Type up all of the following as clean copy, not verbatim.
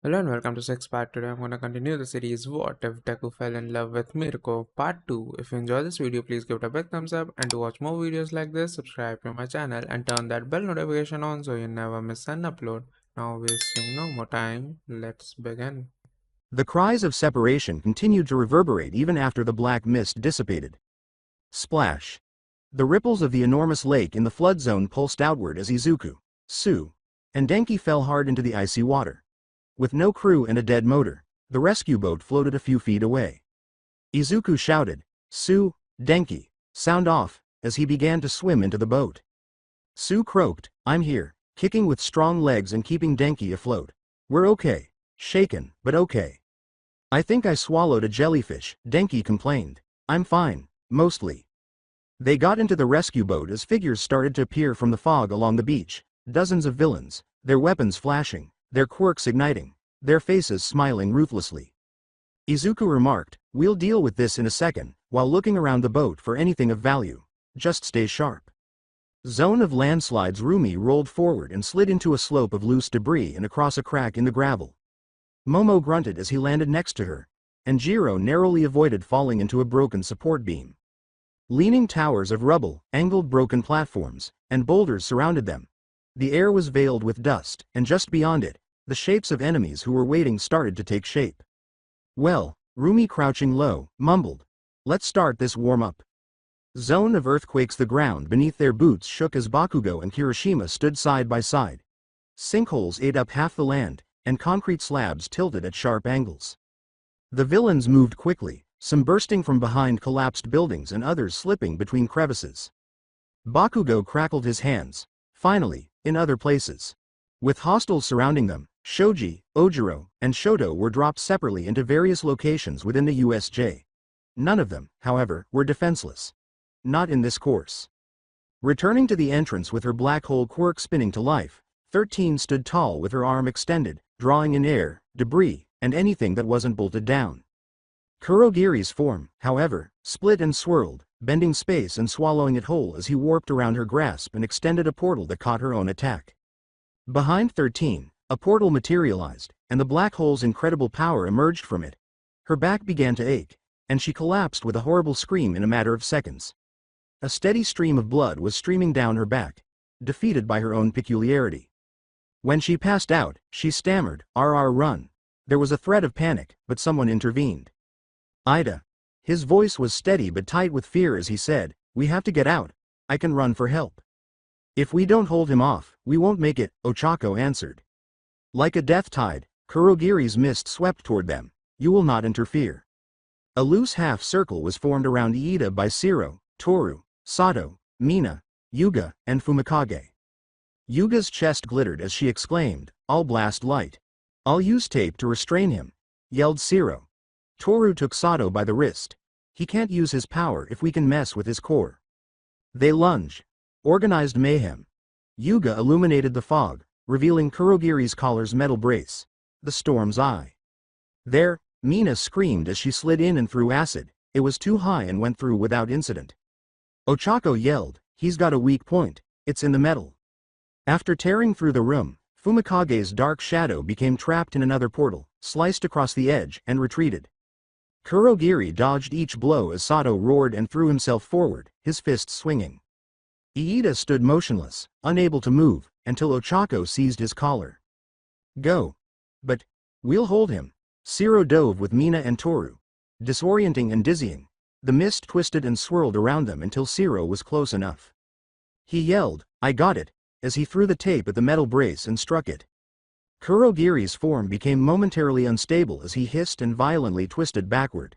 Hello and welcome to Six Part. Today I'm going to continue the series What If Deku Fell in Love with Mirko Part 2. If you enjoy this video, please give it a big thumbs up, and to watch more videos like this, subscribe to my channel and turn that bell notification on so you never miss an upload. Now wasting no more time, let's begin. The cries of separation continued to reverberate even after the black mist dissipated. Splash! The ripples of the enormous lake in the flood zone pulsed outward as Izuku, Su, and Denki fell hard into the icy water. With no crew and a dead motor, the rescue boat floated a few feet away. Izuku shouted, "Su, Denki, sound off," as he began to swim into the boat. Su croaked, "I'm here," kicking with strong legs and keeping Denki afloat. "We're okay. Shaken, but okay." "I think I swallowed a jellyfish," Denki complained. "I'm fine, mostly." They got into the rescue boat as figures started to appear from the fog along the beach, dozens of villains, their weapons flashing, their quirks igniting, their faces smiling ruthlessly. Izuku remarked, "We'll deal with this in a second," while looking around the boat for anything of value. "Just stay sharp." Zone of landslides. Rumi rolled forward and slid into a slope of loose debris and across a crack in the gravel. Momo grunted as he landed next to her, and Jiro narrowly avoided falling into a broken support beam. Leaning towers of rubble, angled broken platforms, and boulders surrounded them. The air was veiled with dust, and just beyond it, the shapes of enemies who were waiting started to take shape. "Well," Rumi, crouching low, mumbled, "let's start this warm-up." Zone of earthquakes. The ground beneath their boots shook as Bakugo and Kirishima stood side by side. Sinkholes ate up half the land, and concrete slabs tilted at sharp angles. The villains moved quickly, some bursting from behind collapsed buildings and others slipping between crevices. Bakugo crackled his hands. Finally, in other places. With hostiles surrounding them, Shoji, Ojiro, and Shoto were dropped separately into various locations within the USJ. None of them, however, were defenseless. Not in this course. Returning to the entrance with her black hole quirk spinning to life, 13 stood tall with her arm extended, drawing in air, debris, and anything that wasn't bolted down. Kurogiri's form, however, split and swirled, bending space and swallowing it whole as he warped around her grasp and extended a portal that caught her own attack. Behind 13, a portal materialized, and the black hole's incredible power emerged from it. Her back began to ache, and she collapsed with a horrible scream in a matter of seconds. A steady stream of blood was streaming down her back, defeated by her own peculiarity. When she passed out, she stammered, Run." There was a threat of panic, but someone intervened. "Ida." His voice was steady but tight with fear as he said, "We have to get out. I can run for help." "If we don't hold him off, we won't make it," Ochako answered. Like a death tide, Kurogiri's mist swept toward them. "You will not interfere." A loose half-circle was formed around Iida by Shiro, Toru, Sato, Mina, Yuga, and Fumikage. Yuga's chest glittered as she exclaimed, "I'll blast light. I'll use tape to restrain him," yelled Shiro. Toru took Sato by the wrist. "He can't use his power if we can mess with his core." They lunged. Organized mayhem. Yuga illuminated the fog, revealing Kurogiri's collar's metal brace, the storm's eye. "There," Mina screamed as she slid in and threw acid. It was too high and went through without incident. Ochako yelled, "He's got a weak point. It's in the metal." After tearing through the room, Fumikage's dark shadow became trapped in another portal, sliced across the edge, and retreated. Kurogiri dodged each blow as Sato roared and threw himself forward, his fists swinging. Iida stood motionless, unable to move, until Ochako seized his collar. "Go." "But we'll hold him." Shiro dove with Mina and Toru. Disorienting and dizzying, the mist twisted and swirled around them until Shiro was close enough. He yelled, "I got it," as he threw the tape at the metal brace and struck it. Kurogiri's form became momentarily unstable as he hissed and violently twisted backward.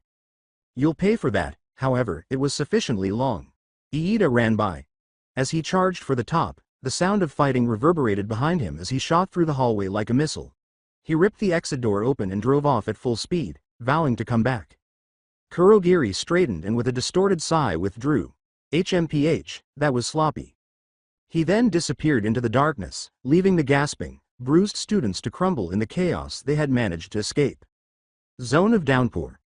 "You'll pay for that." However, it was sufficiently long. Iida ran by. As he charged for the top, the sound of fighting reverberated behind him as he shot through the hallway like a missile. He ripped the exit door open and drove off at full speed, vowing to come back. Kurogiri straightened and with a distorted sigh withdrew. HMPH, that was sloppy. He then disappeared into the darkness, leaving the gasping, bruised students to crumble in the chaos they had managed to escape. Zone of downpour.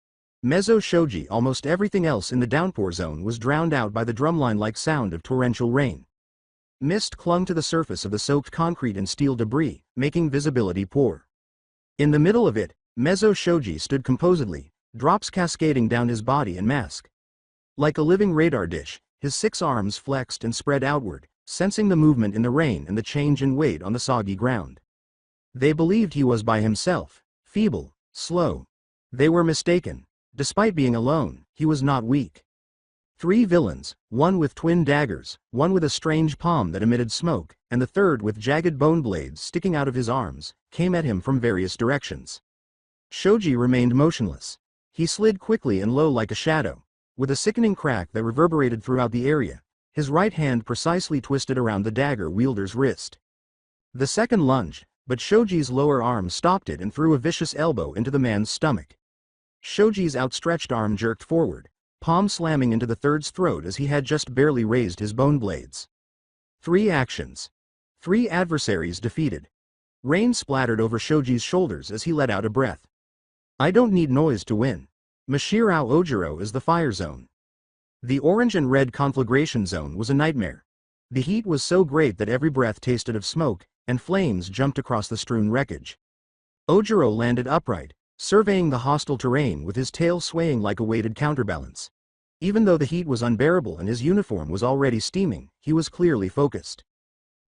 Mezzo Shoji. Almost everything else in the downpour zone was drowned out by the drumline-like sound of torrential rain. Mist clung to the surface of the soaked concrete and steel debris, making visibility poor. In the middle of it, Mezzo Shoji stood composedly, drops cascading down his body and mask. Like a living radar dish, his 6 arms flexed and spread outward, sensing the movement in the rain and the change in weight on the soggy ground. They believed he was by himself, feeble, slow. They were mistaken. Despite being alone, he was not weak. 3 villains, one with twin daggers, one with a strange palm that emitted smoke, and the third with jagged bone blades sticking out of his arms, came at him from various directions. Shoji remained motionless. He slid quickly and low like a shadow. With a sickening crack that reverberated throughout the area, his right hand precisely twisted around the dagger wielder's wrist. The second lunged, but Shoji's lower arm stopped it and threw a vicious elbow into the man's stomach. Shoji's outstretched arm jerked forward, palm slamming into the third's throat as he had just barely raised his bone blades. 3 actions. 3 adversaries defeated. Rain splattered over Shoji's shoulders as he let out a breath. I don't need noise to win. Mashirao Ojiro is the fire zone. The orange and red conflagration zone was a nightmare. The heat was so great that every breath tasted of smoke, and flames jumped across the strewn wreckage. Ojiro landed upright, surveying the hostile terrain with his tail swaying like a weighted counterbalance. Even though the heat was unbearable and his uniform was already steaming, he was clearly focused.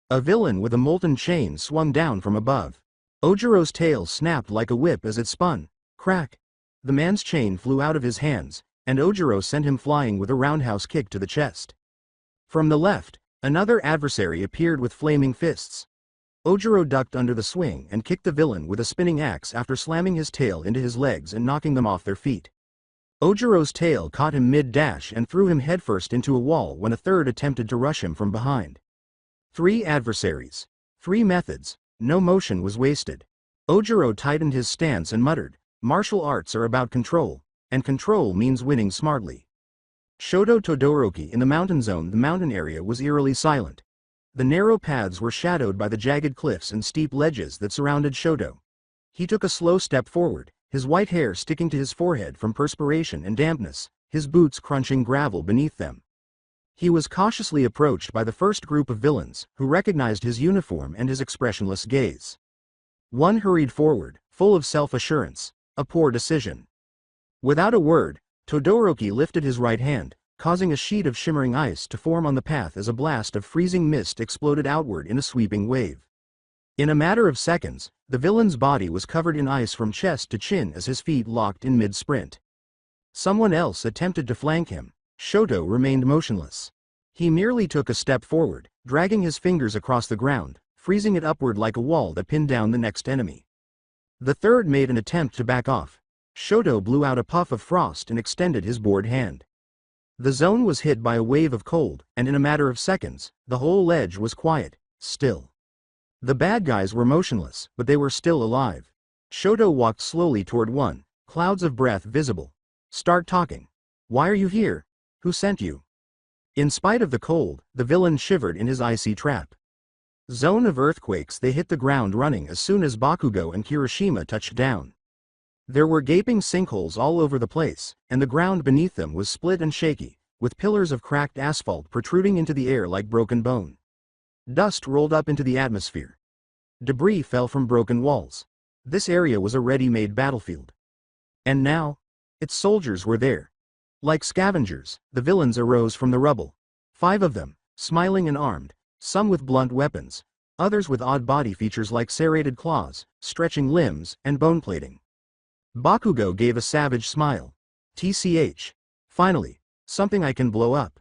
A villain with a molten chain swung down from above. Ojiro's tail snapped like a whip as it spun. Crack! The man's chain flew out of his hands, and Ojiro sent him flying with a roundhouse kick to the chest. From the left, another adversary appeared with flaming fists. Ojiro ducked under the swing and kicked the villain with a spinning axe after slamming his tail into his legs and knocking them off their feet. Ojiro's tail caught him mid-dash and threw him headfirst into a wall when a third attempted to rush him from behind. 3 adversaries. 3 methods. No motion was wasted. Ojiro tightened his stance and muttered, "Martial arts are about control, and control means winning smartly." Shoto Todoroki in the mountain zone. The mountain area was eerily silent. The narrow paths were shadowed by the jagged cliffs and steep ledges that surrounded Shoto. He took a slow step forward, his white hair sticking to his forehead from perspiration and dampness, his boots crunching gravel beneath them. He was cautiously approached by the first group of villains, who recognized his uniform and his expressionless gaze. One hurried forward, full of self-assurance, a poor decision. Without a word, Todoroki lifted his right hand, causing a sheet of shimmering ice to form on the path as a blast of freezing mist exploded outward in a sweeping wave. In a matter of seconds, the villain's body was covered in ice from chest to chin as his feet locked in mid-sprint. Someone else attempted to flank him. Shoto remained motionless. He merely took a step forward, dragging his fingers across the ground, freezing it upward like a wall that pinned down the next enemy. The third made an attempt to back off. Shoto blew out a puff of frost and extended his bored hand. The zone was hit by a wave of cold, and in a matter of seconds, the whole ledge was quiet, still. The bad guys were motionless, but they were still alive. Shoto walked slowly toward one, clouds of breath visible. "Start talking. Why are you here? Who sent you?" In spite of the cold, the villain shivered in his icy trap. Zone of earthquakes. They hit the ground running as soon as Bakugo and Kirishima touched down. There were gaping sinkholes all over the place, and the ground beneath them was split and shaky, with pillars of cracked asphalt protruding into the air like broken bone. Dust rolled up into the atmosphere. Debris fell from broken walls. This area was a ready-made battlefield. And now, its soldiers were there. Like scavengers, the villains arose from the rubble. 5 of them, smiling and armed, some with blunt weapons, others with odd body features like serrated claws, stretching limbs, and bone plating. Bakugo gave a savage smile. "TCH. Finally, something I can blow up."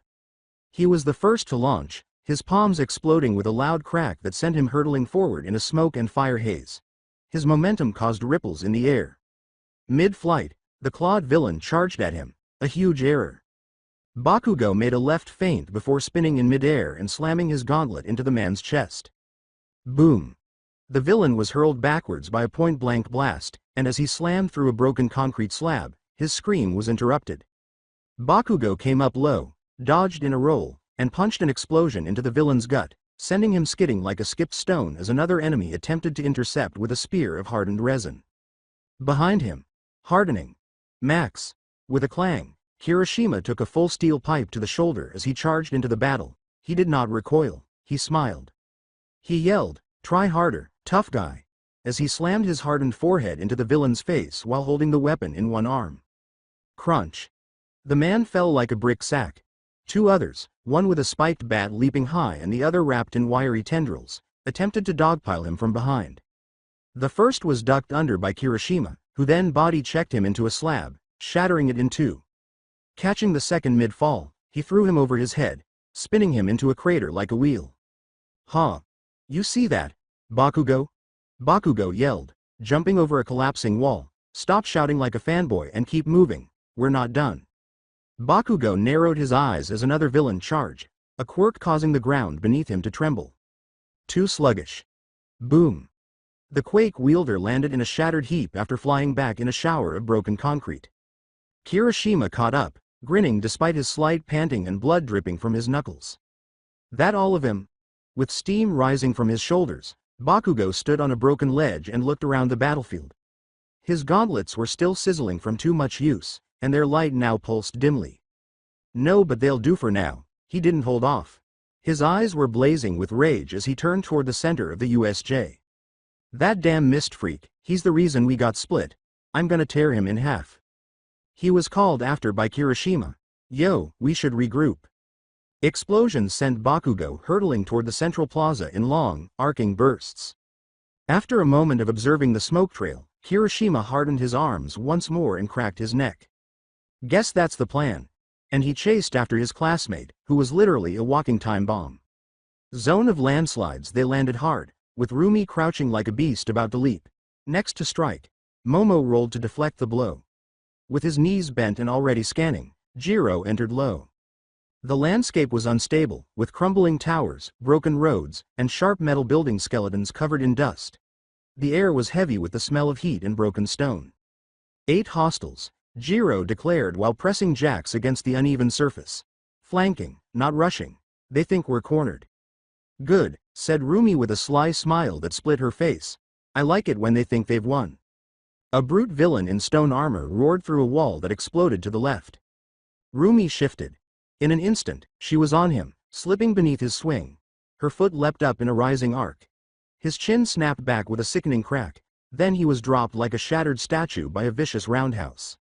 He was the first to launch, his palms exploding with a loud crack that sent him hurtling forward in a smoke and fire haze. His momentum caused ripples in the air. Mid-flight, the clawed villain charged at him, a huge error. Bakugo made a left feint before spinning in mid-air and slamming his gauntlet into the man's chest. Boom! The villain was hurled backwards by a point-blank blast, and as he slammed through a broken concrete slab, his scream was interrupted. Bakugo came up low, dodged in a roll, and punched an explosion into the villain's gut, sending him skidding like a skipped stone as another enemy attempted to intercept with a spear of hardened resin. Behind him, hardening. Max. With a clang, Kirishima took a full steel pipe to the shoulder as he charged into the battle. He did not recoil, he smiled. He yelled, "Try harder, tough guy." as he slammed his hardened forehead into the villain's face while holding the weapon in one arm. Crunch. The man fell like a brick sack. Two others, one with a spiked bat leaping high and the other wrapped in wiry tendrils, attempted to dogpile him from behind. The first was ducked under by Kirishima, who then body-checked him into a slab, shattering it in two. Catching the second mid-fall, he threw him over his head, spinning him into a crater like a wheel. "Ha! You see that, Bakugo?" Bakugo yelled, jumping over a collapsing wall. "Stop shouting like a fanboy and keep moving, we're not done." Bakugo narrowed his eyes as another villain charged, a quirk causing the ground beneath him to tremble. Too sluggish. Boom. The quake wielder landed in a shattered heap after flying back in a shower of broken concrete. Kirishima caught up, grinning despite his slight panting and blood dripping from his knuckles. "That all of him?" With steam rising from his shoulders, Bakugo stood on a broken ledge and looked around the battlefield. His gauntlets were still sizzling from too much use, and their light now pulsed dimly. "No, but they'll do for now." He didn't hold off. His eyes were blazing with rage as he turned toward the center of the USJ. "That damn mist freak, he's the reason we got split. I'm gonna tear him in half." He was called after by Kirishima. "Yo, we should regroup." Explosions sent Bakugo hurtling toward the central plaza in long, arcing bursts. After a moment of observing the smoke trail, Kirishima hardened his arms once more and cracked his neck. "Guess that's the plan." And he chased after his classmate, who was literally a walking time bomb. Zone of landslides. They landed hard, with Rumi crouching like a beast about to leap. Next to strike, Momo rolled to deflect the blow. With his knees bent and already scanning, Jiro entered low. The landscape was unstable, with crumbling towers, broken roads, and sharp metal building skeletons covered in dust. The air was heavy with the smell of heat and broken stone. 8 hostiles, Jiro declared while pressing jacks against the uneven surface. "Flanking, not rushing. They think we're cornered." "Good," said Rumi with a sly smile that split her face. "I like it when they think they've won." A brute villain in stone armor roared through a wall that exploded to the left. Rumi shifted. In an instant, she was on him, slipping beneath his swing. Her foot leapt up in a rising arc. His chin snapped back with a sickening crack, then he was dropped like a shattered statue by a vicious roundhouse.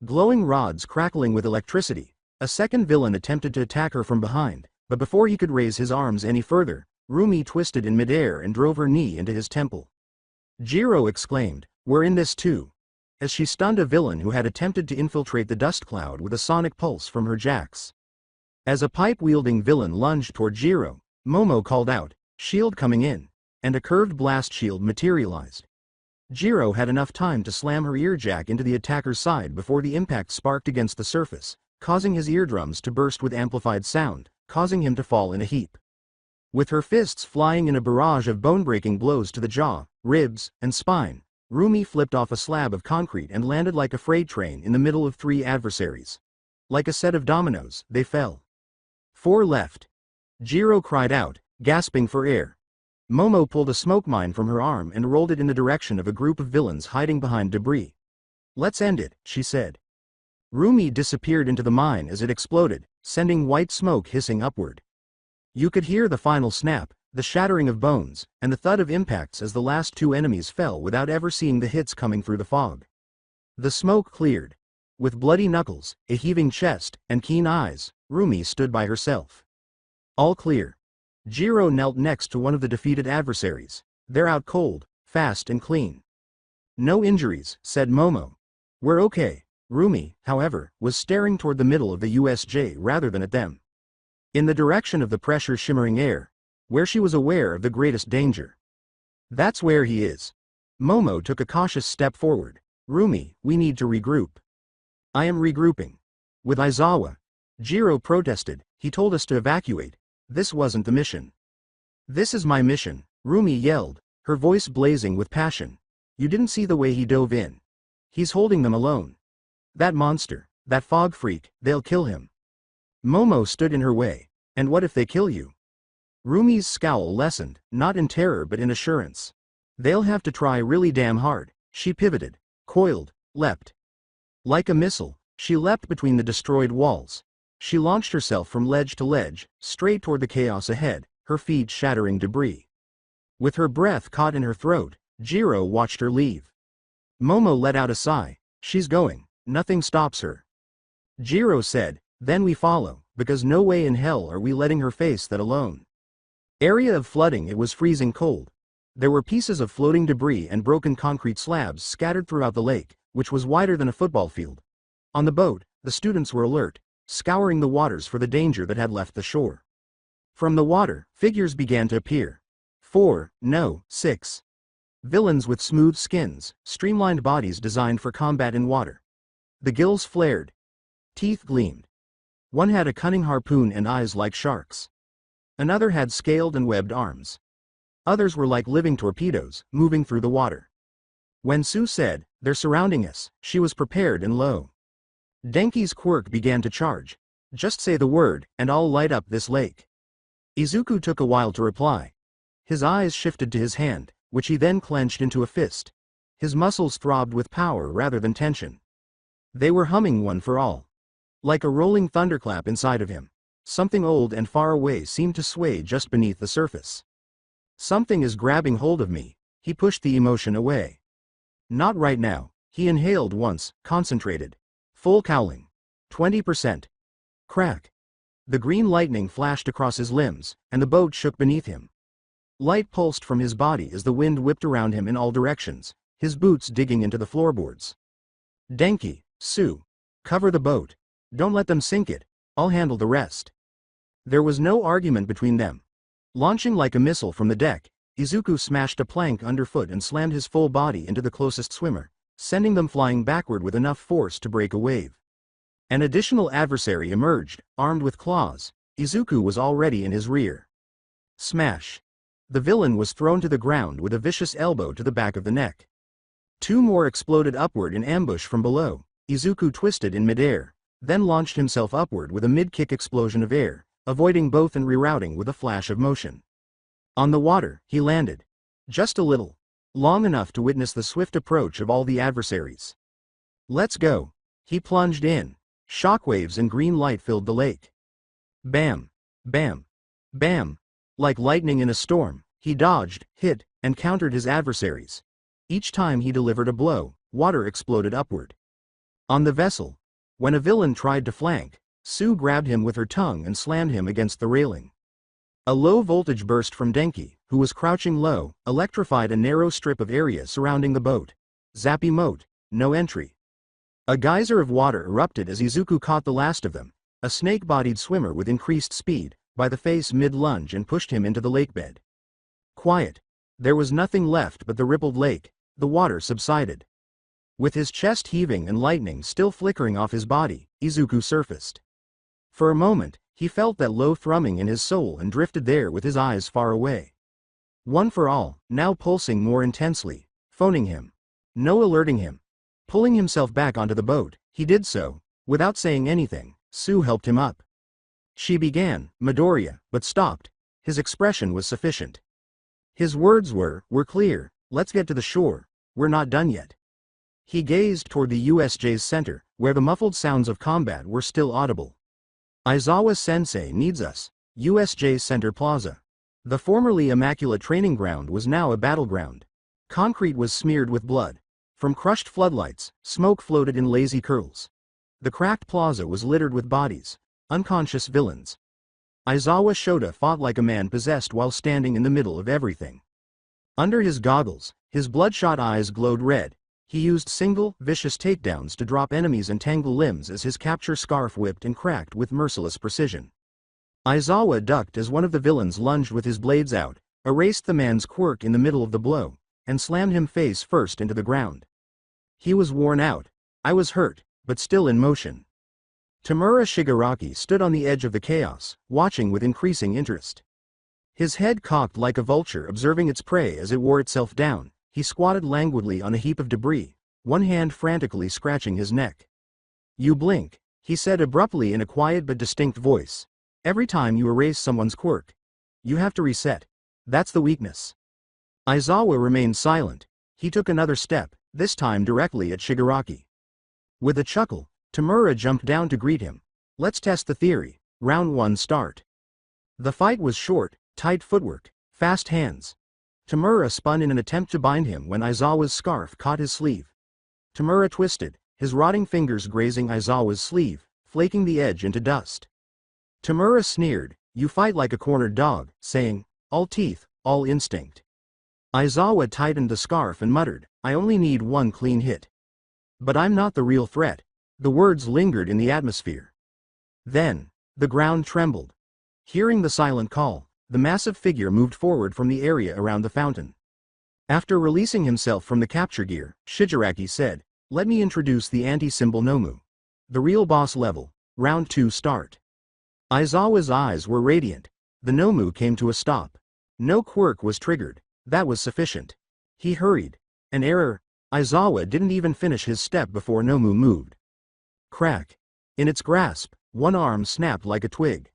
Glowing rods crackling with electricity, a second villain attempted to attack her from behind, but before he could raise his arms any further, Rumi twisted in midair and drove her knee into his temple. Jiro exclaimed, "We're in this too," as she stunned a villain who had attempted to infiltrate the dust cloud with a sonic pulse from her jacks. As a pipe-wielding villain lunged toward Jiro, Momo called out, "Shield coming in," and a curved blast shield materialized. Jiro had enough time to slam her earjack into the attacker's side before the impact sparked against the surface, causing his eardrums to burst with amplified sound, causing him to fall in a heap. With her fists flying in a barrage of bone-breaking blows to the jaw, ribs, and spine, Rumi flipped off a slab of concrete and landed like a freight train in the middle of 3 adversaries. Like a set of dominoes, they fell. 4 left. Jiro cried out, gasping for air. Momo pulled a smoke mine from her arm and rolled it in the direction of a group of villains hiding behind debris. "Let's end it," she said. Rumi disappeared into the mine as it exploded, sending white smoke hissing upward. You could hear the final snap, the shattering of bones, and the thud of impacts as the last 2 enemies fell without ever seeing the hits coming through the fog. The smoke cleared. With bloody knuckles, a heaving chest, and keen eyes, Rumi stood by herself. All clear. Jiro knelt next to one of the defeated adversaries. "They're out cold, fast and clean." "No injuries," said Momo. "We're okay." Rumi, however, was staring toward the middle of the USJ rather than at them. In the direction of the pressure-shimmering air, where she was aware of the greatest danger. "That's where he is." Momo took a cautious step forward. "Rumi, we need to regroup." "I am regrouping." "With Aizawa." Jiro protested, "He told us to evacuate. This wasn't the mission." "This is my mission," Rumi yelled, her voice blazing with passion. "You didn't see the way he dove in. He's holding them alone. That monster, that fog freak, they'll kill him." Momo stood in her way. "And what if they kill you?" Rumi's scowl lessened, not in terror but in assurance. "They'll have to try really damn hard." She pivoted, coiled, leapt. Like a missile, she leapt between the destroyed walls. She launched herself from ledge to ledge, straight toward the chaos ahead, her feet shattering debris. With her breath caught in her throat, Jiro watched her leave. Momo let out a sigh. She's going. Nothing stops her. Jiro said, then we follow, because no way in hell are we letting her face that alone. Area of flooding. It was freezing cold. There were pieces of floating debris and broken concrete slabs scattered throughout the lake, which was wider than a football field. On the boat, the students were alert, scouring the waters for the danger that had left the shore. From the water, figures began to appear. 4, no, 6. Villains with smooth skins, streamlined bodies designed for combat in water. The gills flared. Teeth gleamed. One had a cunning harpoon and eyes like sharks. Another had scaled and webbed arms. Others were like living torpedoes, moving through the water. When Sue said, they're surrounding us, she was prepared and low. Denki's quirk began to charge. Just say the word, and I'll light up this lake. Izuku took a while to reply. His eyes shifted to his hand, which he then clenched into a fist. His muscles throbbed with power rather than tension. They were humming one for all. Like a rolling thunderclap inside of him, something old and far away seemed to sway just beneath the surface. Something is grabbing hold of me. He pushed the emotion away. Not right now. He inhaled once, concentrated. Full cowling. 20%. Crack. The green lightning flashed across his limbs, and the boat shook beneath him. Light pulsed from his body as the wind whipped around him in all directions, his boots digging into the floorboards. Denki, Sue. Cover the boat. Don't let them sink it. I'll handle the rest. There was no argument between them. Launching like a missile from the deck, Izuku smashed a plank underfoot and slammed his full body into the closest swimmer, sending them flying backward with enough force to break a wave. An additional adversary emerged, armed with claws. Izuku was already in his rear. Smash. The villain was thrown to the ground with a vicious elbow to the back of the neck. 2 more exploded upward in ambush from below. Izuku twisted in midair, then launched himself upward with a mid-kick explosion of air, avoiding both and rerouting with a flash of motion. On the water, he landed. Just a little. Long enough to witness the swift approach of all the adversaries. Let's go. He plunged in. Shockwaves and green light filled the lake. Bam. Bam. Bam. Like lightning in a storm, he dodged, hit, and countered his adversaries. Each time he delivered a blow, water exploded upward. On the vessel, when a villain tried to flank, Sue grabbed him with her tongue and slammed him against the railing. A low voltage burst from Denki, who was crouching low, electrified a narrow strip of area surrounding the boat. Zappy moat, no entry. A geyser of water erupted as Izuku caught the last of them, a snake-bodied swimmer with increased speed, by the face mid-lunge and pushed him into the lakebed. Quiet. There was nothing left but the rippled lake. The water subsided. With his chest heaving and lightning still flickering off his body, Izuku surfaced. For a moment, he felt that low thrumming in his soul and drifted there with his eyes far away. One for all, now pulsing more intensely, phoning him. No alerting him. Pulling himself back onto the boat, he did so. Without saying anything, Sue helped him up. She began, Midoriya, but stopped. His expression was sufficient. His words were, we're clear, let's get to the shore, we're not done yet. He gazed toward the USJ's center, where the muffled sounds of combat were still audible. Aizawa-sensei needs us. USJ Center Plaza. The formerly immaculate training ground was now a battleground. Concrete was smeared with blood. From crushed floodlights, smoke floated in lazy curls. The cracked plaza was littered with bodies, unconscious villains. Aizawa Shota fought like a man possessed while standing in the middle of everything. Under his goggles, his bloodshot eyes glowed red. He used single, vicious takedowns to drop enemies and tangle limbs as his capture scarf whipped and cracked with merciless precision. Aizawa ducked as one of the villains lunged with his blades out, erased the man's quirk in the middle of the blow, and slammed him face first into the ground. He was worn out. I was hurt, but still in motion. Tamura Shigaraki stood on the edge of the chaos, watching with increasing interest. His head cocked like a vulture observing its prey as it wore itself down, he squatted languidly on a heap of debris, one hand frantically scratching his neck. You blink, he said abruptly in a quiet but distinct voice. Every time you erase someone's quirk, you have to reset. That's the weakness. Aizawa remained silent. He took another step, this time directly at Shigaraki. With a chuckle, Tamura jumped down to greet him. Let's test the theory. Round 1 start. The fight was short, tight footwork, fast hands. Tamura spun in an attempt to bind him when Aizawa's scarf caught his sleeve. Tamura twisted, his rotting fingers grazing Aizawa's sleeve, flaking the edge into dust. Tamura sneered, "You fight like a cornered dog," saying, "All teeth, all instinct." Aizawa tightened the scarf and muttered, "I only need one clean hit. But I'm not the real threat." The words lingered in the atmosphere. Then, the ground trembled. Hearing the silent call, the massive figure moved forward from the area around the fountain. After releasing himself from the capture gear, Shigaraki said, "Let me introduce the anti-symbol Nomu. The real boss level, round 2 start." Aizawa's eyes were radiant. The Nomu came to a stop. No quirk was triggered, that was sufficient. He hurried. An error. Aizawa didn't even finish his step before Nomu moved. Crack. In its grasp, one arm snapped like a twig.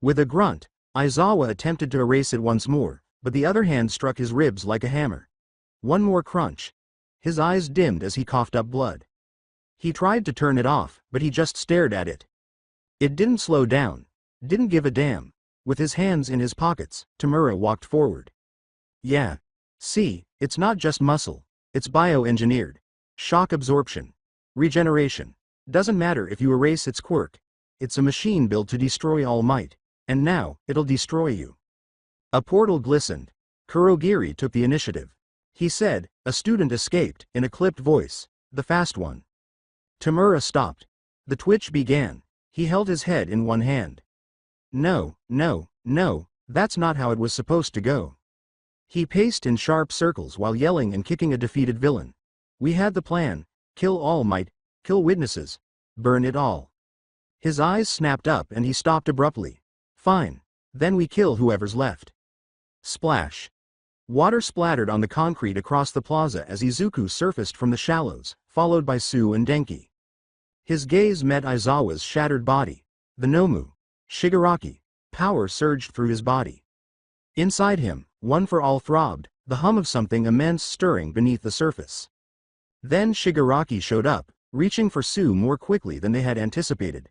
With a grunt, Aizawa attempted to erase it once more, but the other hand struck his ribs like a hammer. One more crunch. His eyes dimmed as he coughed up blood. He tried to turn it off, but he just stared at it. It didn't slow down, didn't give a damn. With his hands in his pockets, Tamura walked forward. "Yeah. See, it's not just muscle, it's bioengineered. Shock absorption. Regeneration. Doesn't matter if you erase its quirk. It's a machine built to destroy All Might, and now, it'll destroy you." A portal glistened. Kurogiri took the initiative. He said, "A student escaped," in a clipped voice, "the fast one." Tamura stopped. The twitch began. He held his head in one hand. "No, no, no, that's not how it was supposed to go." He paced in sharp circles while yelling and kicking a defeated villain. "We had the plan, kill All Might, kill witnesses, burn it all." His eyes snapped up and he stopped abruptly. "Fine. Then we kill whoever's left." Splash. Water splattered on the concrete across the plaza as Izuku surfaced from the shallows, followed by Sue and Denki. His gaze met Aizawa's shattered body. The Nomu, Shigaraki, power surged through his body. Inside him, One for All throbbed, the hum of something immense stirring beneath the surface. Then Shigaraki showed up, reaching for Sue more quickly than they had anticipated.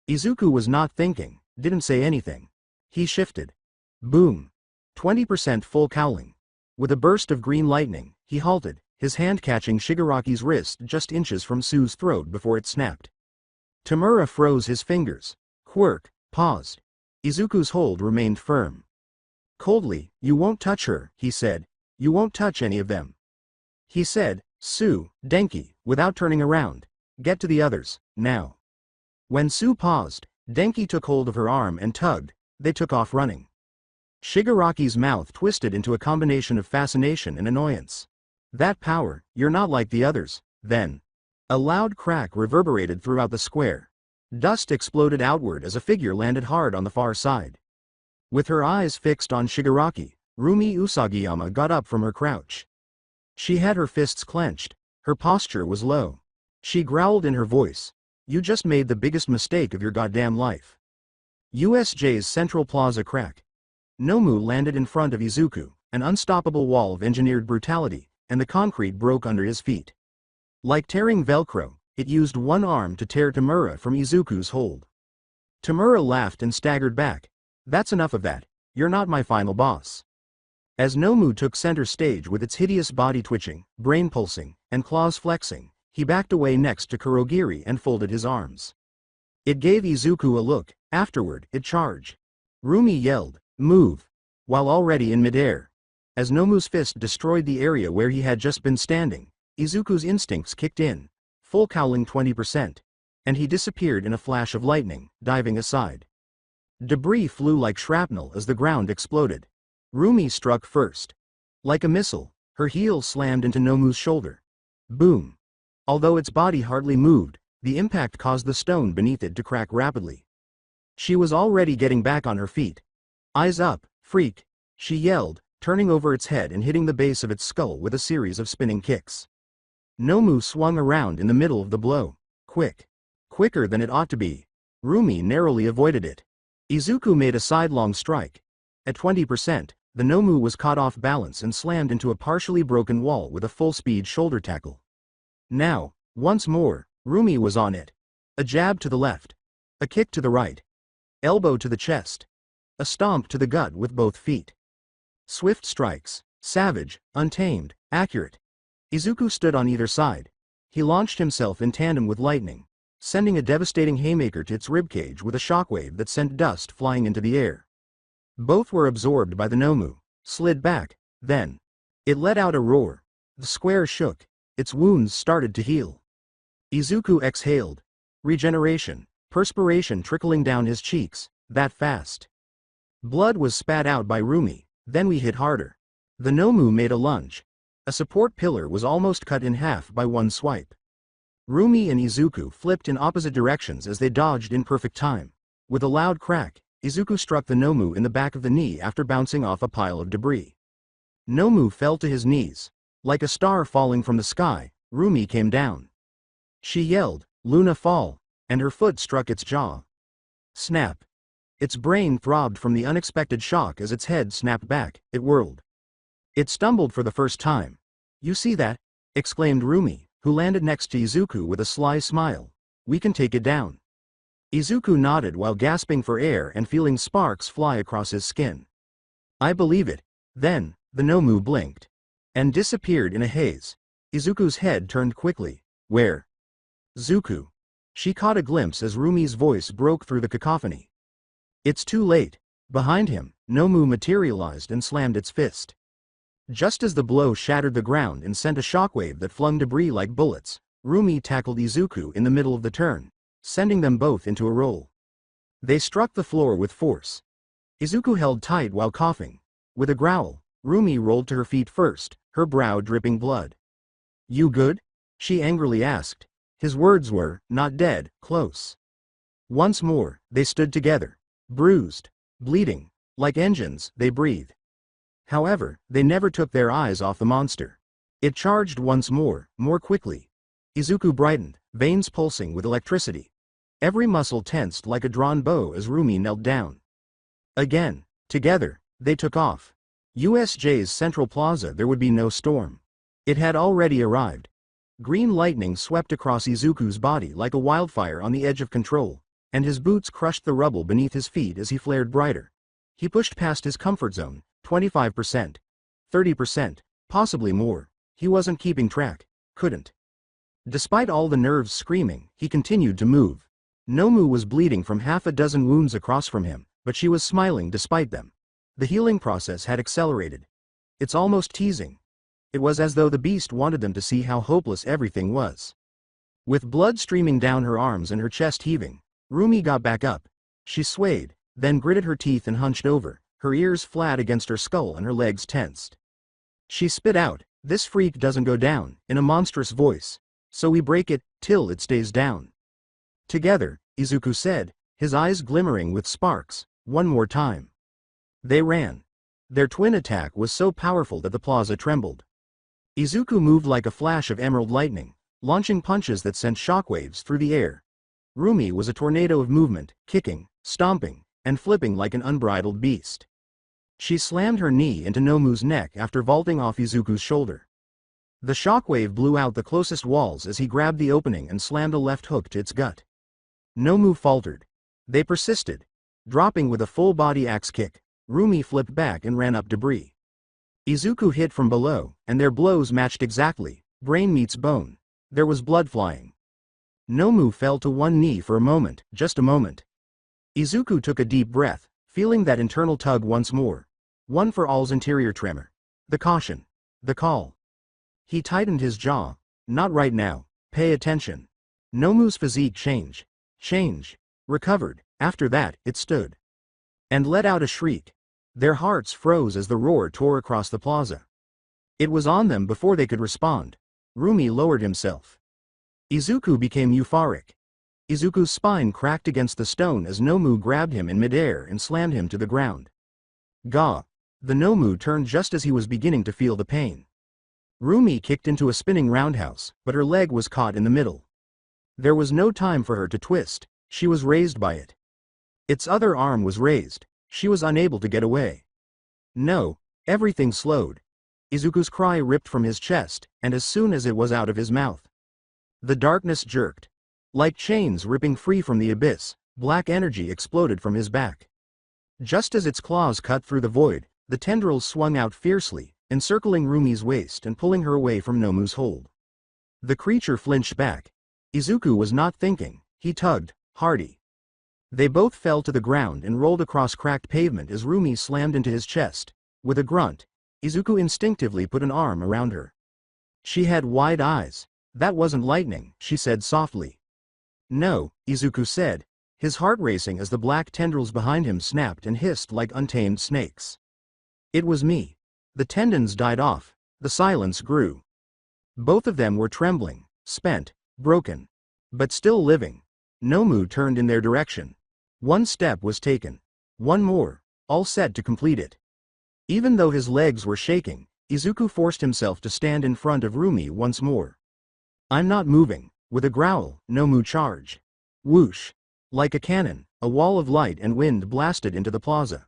Izuku was not thinking, didn't say anything. He shifted. Boom. 20% full cowling. With a burst of green lightning, he halted, his hand catching Shigaraki's wrist just inches from Sue's throat before it snapped. Tamura froze his fingers. Quirk, paused. Izuku's hold remained firm. Coldly, "You won't touch her," he said. "You won't touch any of them." He said, "Sue, Denki," without turning around. "Get to the others, now." When Sue paused, Denki took hold of her arm and tugged. They took off running. Shigaraki's mouth twisted into a combination of fascination and annoyance. "That power, you're not like the others, then." A loud crack reverberated throughout the square. Dust exploded outward as a figure landed hard on the far side. With her eyes fixed on Shigaraki, Rumi Usagiyama got up from her crouch. She had her fists clenched. Her posture was low. She growled in her voice, "You just made the biggest mistake of your goddamn life." USJ's Central Plaza crack. Nomu landed in front of Izuku, an unstoppable wall of engineered brutality, and the concrete broke under his feet. Like tearing Velcro, it used one arm to tear Tamura from Izuku's hold. Tamura laughed and staggered back. "That's enough of that, you're not my final boss." As Nomu took center stage with its hideous body twitching, brain pulsing, and claws flexing, he backed away next to Kurogiri and folded his arms. It gave Izuku a look. Afterward, it charged. Rumi yelled, "Move!" while already in midair. As Nomu's fist destroyed the area where he had just been standing, Izuku's instincts kicked in, full cowling 20%, and he disappeared in a flash of lightning, diving aside. Debris flew like shrapnel as the ground exploded. Rumi struck first. Like a missile, her heel slammed into Nomu's shoulder. Boom. Although its body hardly moved, the impact caused the stone beneath it to crack rapidly. She was already getting back on her feet. "Eyes up, freak!" she yelled, turning over its head and hitting the base of its skull with a series of spinning kicks. Nomu swung around in the middle of the blow. Quick. Quicker than it ought to be. Rumi narrowly avoided it. Izuku made a sidelong strike. At 20%, the Nomu was caught off balance and slammed into a partially broken wall with a full-speed shoulder tackle. Now, once more, Rumi was on it. A jab to the left. A kick to the right. Elbow to the chest. A stomp to the gut with both feet. Swift strikes. Savage, untamed, accurate. Izuku stood on either side. He launched himself in tandem with lightning, sending a devastating haymaker to its ribcage with a shockwave that sent dust flying into the air. Both were absorbed by the Nomu, slid back, then. It let out a roar. The square shook. Its wounds started to heal. Izuku exhaled. Regeneration, perspiration trickling down his cheeks, that fast. Blood was spat out by Rumi, then we hit harder. The Nomu made a lunge. A support pillar was almost cut in half by one swipe. Rumi and Izuku flipped in opposite directions as they dodged in perfect time. With a loud crack, Izuku struck the Nomu in the back of the knee after bouncing off a pile of debris. Nomu fell to his knees. Like a star falling from the sky, Rumi came down. She yelled, "Luna fall," and her foot struck its jaw. Snap. Its brain throbbed from the unexpected shock as its head snapped back. It whirled. It stumbled for the first time. "You see that?" exclaimed Rumi, who landed next to Izuku with a sly smile. "We can take it down." Izuku nodded while gasping for air and feeling sparks fly across his skin. "I believe it." Then, the Nomu blinked and disappeared in a haze. Izuku's head turned quickly. "Where?" "Zuku." She caught a glimpse as Rumi's voice broke through the cacophony. "It's too late." Behind him, Nomu materialized and slammed its fist. Just as the blow shattered the ground and sent a shockwave that flung debris like bullets, Rumi tackled Izuku in the middle of the turn, sending them both into a roll. They struck the floor with force. Izuku held tight while coughing. With a growl, Rumi rolled to her feet first, her brow dripping blood. "You good?" she angrily asked. His words were, "Not dead, close." Once more, they stood together. Bruised, bleeding, like engines, they breathed. However, they never took their eyes off the monster. It charged once more quickly. Izuku brightened, veins pulsing with electricity. Every muscle tensed like a drawn bow as Rumi knelt down. Again, together, they took off. USJ's Central Plaza. There would be no storm. It had already arrived. Green lightning swept across Izuku's body like a wildfire on the edge of control, and his boots crushed the rubble beneath his feet as he flared brighter. He pushed past his comfort zone, 25%, 30%, possibly more. He wasn't keeping track, couldn't. Despite all the nerves screaming, he continued to move. Nomu was bleeding from half a dozen wounds across from him, but she was smiling despite them. The healing process had accelerated. It's almost teasing. It was as though the beast wanted them to see how hopeless everything was. With blood streaming down her arms and her chest heaving, Rumi got back up. She swayed, then gritted her teeth and hunched over, her ears flat against her skull and her legs tensed. She spit out, "This freak doesn't go down," in a monstrous voice. "So we break it, till it stays down." "Together," Izuku said, his eyes glimmering with sparks, "one more time." They ran. Their twin attack was so powerful that the plaza trembled. Izuku moved like a flash of emerald lightning, launching punches that sent shockwaves through the air. Rumi was a tornado of movement, kicking, stomping, and flipping like an unbridled beast. She slammed her knee into Nomu's neck after vaulting off Izuku's shoulder. The shockwave blew out the closest walls as he grabbed the opening and slammed a left hook to its gut. Nomu faltered. They persisted. Dropping with a full-body axe kick, Rumi flipped back and ran up debris. Izuku hit from below, and their blows matched exactly, brain meets bone. There was blood flying. Nomu fell to one knee for a moment, just a moment. Izuku took a deep breath, feeling that internal tug once more. One for all's interior tremor. The caution. The call. He tightened his jaw. "Not right now. Pay attention." Nomu's physique changed, recovered. After that, it stood. And let out a shriek. Their hearts froze as the roar tore across the plaza. It was on them before they could respond. Rumi lowered himself. Izuku became euphoric. Izuku's spine cracked against the stone as Nomu grabbed him in midair and slammed him to the ground. Gah! The Nomu turned just as he was beginning to feel the pain. Rumi kicked into a spinning roundhouse, but her leg was caught in the middle. There was no time for her to twist. She was raised by it. Its other arm was raised. She was unable to get away. No, everything slowed. Izuku's cry ripped from his chest, and as soon as it was out of his mouth, the darkness jerked. Like chains ripping free from the abyss, black energy exploded from his back. Just as its claws cut through the void, the tendrils swung out fiercely, encircling Rumi's waist and pulling her away from Nomu's hold. The creature flinched back. Izuku was not thinking, he tugged, hardy. They both fell to the ground and rolled across cracked pavement as Rumi slammed into his chest. With a grunt, Izuku instinctively put an arm around her. She had wide eyes. That wasn't lightning, she said softly. No, Izuku said, his heart racing as the black tendrils behind him snapped and hissed like untamed snakes. It was me. The tendons died off. The silence grew. Both of them were trembling, spent, broken. But still living. Nomu turned in their direction. One step was taken. One more, all set to complete it. Even though his legs were shaking, Izuku forced himself to stand in front of Rumi once more. I'm not moving. With a growl, Nomu charged. Whoosh. Like a cannon, a wall of light and wind blasted into the plaza.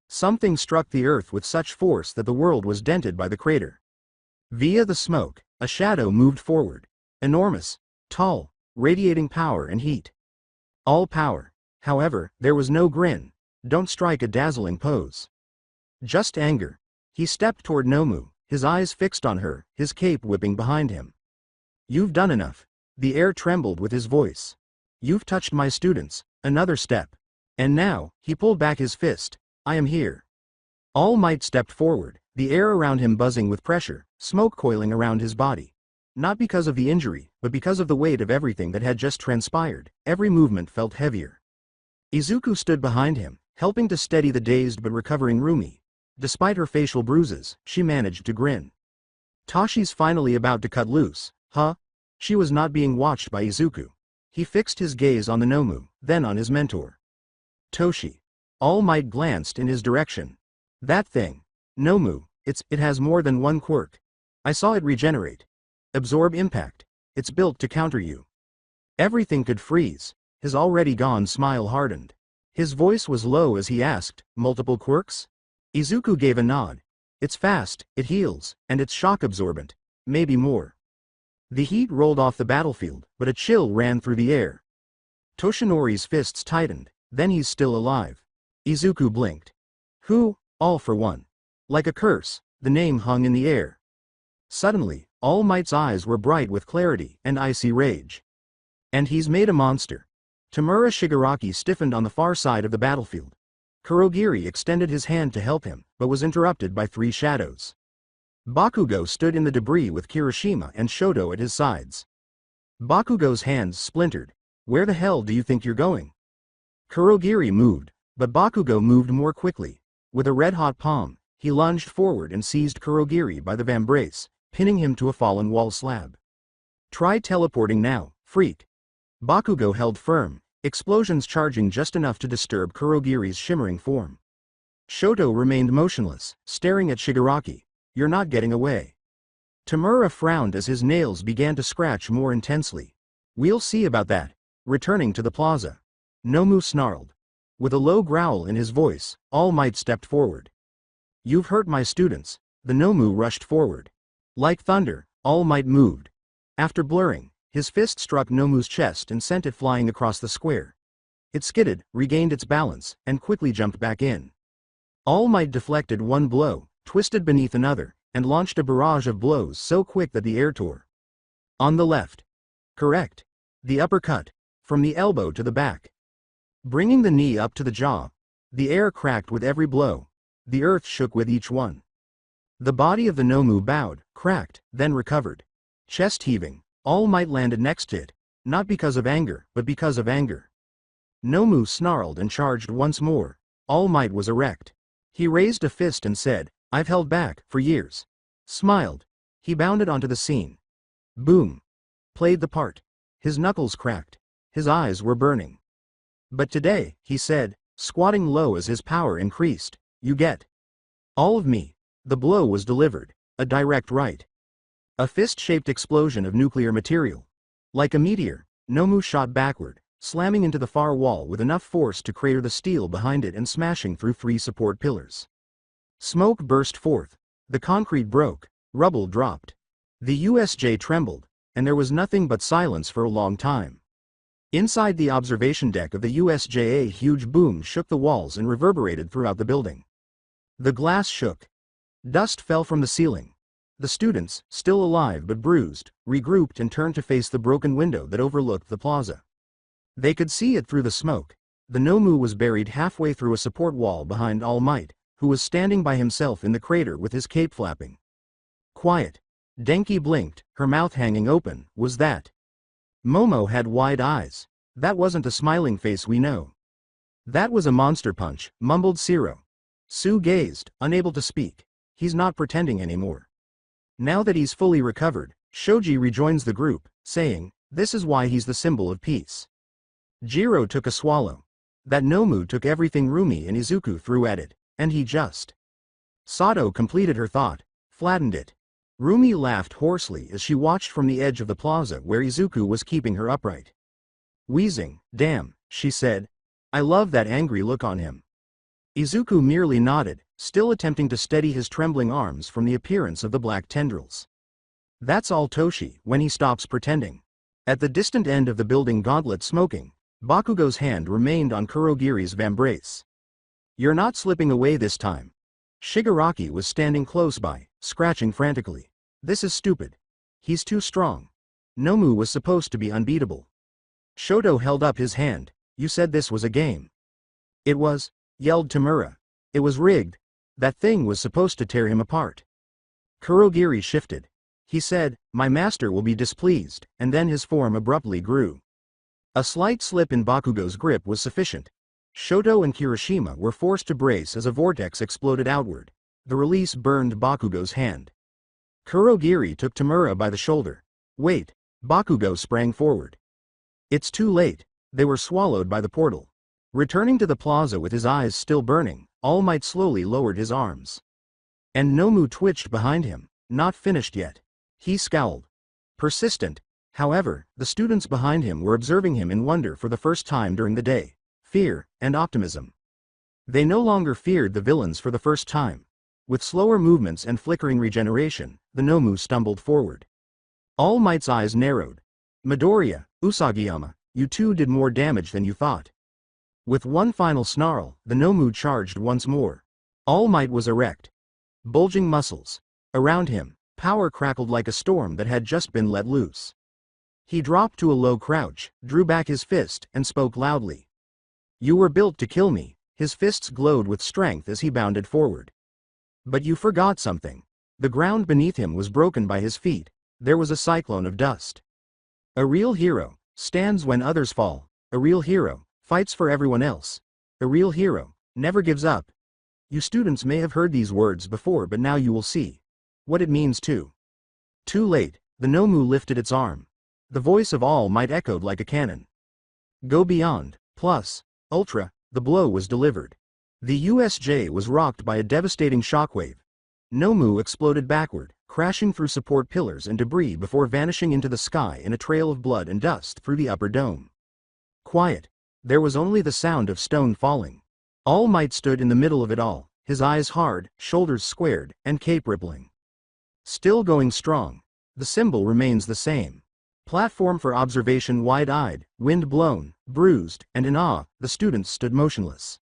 Something struck the earth with such force that the world was dented by the crater. Via the smoke, a shadow moved forward. Enormous, tall, radiating power and heat. All power. However, there was no grin. Don't strike a dazzling pose. Just anger. He stepped toward Nomu, his eyes fixed on her, his cape whipping behind him. You've done enough. The air trembled with his voice. You've touched my students. Another step. And now, he pulled back his fist. I am here. All Might stepped forward, the air around him buzzing with pressure, smoke coiling around his body. Not because of the injury, but because of the weight of everything that had just transpired. Every movement felt heavier. Izuku stood behind him, helping to steady the dazed but recovering Rumi. Despite her facial bruises, she managed to grin. Tashi's finally about to cut loose, huh? She was not being watched by Izuku. He fixed his gaze on the Nomu, then on his mentor. Toshi. All Might glanced in his direction. That thing. Nomu, it has more than one quirk. I saw it regenerate. Absorb impact. It's built to counter you. Everything could freeze. His already gone smile hardened. His voice was low as he asked, multiple quirks? Izuku gave a nod. It's fast, it heals, and it's shock absorbent. Maybe more. The heat rolled off the battlefield, but a chill ran through the air. Toshinori's fists tightened. Then he's still alive. Izuku blinked. Who? All for one. Like a curse, the name hung in the air. Suddenly, All Might's eyes were bright with clarity and icy rage. And he's made a monster. Tamura Shigaraki stiffened on the far side of the battlefield. Kurogiri extended his hand to help him, but was interrupted by three shadows. Bakugo stood in the debris with Kirishima and Shoto at his sides. Bakugo's hands splintered. Where the hell do you think you're going? Kurogiri moved, but Bakugo moved more quickly. With a red-hot palm, he lunged forward and seized Kurogiri by the vambrace, pinning him to a fallen wall slab. Try teleporting now, freak. Bakugo held firm, explosions charging just enough to disturb Kurogiri's shimmering form. Shoto remained motionless, staring at Shigaraki. You're not getting away. Tamura frowned as his nails began to scratch more intensely. We'll see about that. Returning to the plaza. Nomu snarled. With a low growl in his voice, All Might stepped forward. You've hurt my students. The Nomu rushed forward. Like thunder, All Might moved. After blurring, his fist struck Nomu's chest and sent it flying across the square. It skidded, regained its balance, and quickly jumped back in. All Might deflected one blow, twisted beneath another, and launched a barrage of blows so quick that the air tore. On the left. Correct. The uppercut. From the elbow to the back. Bringing the knee up to the jaw. The air cracked with every blow. The earth shook with each one. The body of the Nomu bowed, cracked, then recovered. Chest heaving, All Might landed next to it, not because of anger, but because of anger. Nomu snarled and charged once more. All Might was erect. He raised a fist and said, I've held back, for years. Smiled. He bounded onto the scene. Boom. Played the part. His knuckles cracked. His eyes were burning. But today, he said, squatting low as his power increased, you get all of me. The blow was delivered, a direct right. A fist-shaped explosion of nuclear material. Like a meteor, Nomu shot backward, slamming into the far wall with enough force to crater the steel behind it and smashing through three support pillars. Smoke burst forth. The concrete broke. Rubble dropped. The USJ trembled, and there was nothing but silence for a long time. Inside the observation deck of the USJ, a huge boom shook the walls and reverberated throughout the building. The glass shook. Dust fell from the ceiling. The students, still alive but bruised, regrouped and turned to face the broken window that overlooked the plaza. They could see it through the smoke. The Nomu was buried halfway through a support wall behind All Might, who was standing by himself in the crater with his cape flapping. Quiet. Denki blinked, her mouth hanging open. Was that? Momo had wide eyes. That wasn't a smiling face we know. That was a monster punch, mumbled Zero. Sue gazed, unable to speak. He's not pretending anymore. Now that he's fully recovered, Shoji rejoins the group, saying, this is why he's the symbol of peace. Jiro took a swallow. That Nomu took everything Rumi and Izuku threw at it, and he just. Sato completed her thought, flattened it. Rumi laughed hoarsely as she watched from the edge of the plaza where Izuku was keeping her upright. Wheezing, damn, she said. I love that angry look on him. Izuku merely nodded, still attempting to steady his trembling arms from the appearance of the black tendrils. That's all Toshi, when he stops pretending. At the distant end of the building, Gauntlet smoking, Bakugo's hand remained on Kurogiri's vambrace. You're not slipping away this time. Shigaraki was standing close by, scratching frantically. This is stupid. He's too strong. Nomu was supposed to be unbeatable. Shoto held up his hand. You said this was a game. It was, yelled Tamura. It was rigged. That thing was supposed to tear him apart. Kurogiri shifted. He said, my master will be displeased, and then his form abruptly grew. A slight slip in Bakugo's grip was sufficient. Shoto and Kirishima were forced to brace as a vortex exploded outward. The release burned Bakugo's hand. Kurogiri took Tamura by the shoulder. Wait. Bakugo sprang forward. It's too late. They were swallowed by the portal. Returning to the plaza with his eyes still burning, All Might slowly lowered his arms. And Nomu twitched behind him, not finished yet. He scowled. Persistent. However, the students behind him were observing him in wonder for the first time during the day. Fear, and optimism. They no longer feared the villains for the first time. With slower movements and flickering regeneration, the Nomu stumbled forward. All Might's eyes narrowed. Midoriya, Usagiyama, you two did more damage than you thought. With one final snarl, the Nomu charged once more. All Might was erect. Bulging muscles. Around him, power crackled like a storm that had just been let loose. He dropped to a low crouch, drew back his fist, and spoke loudly. You were built to kill me. His fists glowed with strength as he bounded forward. But you forgot something. The ground beneath him was broken by his feet. There was a cyclone of dust. A real hero stands when others fall. A real hero fights for everyone else. A real hero never gives up. You students may have heard these words before, but now you will see what it means too. Too late, the Nomu lifted its arm. The voice of All Might echoed like a cannon. Go beyond, plus, ultra, the blow was delivered. The USJ was rocked by a devastating shockwave. Nomu exploded backward, crashing through support pillars and debris before vanishing into the sky in a trail of blood and dust through the upper dome. Quiet. There was only the sound of stone falling. All Might stood in the middle of it all, his eyes hard, shoulders squared, and cape rippling. Still going strong. The symbol remains the same. Platform for observation wide-eyed, wind-blown, bruised, and in awe, the students stood motionless.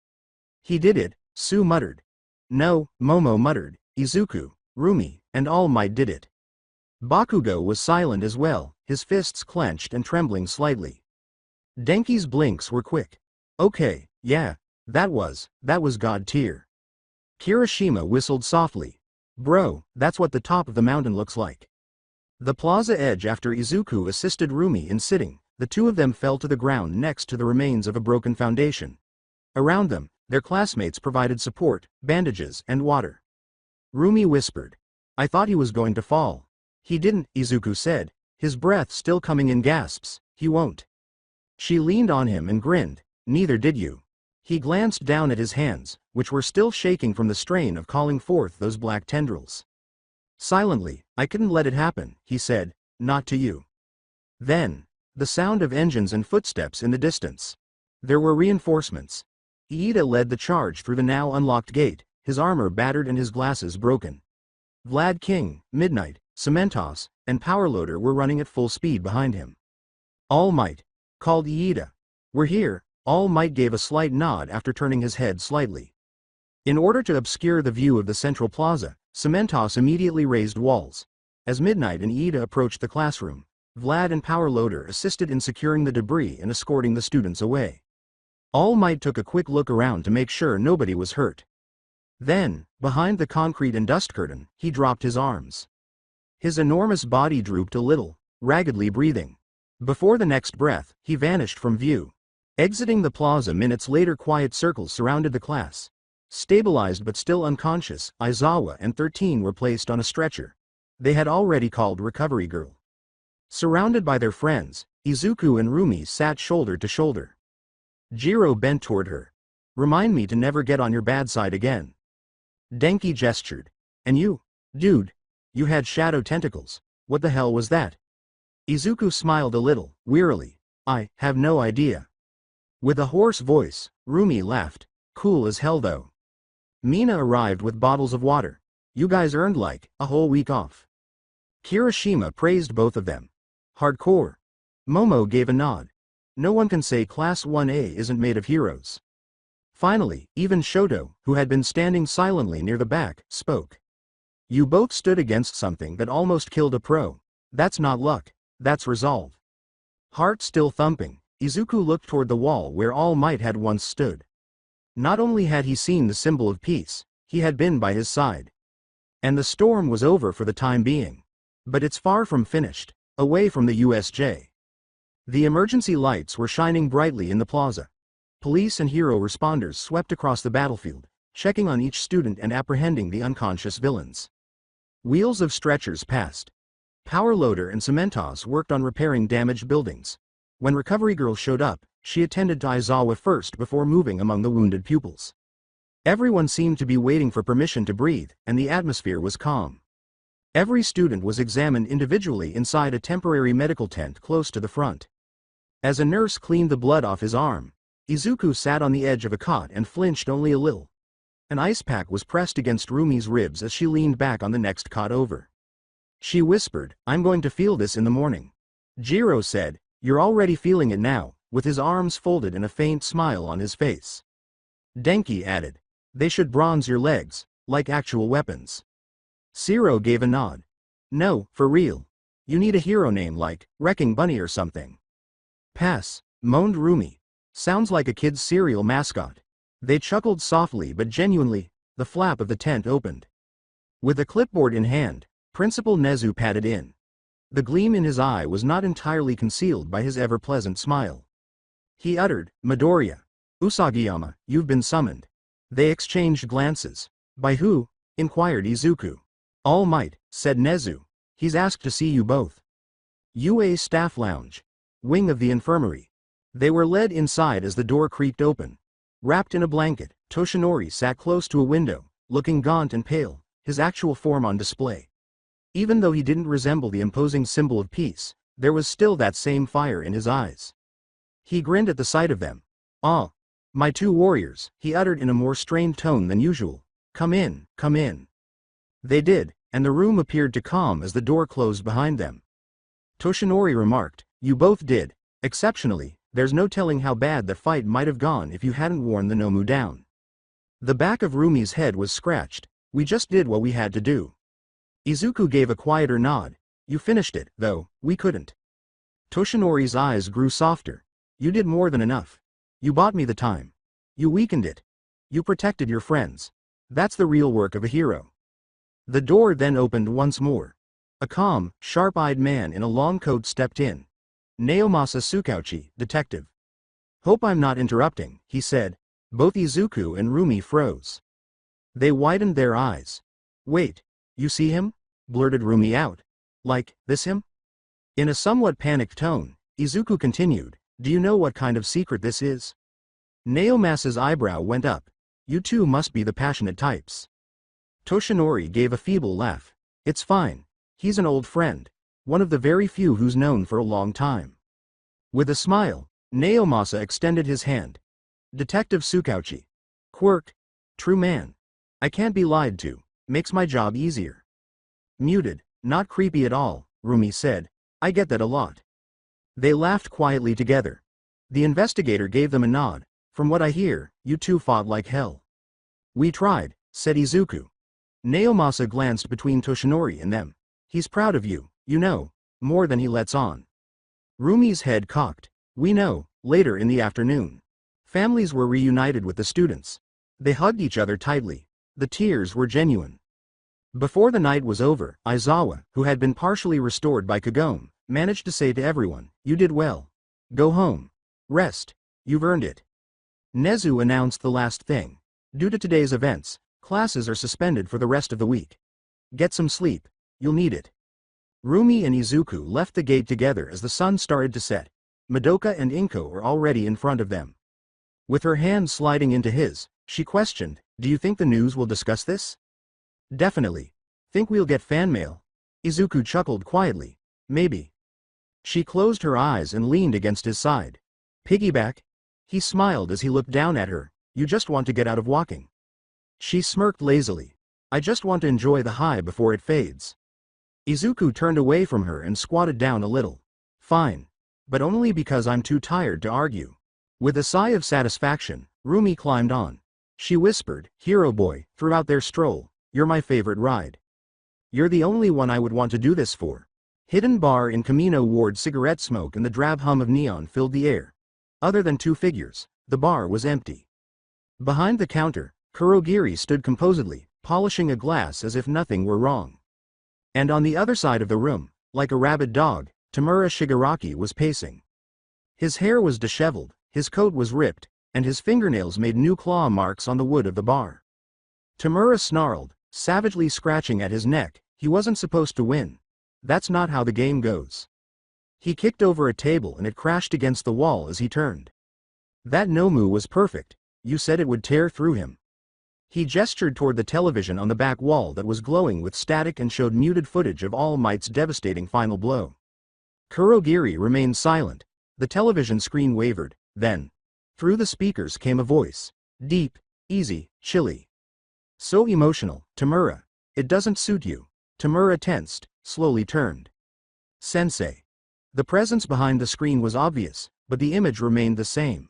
He did it, Sue muttered. No, Momo muttered, Izuku, Rumi, and All Might did it. Bakugo was silent as well, his fists clenched and trembling slightly. Denki's blinks were quick. Okay, yeah, that was God tier. Kirishima whistled softly. Bro, that's what the top of the mountain looks like. The plaza edge after Izuku assisted Rumi in sitting, the two of them fell to the ground next to the remains of a broken foundation. Around them, their classmates provided support, bandages, and water. Rumi whispered. I thought he was going to fall. He didn't, Izuku said, his breath still coming in gasps. He won't. She leaned on him and grinned. Neither did you. He glanced down at his hands, which were still shaking from the strain of calling forth those black tendrils. Silently, I couldn't let it happen, he said, not to you. Then, the sound of engines and footsteps in the distance. There were reinforcements. Iida led the charge through the now unlocked gate, his armor battered and his glasses broken. Vlad King, Midnight, Cementos, and Powerloader were running at full speed behind him. All Might, called Iida. We're here. All Might gave a slight nod after turning his head slightly. In order to obscure the view of the central plaza, Cementos immediately raised walls. As Midnight and Ida approached the classroom, Vlad and Power Loader assisted in securing the debris and escorting the students away. All Might took a quick look around to make sure nobody was hurt. Then, behind the concrete and dust curtain, he dropped his arms. His enormous body drooped a little, raggedly breathing. Before the next breath, he vanished from view. Exiting the plaza minutes later, quiet circles surrounded the class. Stabilized but still unconscious, Aizawa and 13 were placed on a stretcher. They had already called Recovery Girl. Surrounded by their friends, Izuku and Rumi sat shoulder to shoulder. Jiro bent toward her. "Remind me to never get on your bad side again." Denki gestured. "And you? Dude. You had shadow tentacles. What the hell was that?" Izuku smiled a little, wearily. "I have no idea." With a hoarse voice, Rumi laughed. "Cool as hell though." Mina arrived with bottles of water. "You guys earned like a whole week off." Kirishima praised both of them. "Hardcore." Momo gave a nod. "No one can say Class 1A isn't made of heroes." Finally, even Shoto, who had been standing silently near the back, spoke. "You both stood against something that almost killed a pro. That's not luck, that's resolve." Heart still thumping, Izuku looked toward the wall where All Might had once stood. Not only had he seen the symbol of peace, he had been by his side. And the storm was over for the time being. But it's far from finished, away from the USJ. The emergency lights were shining brightly in the plaza. Police and hero responders swept across the battlefield, checking on each student and apprehending the unconscious villains. Wheels of stretchers passed. Power Loader and Cementos worked on repairing damaged buildings. When Recovery Girl showed up, she attended to Aizawa first before moving among the wounded pupils. Everyone seemed to be waiting for permission to breathe, and the atmosphere was calm. Every student was examined individually inside a temporary medical tent close to the front. As a nurse cleaned the blood off his arm, Izuku sat on the edge of a cot and flinched only a little. An ice pack was pressed against Rumi's ribs as she leaned back on the next cot over. She whispered, "I'm going to feel this in the morning." Jiro said, "You're already feeling it now," with his arms folded and a faint smile on his face. Denki added, "They should bronze your legs, like actual weapons." Zero gave a nod. "No, for real. You need a hero name like Wrecking Bunny or something." "Pass," moaned Rumi. "Sounds like a kid's cereal mascot." They chuckled softly but genuinely. The flap of the tent opened. With a clipboard in hand, Principal Nezu padded in. The gleam in his eye was not entirely concealed by his ever-pleasant smile. He uttered, "Midoriya. Usagiyama, you've been summoned." They exchanged glances. "By who?" inquired Izuku. "All Might," said Nezu. "He's asked to see you both." UA Staff Lounge. Wing of the infirmary. They were led inside as the door creaked open. Wrapped in a blanket, Toshinori sat close to a window, looking gaunt and pale, his actual form on display. Even though he didn't resemble the imposing symbol of peace, there was still that same fire in his eyes. He grinned at the sight of them. "Ah, my two warriors," he uttered in a more strained tone than usual. Come in, come in." They did, and the room appeared to calm as the door closed behind them. Toshinori remarked, "You both did exceptionally. There's no telling how bad the fight might have gone if you hadn't worn the Nomu down." The back of Rumi's head was scratched. "We just did what we had to do." Izuku gave a quieter nod. "You finished it, though, we couldn't." Toshinori's eyes grew softer. "You did more than enough. You bought me the time. You weakened it. You protected your friends. That's the real work of a hero." The door then opened once more. A calm, sharp-eyed man in a long coat stepped in. "Naomasa Tsukauchi, detective." "Hope I'm not interrupting," he said. Both Izuku and Rumi froze. They widened their eyes. "Wait, you see him?" blurted Rumi out. "Like, this him?" In a somewhat panicked tone, Izuku continued, "Do you know what kind of secret this is?" Naomasa's eyebrow went up. "You two must be the passionate types." Toshinori gave a feeble laugh. "It's fine. He's an old friend. One of the very few who's known for a long time." With a smile, Naomasa extended his hand. "Detective Tsukauchi. Quirk. True man. I can't be lied to. Makes my job easier." "Muted, not creepy at all," Rumi said. "I get that a lot." They laughed quietly together. The investigator gave them a nod. "From what I hear, you two fought like hell." "We tried," said Izuku. Naomasa glanced between Toshinori and them. He's proud of you, you know, more than he lets on. Rumi's head cocked. We know, later in the afternoon. Families were reunited with the students. They hugged each other tightly. The tears were genuine. Before the night was over, Aizawa, who had been partially restored by Kagome, managed to say to everyone, "You did well. Go home. Rest. You've earned it." Nezu announced the last thing. Due to today's events, classes are suspended for the rest of the week. Get some sleep. You'll need it. Rumi and Izuku left the gate together as the sun started to set. Madoka and Inko were already in front of them. With her hand sliding into his, she questioned, "Do you think the news will discuss this?" "Definitely. Think we'll get fan mail?" Izuku chuckled quietly. "Maybe." She closed her eyes and leaned against his side. "Piggyback?" He smiled as he looked down at her. "You just want to get out of walking." She smirked lazily. "I just want to enjoy the high before it fades." Izuku turned away from her and squatted down a little. "Fine. But only because I'm too tired to argue." With a sigh of satisfaction, Rumi climbed on. She whispered, "Hero boy," throughout their stroll, "you're my favorite ride. You're the only one I would want to do this for." Hidden bar in Camino Ward, cigarette smoke and the drab hum of neon filled the air. Other than two figures, the bar was empty. Behind the counter, Kurogiri stood composedly, polishing a glass as if nothing were wrong. And on the other side of the room, like a rabid dog, Tamura Shigaraki was pacing. His hair was disheveled, his coat was ripped, and his fingernails made new claw marks on the wood of the bar. Tamura snarled, savagely scratching at his neck. He wasn't supposed to win. That's not how the game goes. He kicked over a table and it crashed against the wall as he turned. "That Nomu was perfect. You said it would tear through him." He gestured toward the television on the back wall that was glowing with static and showed muted footage of All Might's devastating final blow. Kurogiri remained silent. The television screen wavered, then, through the speakers came a voice. Deep, easy, chilly. "So emotional, Tamura. It doesn't suit you." Tamura tensed, slowly turned. "Sensei." The presence behind the screen was obvious, but the image remained the same.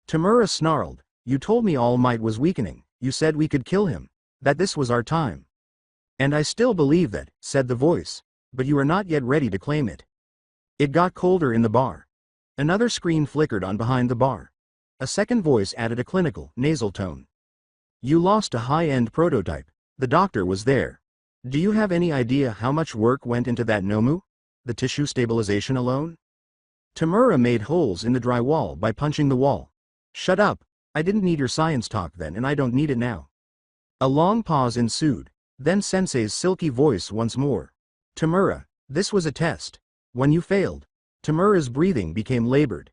Tamura snarled, "You told me All Might was weakening. You said we could kill him. That this was our time." "And I still believe that," said the voice. "But you are not yet ready to claim it." It got colder in the bar. Another screen flickered on behind the bar. A second voice added a clinical, nasal tone. "You lost a high-end prototype. The doctor was there. Do you have any idea how much work went into that Nomu? The tissue stabilization alone?" Tamura made holes in the drywall by punching the wall. "Shut up. I didn't need your science talk then and I don't need it now." A long pause ensued. Then Sensei's silky voice once more. "Tamura, this was a test. When you failed." Tamura's breathing became labored.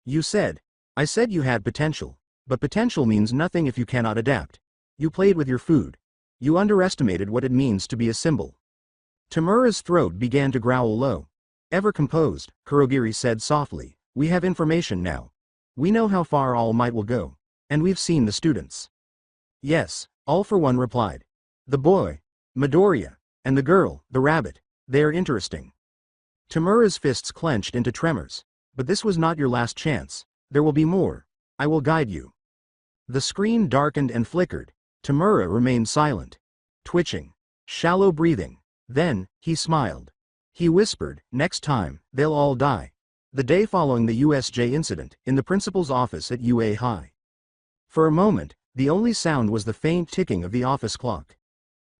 "You said. I said you had potential. But potential means nothing if you cannot adapt. You played with your food. You underestimated what it means to be a symbol." Tamura's throat began to growl low. "Ever composed," Kurogiri said softly, "we have information now. We know how far All Might will go. And we've seen the students." "Yes," all for one replied. "The boy, Midoriya, and the girl, the rabbit, they are interesting." Tamura's fists clenched into tremors. "But this was not your last chance. There will be more. I will guide you." The screen darkened and flickered. Tamura remained silent. Twitching. Shallow breathing. Then, he smiled. He whispered, "Next time, they'll all die." The day following the USJ incident, in the principal's office at UA High. For a moment, the only sound was the faint ticking of the office clock.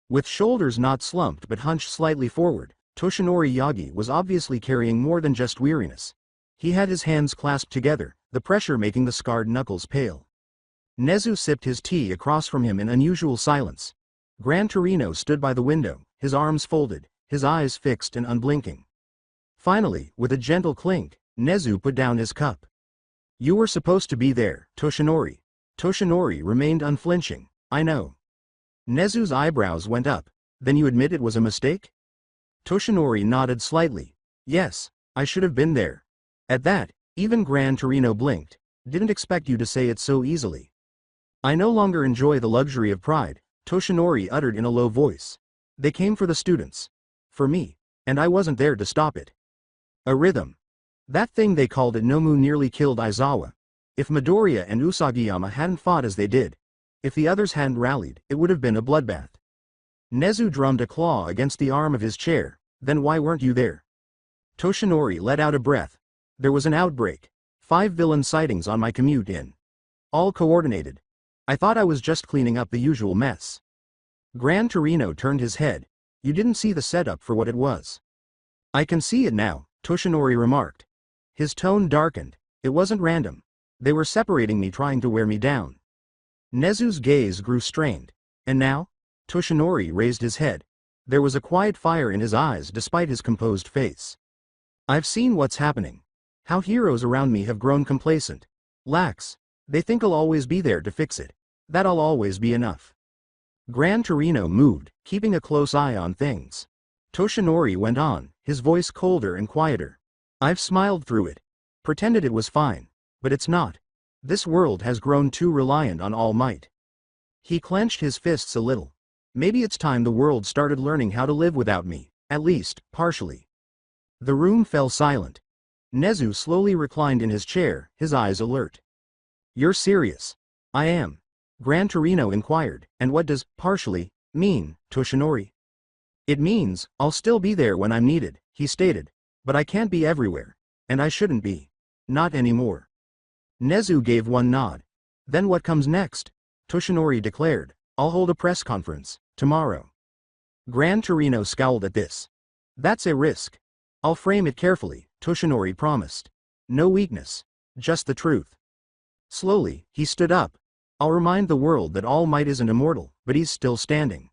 With shoulders not slumped but hunched slightly forward, Toshinori Yagi was obviously carrying more than just weariness. He had his hands clasped together, the pressure making the scarred knuckles pale. Nezu sipped his tea across from him in unusual silence. Gran Torino stood by the window, his arms folded, his eyes fixed and unblinking. Finally, with a gentle clink, Nezu put down his cup. "You were supposed to be there, Toshinori." Toshinori remained unflinching. "I know." Nezu's eyebrows went up. "Then you admit it was a mistake?" Toshinori nodded slightly. "Yes, I should have been there." At that, even Gran Torino blinked. "Didn't expect you to say it so easily." "I no longer enjoy the luxury of pride," Toshinori uttered in a low voice. "They came for the students. For me. And I wasn't there to stop it." A rhythm. That thing they called it Nomu nearly killed Aizawa. If Midoriya and Usagiyama hadn't fought as they did, if the others hadn't rallied, it would have been a bloodbath. Nezu drummed a claw against the arm of his chair. Then why weren't you there? Toshinori let out a breath. There was an outbreak. 5 villain sightings on my commute in. All coordinated. I thought I was just cleaning up the usual mess. Gran Torino turned his head. You didn't see the setup for what it was. I can see it now, Toshinori remarked. His tone darkened. It wasn't random. They were separating me, trying to wear me down. Nezu's gaze grew strained. And now? Toshinori raised his head. There was a quiet fire in his eyes despite his composed face. I've seen what's happening. How heroes around me have grown complacent. Lax. They think I'll always be there to fix it. That I'll always be enough. Gran Torino moved, keeping a close eye on things. Toshinori went on, his voice colder and quieter. I've smiled through it. Pretended it was fine. But it's not. This world has grown too reliant on All Might. He clenched his fists a little. Maybe it's time the world started learning how to live without me, at least, partially. The room fell silent. Nezu slowly reclined in his chair, his eyes alert. You're serious? I am. Gran Torino inquired, and what does partially mean, Toshinori? It means, I'll still be there when I'm needed, he stated. But I can't be everywhere. And I shouldn't be. Not anymore. Nezu gave one nod. Then what comes next? Toshinori declared. I'll hold a press conference, tomorrow. Gran Torino scowled at this. That's a risk. I'll frame it carefully, Toshinori promised. No weakness. Just the truth. Slowly, he stood up. I'll remind the world that All Might isn't immortal, but he's still standing.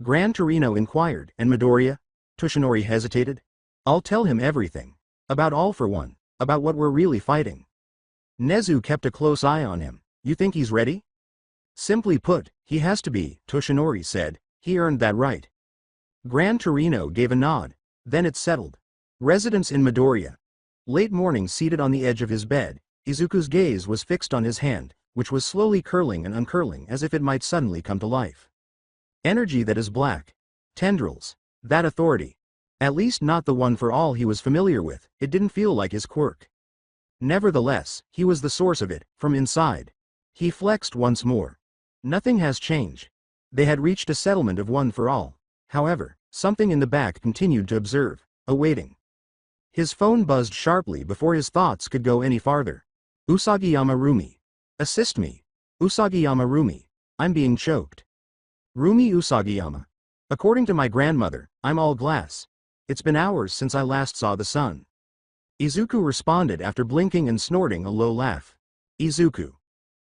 Gran Torino inquired, and Midoriya? Toshinori hesitated. I'll tell him everything. About All for One. About what we're really fighting. Nezu kept a close eye on him. You think he's ready? Simply put, he has to be, Toshinori said. He earned that right. Gran Torino gave a nod. Then it settled. Residence in Midoriya. Late morning, seated on the edge of his bed, Izuku's gaze was fixed on his hand, which was slowly curling and uncurling as if it might suddenly come to life. Energy that is black. Tendrils. That authority. At least not the one for All he was familiar with. It didn't feel like his quirk. Nevertheless, he was the source of it, from inside. He flexed once more. Nothing has changed. They had reached a settlement of one for all. However, something in the back continued to observe, awaiting. His phone buzzed sharply before his thoughts could go any farther. Usagiyama Rumi. Assist me. Usagiyama Rumi. I'm being choked. Rumi Usagiyama. According to my grandmother, I'm all glass. It's been hours since I last saw the sun. Izuku responded after blinking and snorting a low laugh. Izuku.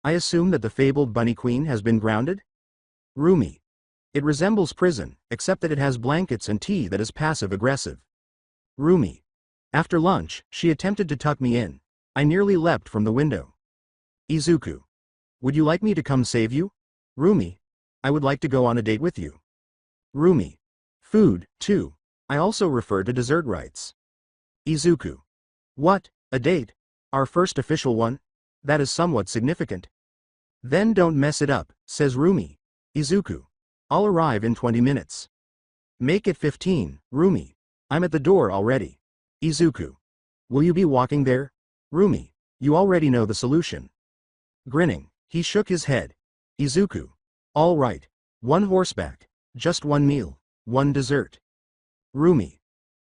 I assume that the fabled Bunny Queen has been grounded? Rumi. It resembles prison, except that it has blankets and tea that is passive-aggressive. Rumi. After lunch, she attempted to tuck me in. I nearly leapt from the window. Izuku. Would you like me to come save you? Rumi. I would like to go on a date with you. Rumi. Food, too. I also refer to dessert rights. Izuku. What, a date? Our first official one? That is somewhat significant. Then don't mess it up, says Rumi. Izuku. I'll arrive in 20 minutes. Make it 15, Rumi. I'm at the door already. Izuku. Will you be walking there? Rumi. You already know the solution. Grinning, he shook his head. Izuku. All right. One horseback. Just one meal. One dessert. Rumi.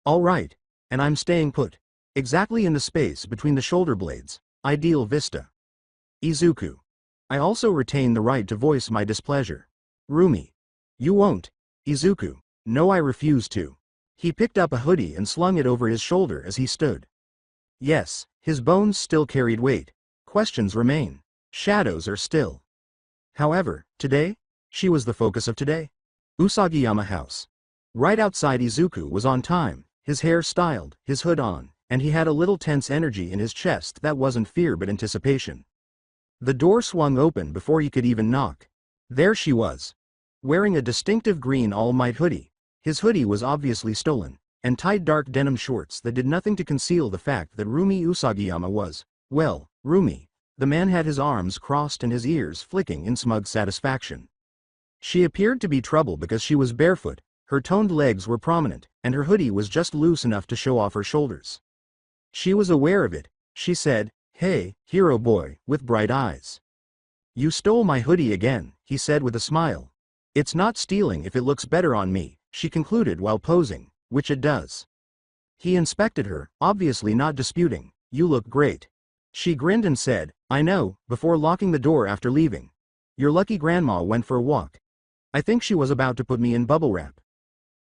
All right. And I'm staying put. Exactly in the space between the shoulder blades. Ideal vista. Izuku. I also retain the right to voice my displeasure. Rumi. You won't. Izuku. No, I refuse to. He picked up a hoodie and slung it over his shoulder as he stood. Yes, his bones still carried weight. Questions remain. Shadows are still. However, today? She was the focus of today. Usagiyama House. Right outside. Izuku was on time, his hair styled, his hood on, and he had a little tense energy in his chest that wasn't fear but anticipation. The door swung open before he could even knock. There she was. Wearing a distinctive green All Might hoodie. His hoodie was obviously stolen, and tight dark denim shorts that did nothing to conceal the fact that Rumi Usagiyama was, well, Rumi. The man had his arms crossed and his ears flicking in smug satisfaction. She appeared to be trouble because she was barefoot, her toned legs were prominent, and her hoodie was just loose enough to show off her shoulders. She was aware of it. She said, "Hey, hero boy," with bright eyes. "You stole my hoodie again," he said with a smile. It's not stealing if it looks better on me, she concluded while posing, which it does. He inspected her, obviously not disputing. You look great. She grinned and said, I know, before locking the door after leaving. Your lucky grandma went for a walk. I think she was about to put me in bubble wrap.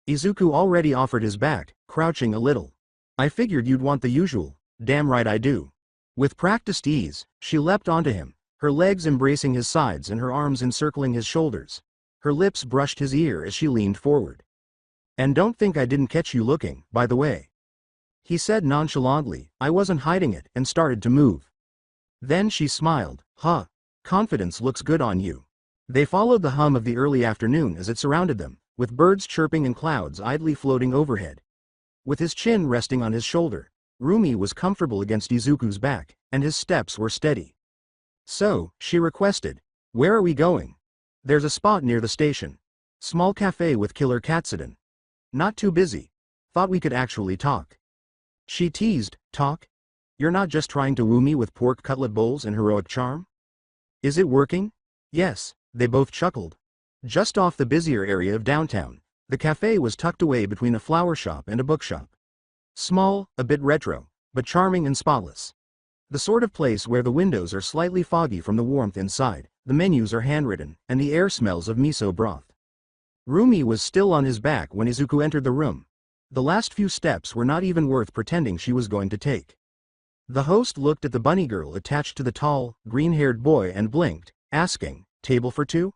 Izuku already offered his back, crouching a little. I figured you'd want the usual. Damn right I do. With practiced ease, she leapt onto him, her legs embracing his sides and her arms encircling his shoulders. Her lips brushed his ear as she leaned forward. And don't think I didn't catch you looking, by the way. He said nonchalantly. I wasn't hiding it, and started to move. Then she smiled. Huh. Confidence looks good on you. They followed the hum of the early afternoon as it surrounded them, with birds chirping and clouds idly floating overhead. With his chin resting on his shoulder, Rumi was comfortable against Izuku's back, and his steps were steady. So, she requested, where are we going? There's a spot near the station. Small cafe with killer katsudon. Not too busy. Thought we could actually talk. She teased, talk? You're not just trying to woo me with pork cutlet bowls and heroic charm? Is it working? Yes, they both chuckled. Just off the busier area of downtown, the cafe was tucked away between a flower shop and a bookshop. Small, a bit retro, but charming and spotless. The sort of place where the windows are slightly foggy from the warmth inside, the menus are handwritten, and the air smells of miso broth. Rumi was still on his back when Izuku entered the room. The last few steps were not even worth pretending she was going to take. The host looked at the bunny girl attached to the tall, green-haired boy and blinked, asking, table for two?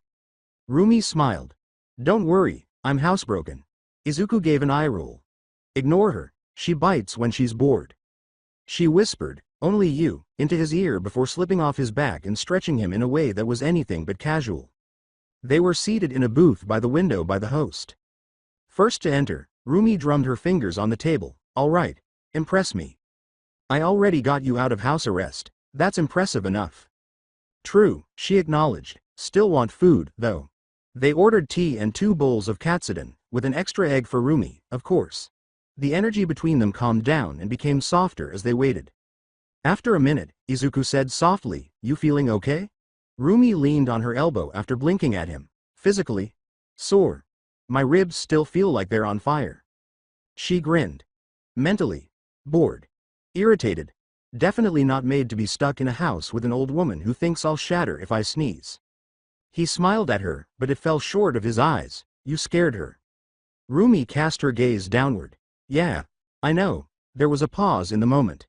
Rumi smiled. Don't worry, I'm housebroken. Izuku gave an eye roll. Ignore her, she bites when she's bored. She whispered, only you, into his ear before slipping off his back and stretching him in a way that was anything but casual. They were seated in a booth by the window by the host. First to enter, Rumi drummed her fingers on the table. All right, impress me. I already got you out of house arrest, that's impressive enough. True, she acknowledged, still want food, though. They ordered tea and 2 bowls of katsudon, with an extra egg for Rumi, of course. The energy between them calmed down and became softer as they waited. After a minute, Izuku said softly, you feeling okay? Rumi leaned on her elbow after blinking at him. Physically? Sore. My ribs still feel like they're on fire. She grinned. Mentally? Bored. Irritated. Definitely not made to be stuck in a house with an old woman who thinks I'll shatter if I sneeze. He smiled at her, but it fell short of his eyes. You scared her. Rumi cast her gaze downward. Yeah, I know. There was a pause in the moment.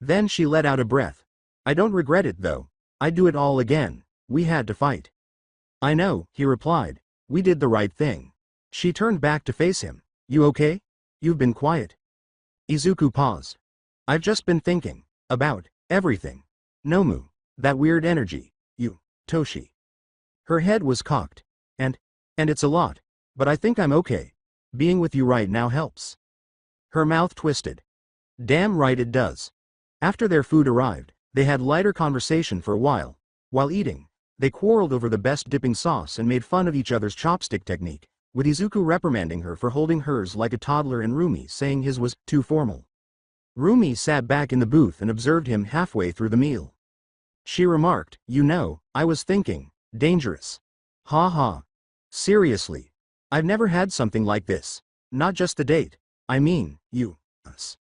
Then she let out a breath. I don't regret it though. I'd do it all again. We had to fight. I know, he replied. We did the right thing. She turned back to face him. You okay? You've been quiet. Izuku paused. I've just been thinking. About everything. Nomu. That weird energy. You, Toshi. Her head was cocked. And it's a lot. But I think I'm okay. Being with you right now helps. Her mouth twisted. Damn right it does. After their food arrived, they had lighter conversation for a while. While eating, they quarreled over the best dipping sauce and made fun of each other's chopstick technique, with Izuku reprimanding her for holding hers like a toddler and Rumi saying his was too formal. Rumi sat back in the booth and observed him halfway through the meal. She remarked, you know, I was thinking, dangerous. Ha ha. Seriously. I've never had something like this. Not just the date. I mean, you, us.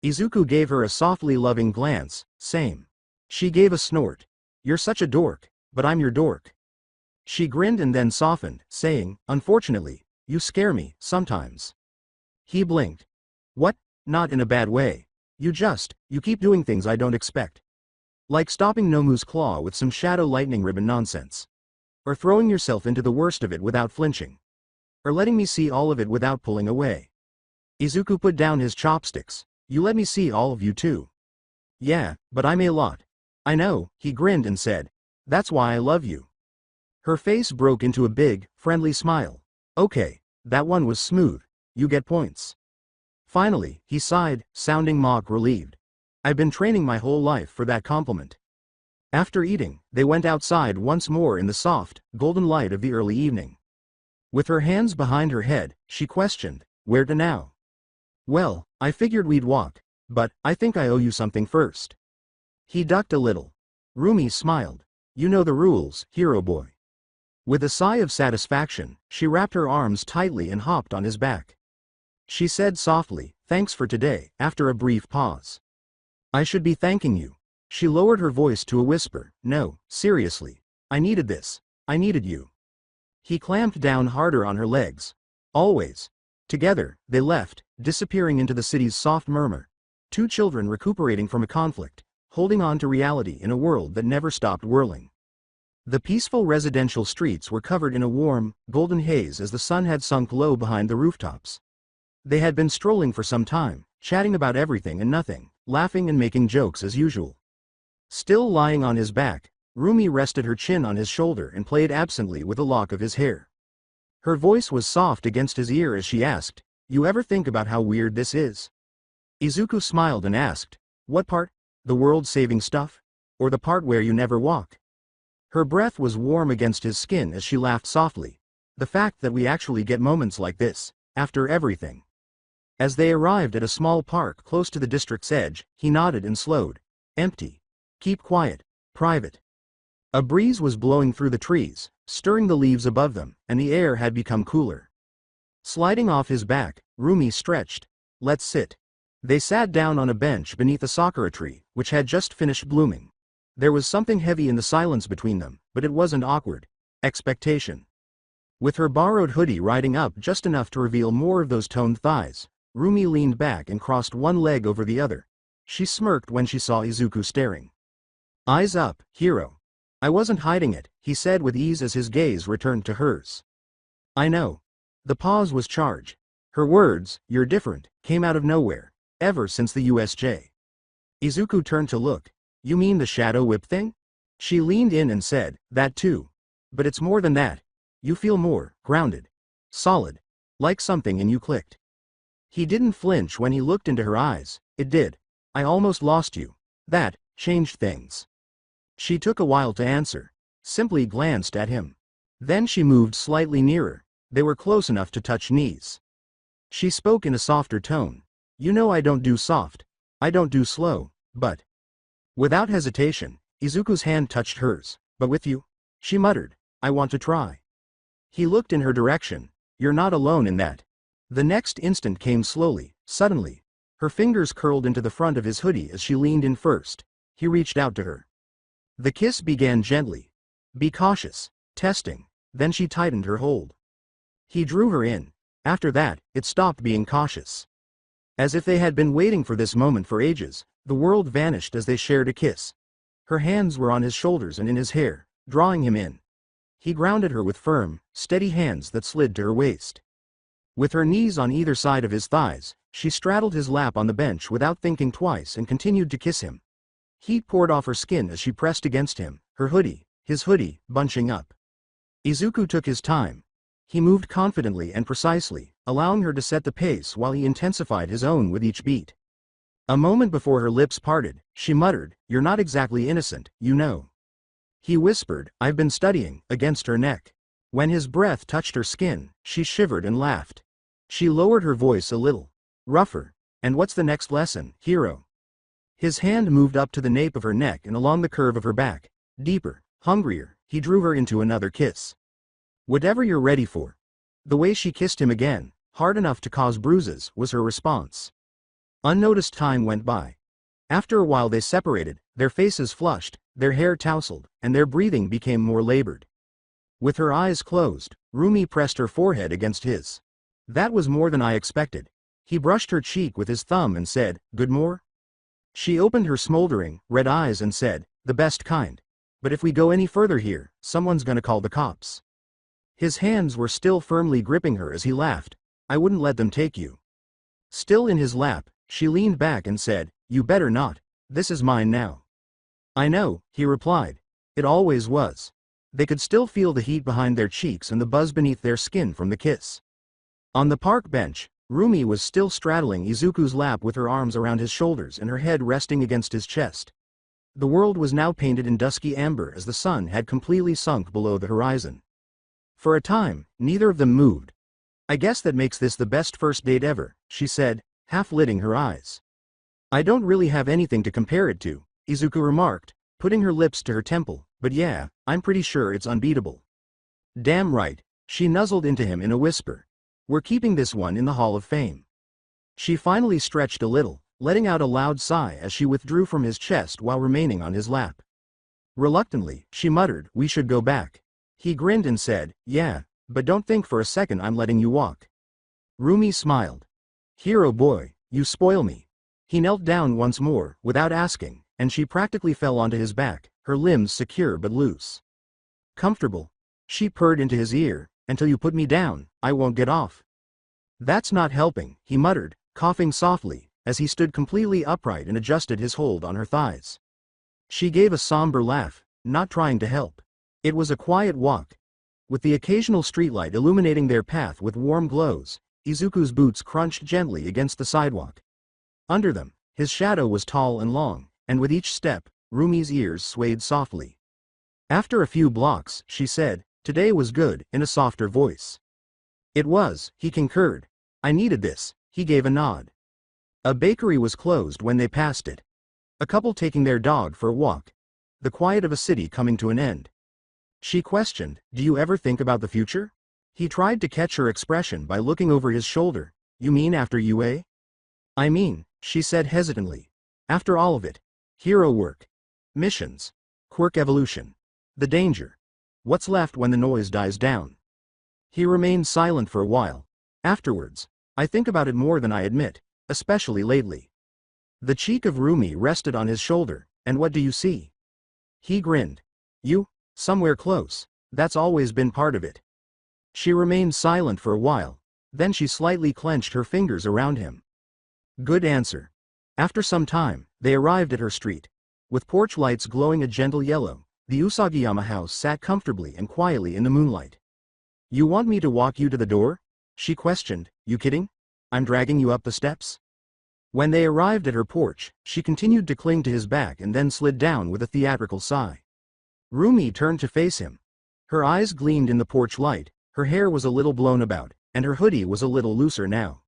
Izuku gave her a softly loving glance, same. She gave a snort. You're such a dork, but I'm your dork. She grinned and then softened, saying, unfortunately, you scare me, sometimes. He blinked. What? Not in a bad way. You keep doing things I don't expect. Like stopping Nomu's claw with some shadow lightning ribbon nonsense. Or throwing yourself into the worst of it without flinching. Or letting me see all of it without pulling away. Izuku put down his chopsticks. You let me see all of you too. Yeah, but I'm a lot. I know, he grinned and said. That's why I love you. Her face broke into a big, friendly smile. Okay, that one was smooth. You get points. Finally, he sighed, sounding mock relieved. I've been training my whole life for that compliment. After eating, they went outside once more in the soft, golden light of the early evening. With her hands behind her head, she questioned, where to now? Well, I figured we'd walk, but I think I owe you something first. He ducked a little. Rumi smiled. You know the rules, hero boy. With a sigh of satisfaction, she wrapped her arms tightly and hopped on his back. She said softly, "Thanks for today," after a brief pause. "I should be thanking you." She lowered her voice to a whisper. "No, seriously. I needed this. I needed you." He clamped down harder on her legs. "Always." Together, they left, disappearing into the city's soft murmur. Two children recuperating from a conflict, holding on to reality in a world that never stopped whirling. The peaceful residential streets were covered in a warm, golden haze as the sun had sunk low behind the rooftops. They had been strolling for some time, chatting about everything and nothing, laughing and making jokes as usual. Still lying on his back, Rumi rested her chin on his shoulder and played absently with a lock of his hair. Her voice was soft against his ear as she asked, "You ever think about how weird this is?" Izuku smiled and asked, "What part? The world-saving stuff? Or the part where you never walk?" Her breath was warm against his skin as she laughed softly. "The fact that we actually get moments like this, after everything." As they arrived at a small park close to the district's edge, he nodded and slowed. "Empty. Keep quiet. Private." A breeze was blowing through the trees, stirring the leaves above them, and the air had become cooler. Sliding off his back, Rumi stretched. "Let's sit." They sat down on a bench beneath a sakura tree, which had just finished blooming. There was something heavy in the silence between them, but it wasn't awkward. Expectation. With her borrowed hoodie riding up just enough to reveal more of those toned thighs, Rumi leaned back and crossed one leg over the other. She smirked when she saw Izuku staring. "Eyes up, hero." "I wasn't hiding it," he said with ease as his gaze returned to hers. "I know." The pause was charged. Her words, "You're different," came out of nowhere. "Ever since the USJ." Izuku turned to look. "You mean the shadow whip thing?" She leaned in and said, "That too. But it's more than that. You feel more grounded. Solid. Like something in you clicked." He didn't flinch when he looked into her eyes. "It did. I almost lost you. That changed things." She took a while to answer. Simply glanced at him. Then she moved slightly nearer. They were close enough to touch knees. She spoke in a softer tone. "You know I don't do soft. I don't do slow, but..." Without hesitation, Izuku's hand touched hers. "But with you?" She muttered, "I want to try." He looked in her direction. "You're not alone in that." The next instant came slowly, suddenly. Her fingers curled into the front of his hoodie as she leaned in first. He reached out to her. The kiss began gently. "Be cautious." Testing. Then she tightened her hold. He drew her in. After that, it stopped being cautious. As if they had been waiting for this moment for ages, the world vanished as they shared a kiss. Her hands were on his shoulders and in his hair, drawing him in. He grounded her with firm, steady hands that slid to her waist. With her knees on either side of his thighs, she straddled his lap on the bench without thinking twice and continued to kiss him. Heat poured off her skin as she pressed against him, his hoodie, bunching up. Izuku took his time. He moved confidently and precisely, allowing her to set the pace while he intensified his own with each beat. A moment before her lips parted, she muttered, "You're not exactly innocent, you know." He whispered, "I've been studying," against her neck. When his breath touched her skin, she shivered and laughed. She lowered her voice a little. "Rougher. And what's the next lesson, hero?" His hand moved up to the nape of her neck and along the curve of her back. Deeper, hungrier, he drew her into another kiss. "Whatever you're ready for." The way she kissed him again, hard enough to cause bruises, was her response. Unnoticed time went by. After a while they separated, their faces flushed, their hair tousled, and their breathing became more labored. With her eyes closed, Rumi pressed her forehead against his. "That was more than I expected." He brushed her cheek with his thumb and said, "Good more?" She opened her smoldering, red eyes and said, "The best kind. But if we go any further here, someone's gonna call the cops." His hands were still firmly gripping her as he laughed. "I wouldn't let them take you." Still in his lap, she leaned back and said, "You better not. This is mine now." "I know," he replied. "It always was." They could still feel the heat behind their cheeks and the buzz beneath their skin from the kiss. On the park bench, Rumi was still straddling Izuku's lap with her arms around his shoulders and her head resting against his chest. The world was now painted in dusky amber as the sun had completely sunk below the horizon. For a time, neither of them moved. "I guess that makes this the best first date ever," she said, half lidding her eyes. "I don't really have anything to compare it to," Izuku remarked, putting her lips to her temple, "but yeah, I'm pretty sure it's unbeatable." Damn right, she nuzzled into him in a whisper. We're keeping this one in the Hall of Fame. She finally stretched a little, letting out a loud sigh as she withdrew from his chest while remaining on his lap. Reluctantly, she muttered, we should go back. He grinned and said, yeah, but don't think for a second I'm letting you walk. Rumi smiled. Hero boy, you spoil me. He knelt down once more, without asking, and she practically fell onto his back, her limbs secure but loose. Comfortable? She purred into his ear, until you put me down, I won't get off. That's not helping, he muttered, coughing softly, as he stood completely upright and adjusted his hold on her thighs. She gave a somber laugh, not trying to help. It was a quiet walk, with the occasional streetlight illuminating their path with warm glows. Izuku's boots crunched gently against the sidewalk. Under them, his shadow was tall and long, and with each step, Rumi's ears swayed softly. After a few blocks, she said, today was good, in a softer voice. It was, he concurred. I needed this, he gave a nod. A bakery was closed when they passed it. A couple taking their dog for a walk. The quiet of a city coming to an end. She questioned, do you ever think about the future? He tried to catch her expression by looking over his shoulder. You mean after UA? I mean, she said hesitantly. After all of it. Hero work. Missions. Quirk evolution. The danger. What's left when the noise dies down? He remained silent for a while. Afterwards, I think about it more than I admit, especially lately. The cheek of Rumi rested on his shoulder, and what do you see? He grinned. You? Somewhere close. That's always been part of it. She remained silent for a while, then she slightly clenched her fingers around him. Good answer. After some time, they arrived at her street. With porch lights glowing a gentle yellow, the Usagiyama house sat comfortably and quietly in the moonlight. You want me to walk you to the door? She questioned. You kidding? I'm dragging you up the steps? When they arrived at her porch, she continued to cling to his back and then slid down with a theatrical sigh. Rumi turned to face him. Her eyes gleamed in the porch light, her hair was a little blown about, and her hoodie was a little looser now.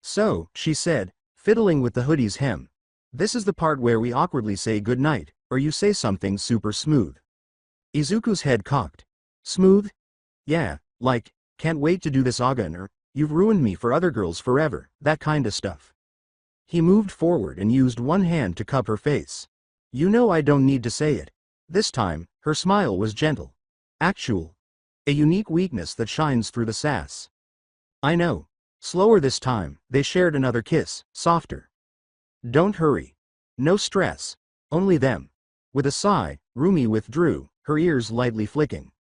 So, she said, fiddling with the hoodie's hem. This is the part where we awkwardly say good night, or you say something super smooth. Izuku's head cocked. Smooth? Yeah, like, can't wait to do this again, or, you've ruined me for other girls forever, that kinda stuff. He moved forward and used one hand to cup her face. You know I don't need to say it. This time, her smile was gentle. Actual. A unique weakness that shines through the sass. I know. Slower this time, they shared another kiss, softer. Don't hurry. No stress. Only them. With a sigh, Rumi withdrew, her ears lightly flicking.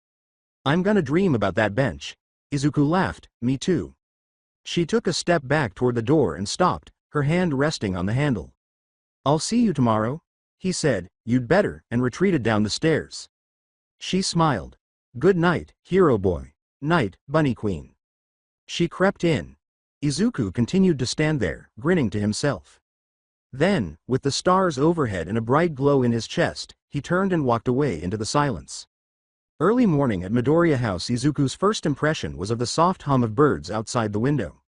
I'm gonna dream about that bench. Izuku laughed, me too. She took a step back toward the door and stopped, her hand resting on the handle. I'll see you tomorrow, he said, you'd better, and retreated down the stairs. She smiled. Good night, hero boy. Night, bunny queen. She crept in. Izuku continued to stand there, grinning to himself. Then, with the stars overhead and a bright glow in his chest, he turned and walked away into the silence. Early morning at Midoriya House. Izuku's first impression was of the soft hum of birds outside the window.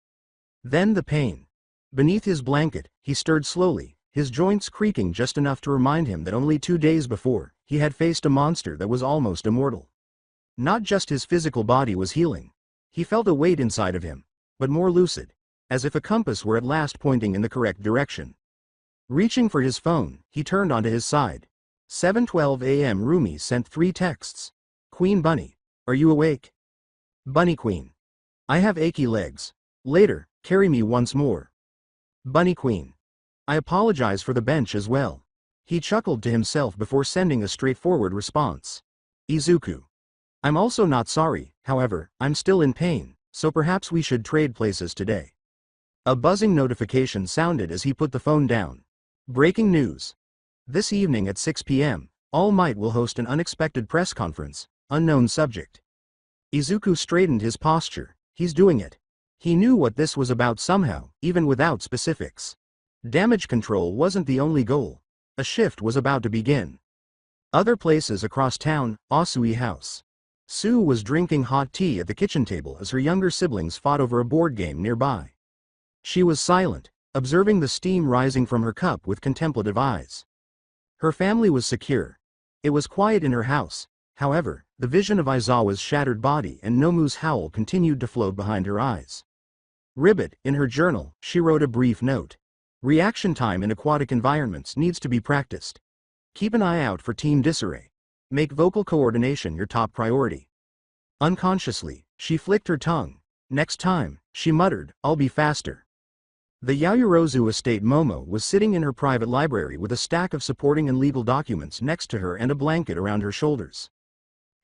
Then the pain. Beneath his blanket, he stirred slowly, his joints creaking just enough to remind him that only 2 days before, he had faced a monster that was almost immortal. Not just his physical body was healing. He felt a weight inside of him, but more lucid, as if a compass were at last pointing in the correct direction. Reaching for his phone, he turned onto his side. 7:12 a.m. Rumi sent 3 texts. Queen Bunny, are you awake? Bunny Queen. I have achy legs. Later, carry me once more. Bunny Queen. I apologize for the bench as well. He chuckled to himself before sending a straightforward response. Izuku. I'm also not sorry, however, I'm still in pain, so perhaps we should trade places today. A buzzing notification sounded as he put the phone down. Breaking news. This evening at 6 p.m., All Might will host an unexpected press conference, unknown subject. Izuku straightened his posture. He's doing it. He knew what this was about somehow, even without specifics. Damage control wasn't the only goal. A shift was about to begin. Other places across town, Asui House. Sue was drinking hot tea at the kitchen table as her younger siblings fought over a board game nearby. She was silent, observing the steam rising from her cup with contemplative eyes. Her family was secure. It was quiet in her house, However, the vision of Aizawa's shattered body and Nomu's howl continued to float behind her eyes. Ribbit, in her journal, she wrote a brief note. Reaction time in aquatic environments needs to be practiced. Keep an eye out for team disarray. Make vocal coordination your top priority. Unconsciously, she flicked her tongue. Next time, she muttered, I'll be faster. The Yayorozu estate Momo was sitting in her private library with a stack of supporting and legal documents next to her and a blanket around her shoulders.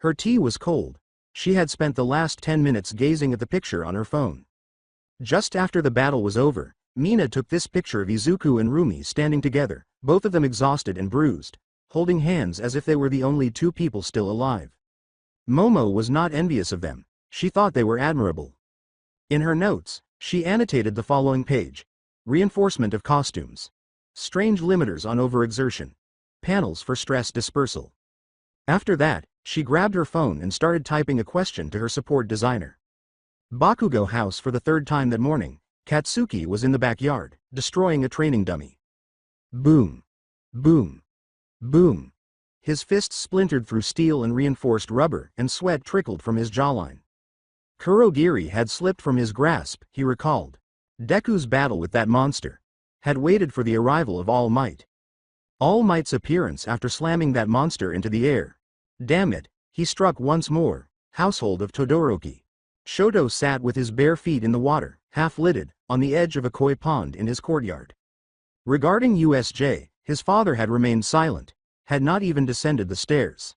Her tea was cold. She had spent the last 10 minutes gazing at the picture on her phone. Just after the battle was over, Mina took this picture of Izuku and Rumi standing together, both of them exhausted and bruised, holding hands as if they were the only two people still alive. Momo was not envious of them. She thought they were admirable. In her notes, she annotated the following page. Reinforcement of costumes. Strange limiters on overexertion. Panels for stress dispersal. After that, she grabbed her phone and started typing a question to her support designer. Bakugo house for the third time that morning, Katsuki was in the backyard, destroying a training dummy. Boom. Boom. Boom. His fists splintered through steel and reinforced rubber, and sweat trickled from his jawline. Kurogiri had slipped from his grasp, he recalled. Deku's battle with that monster had waited for the arrival of All Might. All Might's appearance after slamming that monster into the air. Damn it, he struck once more. Household of Todoroki. Shoto sat with his bare feet in the water, half-lidded, on the edge of a koi pond in his courtyard. Regarding USJ, his father had remained silent, had not even descended the stairs.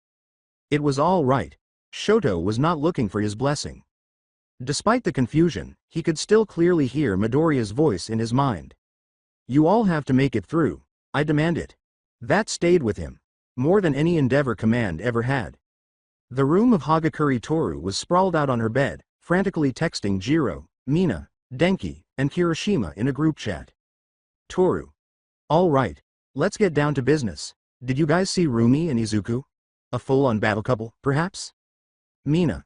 It was all right. Shoto was not looking for his blessing. Despite the confusion, he could still clearly hear Midoriya's voice in his mind. You all have to make it through. I demand it. That stayed with him. More than any Endeavor command ever had. The room of Hagakure Toru was sprawled out on her bed, frantically texting Jiro, Mina, Denki, and Kirishima in a group chat. Toru. All right. Let's get down to business. Did you guys see Rumi and Izuku? A full-on battle couple, perhaps? Mina.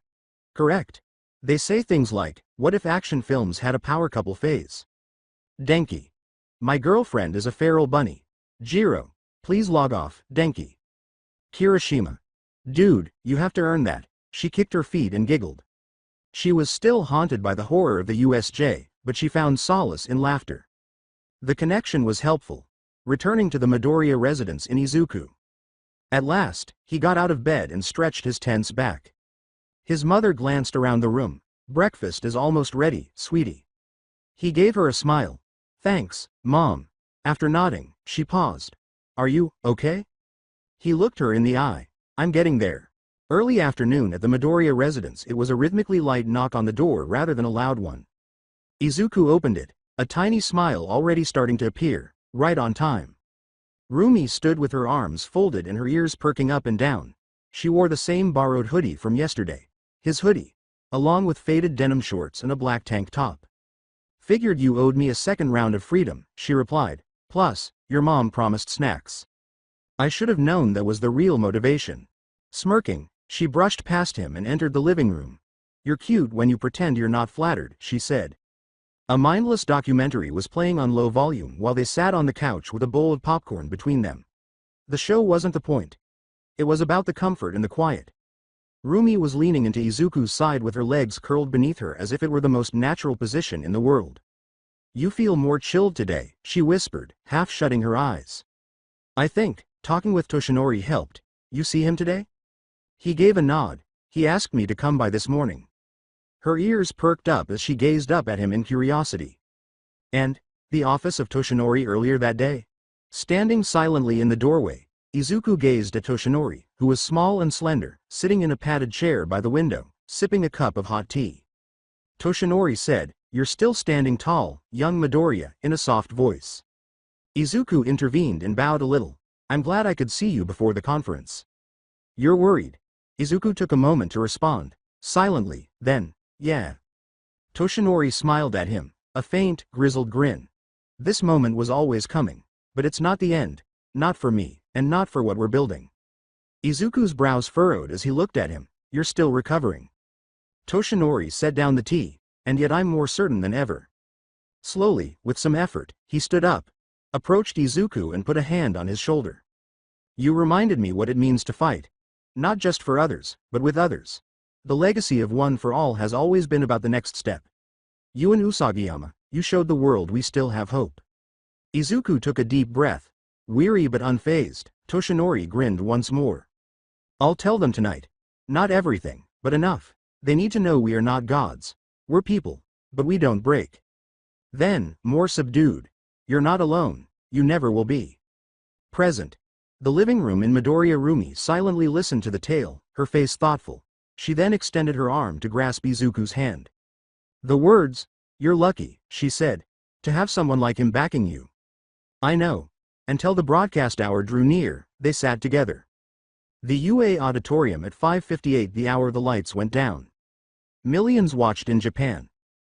Correct. They say things like, what if action films had a power couple phase? Denki. My girlfriend is a feral bunny. Jiro. Please log off, Denki. Kirishima. Dude, you have to earn that. She kicked her feet and giggled. She was still haunted by the horror of the USJ, but she found solace in laughter. The connection was helpful. Returning to the Midoriya residence in Izuku. At last, he got out of bed and stretched his tense back. His mother glanced around the room. Breakfast is almost ready, sweetie. He gave her a smile. Thanks, Mom. After nodding, she paused. Are you okay? He looked her in the eye. I'm getting there. Early afternoon at the Midoriya residence, it was a rhythmically light knock on the door rather than a loud one. Izuku opened it, a tiny smile already starting to appear, right on time. Rumi stood with her arms folded and her ears perking up and down. She wore the same borrowed hoodie from yesterday. His hoodie, along with faded denim shorts and a black tank top. Figured you owed me a second round of freedom, she replied. Plus, your mom promised snacks. I should have known that was the real motivation. Smirking, she brushed past him and entered the living room. You're cute when you pretend you're not flattered, she said. A mindless documentary was playing on low volume while they sat on the couch with a bowl of popcorn between them. The show wasn't the point. It was about the comfort and the quiet. Rumi was leaning into Izuku's side with her legs curled beneath her as if it were the most natural position in the world. You feel more chilled today, she whispered, half shutting her eyes. I think, talking with Toshinori helped. You see him today? He gave a nod. He asked me to come by this morning. Her ears perked up as she gazed up at him in curiosity. And, the office of Toshinori earlier that day? Standing silently in the doorway, Izuku gazed at Toshinori, who was small and slender, sitting in a padded chair by the window, sipping a cup of hot tea. Toshinori said, You're still standing tall, young Midoriya, in a soft voice. Izuku intervened and bowed a little. I'm glad I could see you before the conference. You're worried. Izuku took a moment to respond. Silently, then, yeah. Toshinori smiled at him, a faint, grizzled grin. This moment was always coming. But it's not the end. Not for me, and not for what we're building. Izuku's brows furrowed as he looked at him. You're still recovering. Toshinori set down the tea, and yet I'm more certain than ever. Slowly, with some effort, he stood up, approached Izuku and put a hand on his shoulder. You reminded me what it means to fight. Not just for others, but with others. The legacy of One for All has always been about the next step. You and Usagiyama, you showed the world we still have hope. Izuku took a deep breath. Weary but unfazed, Toshinori grinned once more. I'll tell them tonight. Not everything, but enough. They need to know we are not gods. We're people, but we don't break. Then, more subdued. You're not alone, you never will be. Present. The living room in Midoriya Rumi silently listened to the tale, her face thoughtful. She then extended her arm to grasp Izuku's hand. The words, "You're lucky," she said, "to have someone like him backing you." I know. Until the broadcast hour drew near, they sat together. The UA auditorium at 5:58 the hour the lights went down. Millions watched in Japan.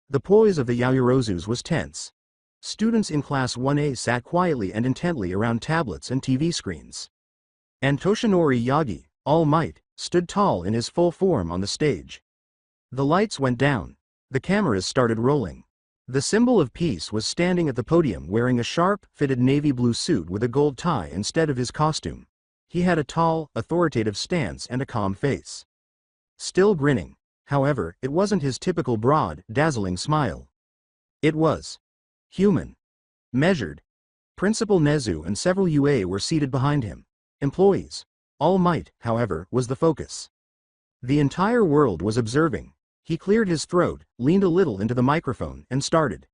The poise of the Yaoyorozus was tense. Students in Class 1A sat quietly and intently around tablets and TV screens. And Toshinori Yagi, All Might, stood tall in his full form on the stage. The lights went down. The cameras started rolling. The symbol of peace was standing at the podium wearing a sharp, fitted navy blue suit with a gold tie instead of his costume. He had a tall, authoritative stance and a calm face. Still grinning. However, it wasn't his typical broad, dazzling smile. It was human. Measured. Principal Nezu and several UA were seated behind him. Employees. All Might, however, was the focus. The entire world was observing. He cleared his throat, leaned a little into the microphone, and started.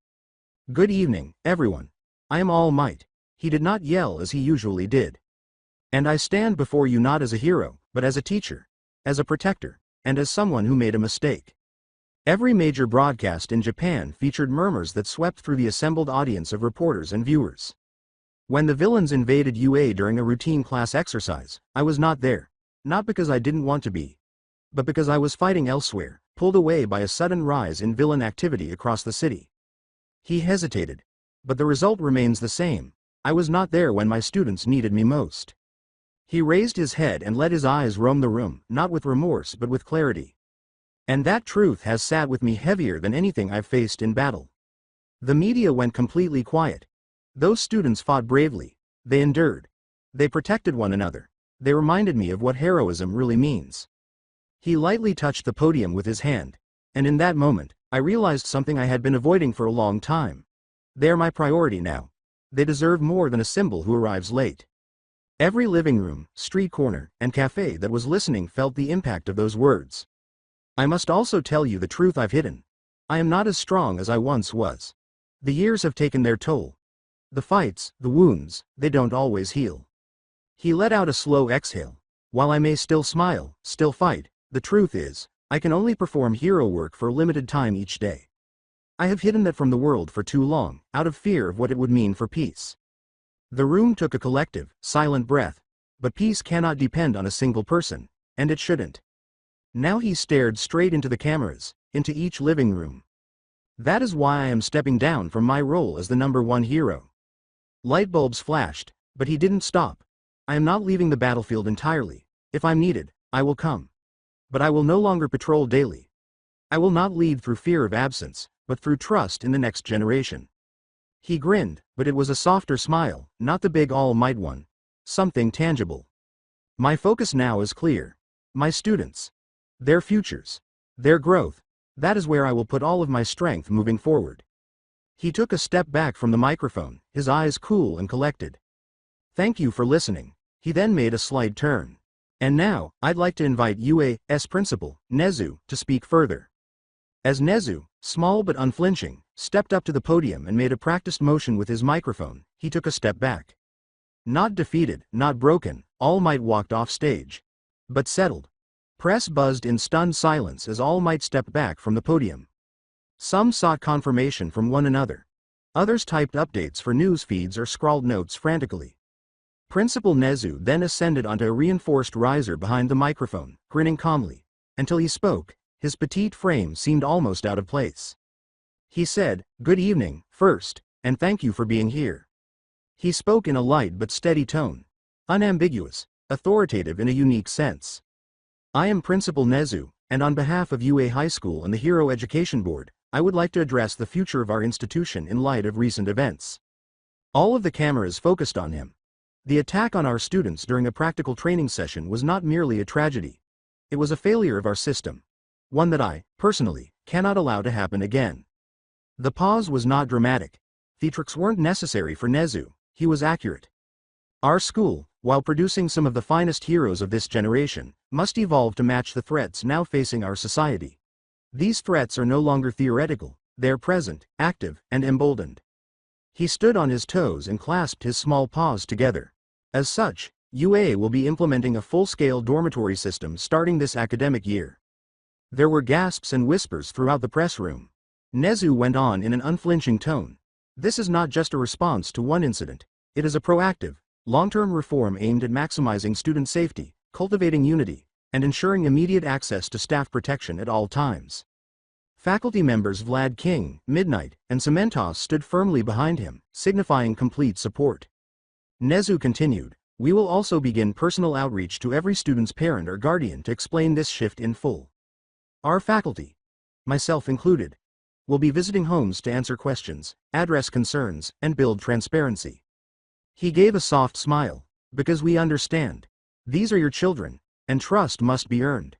Good evening, everyone. I am All Might. He did not yell as he usually did. And I stand before you not as a hero, but as a teacher, as a protector, and as someone who made a mistake. Every major broadcast in Japan featured murmurs that swept through the assembled audience of reporters and viewers. When the villains invaded UA during a routine class exercise, I was not there. Not because I didn't want to be, but because I was fighting elsewhere, pulled away by a sudden rise in villain activity across the city. He hesitated. But the result remains the same. I was not there when my students needed me most. He raised his head and let his eyes roam the room, not with remorse but with clarity. And that truth has sat with me heavier than anything I've faced in battle. The media went completely quiet. Those students fought bravely. They endured. They protected one another. They reminded me of what heroism really means. He lightly touched the podium with his hand. And in that moment, I realized something I had been avoiding for a long time. They're my priority now. They deserve more than a symbol who arrives late. Every living room, street corner, and cafe that was listening felt the impact of those words. I must also tell you the truth I've hidden. I am not as strong as I once was. The years have taken their toll. The fights, the wounds, they don't always heal. He let out a slow exhale. While I may still smile, still fight, the truth is, I can only perform hero work for a limited time each day. I have hidden that from the world for too long, out of fear of what it would mean for peace. The room took a collective, silent breath, but peace cannot depend on a single person, and it shouldn't. Now he stared straight into the cameras, into each living room. That is why I am stepping down from my role as the #1 hero. Light bulbs flashed, but he didn't stop. I am not leaving the battlefield entirely. If I'm needed, I will come. But I will no longer patrol daily. I will not lead through fear of absence, but through trust in the next generation. He grinned, but it was a softer smile, not the big all-might one. Something tangible. My focus now is clear. My students. Their futures. Their growth. That is where I will put all of my strength moving forward. He took a step back from the microphone, his eyes cool and collected. Thank you for listening. He then made a slight turn. And now, I'd like to invite UA's principal, Nezu, to speak further. As Nezu, small but unflinching, stepped up to the podium and made a practiced motion with his microphone, he took a step back. Not defeated, not broken, All Might walked off stage. But settled. Press buzzed in stunned silence as All Might stepped back from the podium. Some sought confirmation from one another. Others typed updates for news feeds or scrawled notes frantically. Principal Nezu then ascended onto a reinforced riser behind the microphone, grinning calmly. Until he spoke, his petite frame seemed almost out of place. He said, "Good evening, first, and thank you for being here." He spoke in a light but steady tone. Unambiguous, authoritative in a unique sense. I am Principal Nezu, and on behalf of UA High School and the Hero Education Board, I would like to address the future of our institution in light of recent events. All of the cameras focused on him. The attack on our students during a practical training session was not merely a tragedy. It was a failure of our system. One that I, personally, cannot allow to happen again. The pause was not dramatic. Theatrics weren't necessary for Nezu, he was accurate. Our school, while producing some of the finest heroes of this generation, must evolve to match the threats now facing our society. These threats are no longer theoretical, they are present, active, and emboldened. He stood on his toes and clasped his small paws together. As such, UA will be implementing a full-scale dormitory system starting this academic year. There were gasps and whispers throughout the press room. Nezu went on in an unflinching tone. This is not just a response to one incident. It is a proactive, long-term reform aimed at maximizing student safety, cultivating unity, and ensuring immediate access to staff protection at all times. Faculty members Vlad King, Midnight, and Cementos stood firmly behind him, signifying complete support. Nezu continued, "We will also begin personal outreach to every student's parent or guardian to explain this shift in full. Our faculty, myself included, will be visiting homes to answer questions, address concerns, and build transparency." He gave a soft smile, "Because we understand. These are your children, and trust must be earned."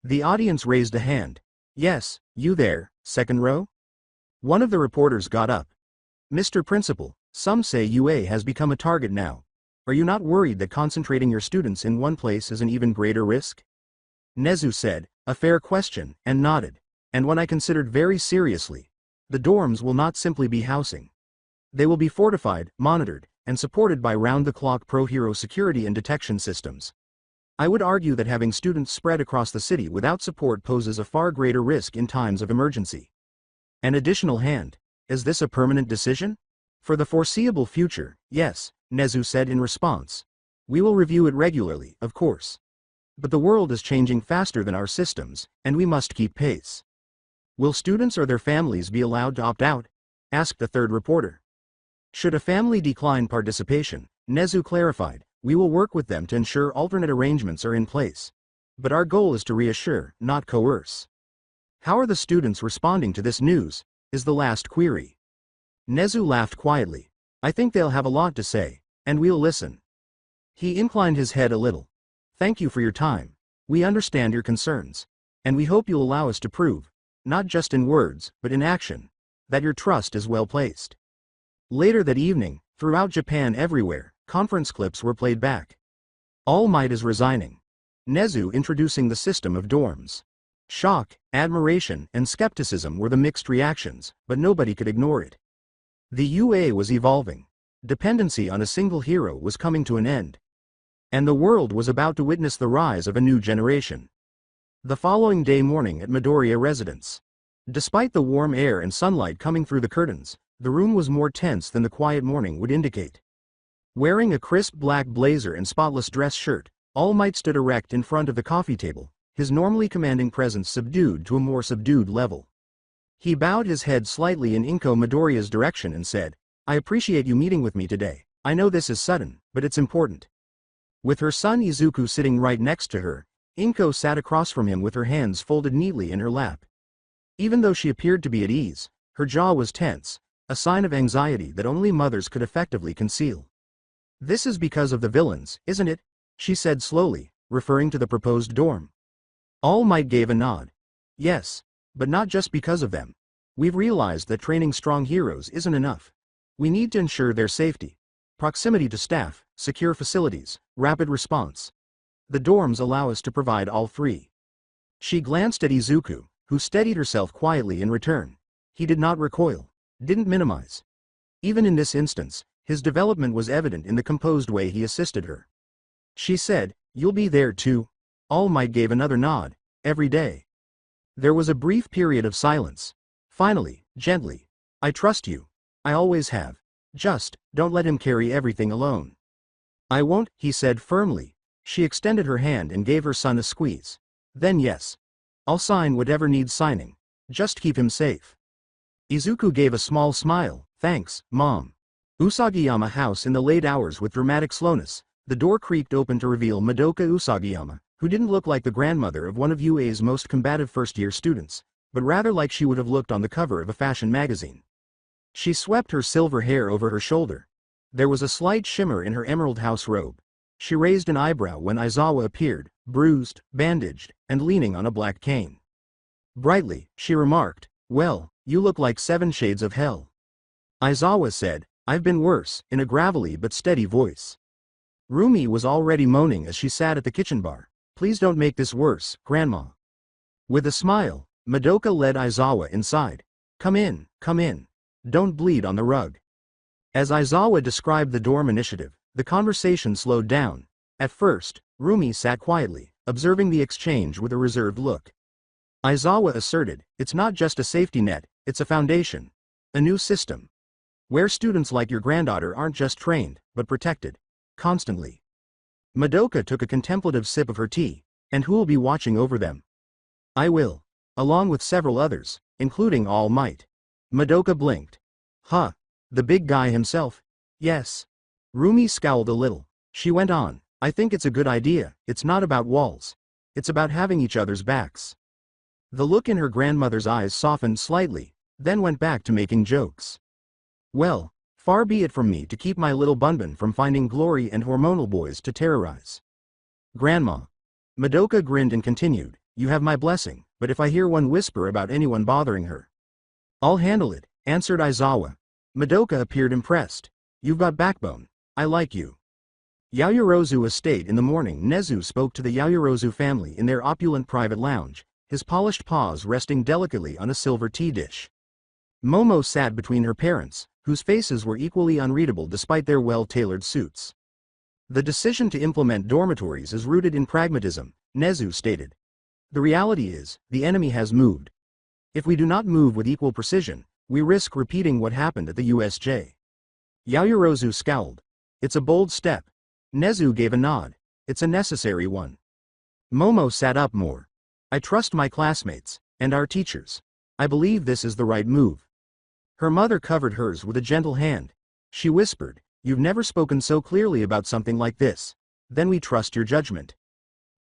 The audience raised a hand. "Yes, you there, second row?" One of the reporters got up. "Mr. Principal, some say UA has become a target now. Are you not worried that concentrating your students in one place is an even greater risk?" Nezu said, "A fair question," and nodded. "And one I considered very seriously. The dorms will not simply be housing. They will be fortified, monitored, and supported by round-the-clock pro-hero security and detection systems. I would argue that having students spread across the city without support poses a far greater risk in times of emergency." An additional hand. "Is this a permanent decision?" "For the foreseeable future, yes," Nezu said in response. "We will review it regularly, of course. But the world is changing faster than our systems, and we must keep pace." "Will students or their families be allowed to opt out?" asked a third reporter. Should a family decline participation, Nezu clarified, "We will work with them to ensure alternate arrangements are in place. But our goal is to reassure, not coerce." "How are the students responding to this news?" is the last query. Nezu laughed quietly. "I think they'll have a lot to say, and we'll listen." He inclined his head a little. "Thank you for your time. We understand your concerns. And we hope you'll allow us to prove, not just in words, but in action, that your trust is well placed." Later that evening, throughout Japan everywhere, conference clips were played back. All Might is resigning. Nezu introducing the system of dorms. Shock, admiration, and skepticism were the mixed reactions, but nobody could ignore it. The UA was evolving. Dependency on a single hero was coming to an end. And the world was about to witness the rise of a new generation. The following day morning at Midoriya residence. Despite the warm air and sunlight coming through the curtains, the room was more tense than the quiet morning would indicate. Wearing a crisp black blazer and spotless dress shirt, All Might stood erect in front of the coffee table, his normally commanding presence subdued to a more subdued level. He bowed his head slightly in Inko Midoriya's direction and said, "I appreciate you meeting with me today. I know this is sudden, but it's important." With her son Izuku sitting right next to her, Inko sat across from him with her hands folded neatly in her lap. Even though she appeared to be at ease, her jaw was tense, a sign of anxiety that only mothers could effectively conceal. "This is because of the villains, isn't it?" she said slowly, referring to the proposed dorm. All Might gave a nod. "Yes, but not just because of them. We've realized that training strong heroes isn't enough. We need to ensure their safety. Proximity to staff, secure facilities, rapid response. The dorms allow us to provide all three." She glanced at Izuku, who steadied herself quietly in return. He did not recoil, didn't minimize. Even in this instance, his development was evident in the composed way he assisted her. She said, "You'll be there too?" All Might gave another nod. "Every day." There was a brief period of silence. Finally, gently, "I trust you. I always have. Just, don't let him carry everything alone." "I won't," he said firmly. She extended her hand and gave her son a squeeze. "Then yes. I'll sign whatever needs signing. Just keep him safe." Izuku gave a small smile. "Thanks, Mom." Usagiyama house in the late hours with dramatic slowness. The door creaked open to reveal Madoka Usagiyama, who didn't look like the grandmother of one of UA's most combative first-year students, but rather like she would have looked on the cover of a fashion magazine. She swept her silver hair over her shoulder. There was a slight shimmer in her emerald house robe. She raised an eyebrow when Aizawa appeared, bruised, bandaged, and leaning on a black cane. Brightly, she remarked, "Well, you look like 7 shades of hell." Aizawa said, "I've been worse," in a gravelly but steady voice. Rumi was already moaning as she sat at the kitchen bar. "Please don't make this worse, Grandma." With a smile, Madoka led Aizawa inside. Come in, come in. Don't bleed on the rug." As Aizawa described the dorm initiative, the conversation slowed down. At first, Rumi sat quietly, observing the exchange with a reserved look. Aizawa asserted, "It's not just a safety net, it's a foundation. A new system. Where students like your granddaughter aren't just trained, but protected. Constantly." Madoka took a contemplative sip of her tea. "And who'll be watching over them?" "I will. Along with several others, including All Might." Madoka blinked. "Huh. The big guy himself?" "Yes." Rumi scowled a little. She went on, "I think it's a good idea. It's not about walls. It's about having each other's backs." The look in her grandmother's eyes softened slightly, then went back to making jokes. "Well, far be it from me to keep my little Bunbun from finding glory and hormonal boys to terrorize." "Grandma." Madoka grinned and continued, "You have my blessing, but if I hear one whisper about anyone bothering her." "I'll handle it," answered Aizawa. Madoka appeared impressed. "You've got backbone. I like you." Yaoyorozu Estate. In the morning, Nezu spoke to the Yaoyorozu family in their opulent private lounge, his polished paws resting delicately on a silver tea dish. Momo sat between her parents, whose faces were equally unreadable despite their well-tailored suits. "The decision to implement dormitories is rooted in pragmatism," Nezu stated. "The reality is, the enemy has moved. If we do not move with equal precision, we risk repeating what happened at the USJ." Yaoyorozu scowled. "It's a bold step." Nezu gave a nod. "It's a necessary one." Momo sat up more. "I trust my classmates, and our teachers. I believe this is the right move." Her mother covered hers with a gentle hand. She whispered, "You've never spoken so clearly about something like this. Then we trust your judgment."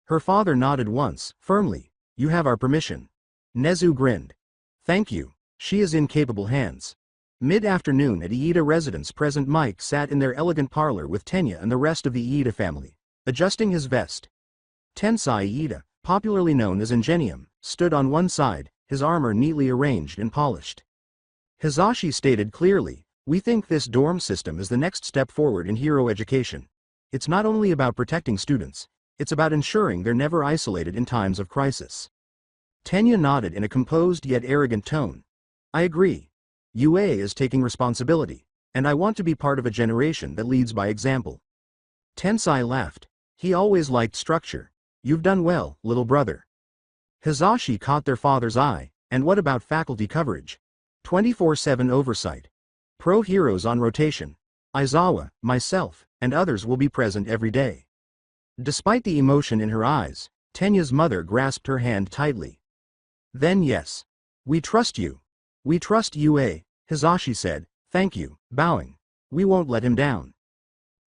Her father nodded once, firmly. "You have our permission." Nezu grinned. "Thank you. She is in capable hands." Mid-afternoon at Iida residence, President Mike sat in their elegant parlor with Tenya and the rest of the Iida family, adjusting his vest. Tensai Iida, popularly known as Ingenium, stood on one side, his armor neatly arranged and polished. Hizashi stated clearly, "We think this dorm system is the next step forward in hero education. It's not only about protecting students, it's about ensuring they're never isolated in times of crisis." Tenya nodded in a composed yet arrogant tone. "I agree. UA is taking responsibility, and I want to be part of a generation that leads by example." Tensai laughed. He always liked structure. "You've done well, little brother." Hizashi caught their father's eye. "And what about faculty coverage? 24/7 oversight. Pro heroes on rotation. Aizawa, myself, and others will be present every day." Despite the emotion in her eyes, Tenya's mother grasped her hand tightly. "Then yes. We trust you. We trust UA, Hizashi said. "Thank you," bowing. "We won't let him down."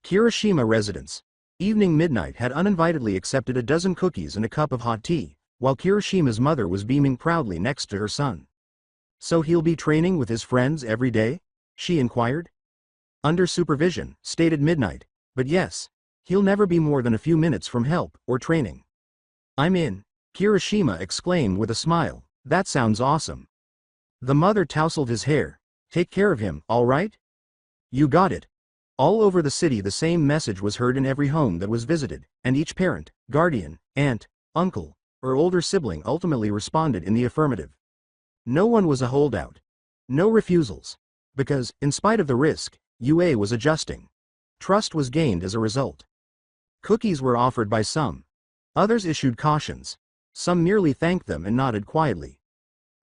Kirishima residence. Evening Midnight had uninvitedly accepted a dozen cookies and a cup of hot tea, while Kirishima's mother was beaming proudly next to her son. "So he'll be training with his friends every day?" she inquired. "Under supervision," stated Midnight. "But yes, he'll never be more than a few minutes from help or training." "I'm in," Kirishima exclaimed with a smile. "That sounds awesome." The mother tousled his hair. "Take care of him, all right?" "You got it." All over the city the same message was heard in every home that was visited, and each parent, guardian, aunt, uncle, or older sibling ultimately responded in the affirmative. No one was a holdout. No refusals. Because, in spite of the risk, UA was adjusting. Trust was gained as a result. Cookies were offered by some. Others issued cautions. Some merely thanked them and nodded quietly.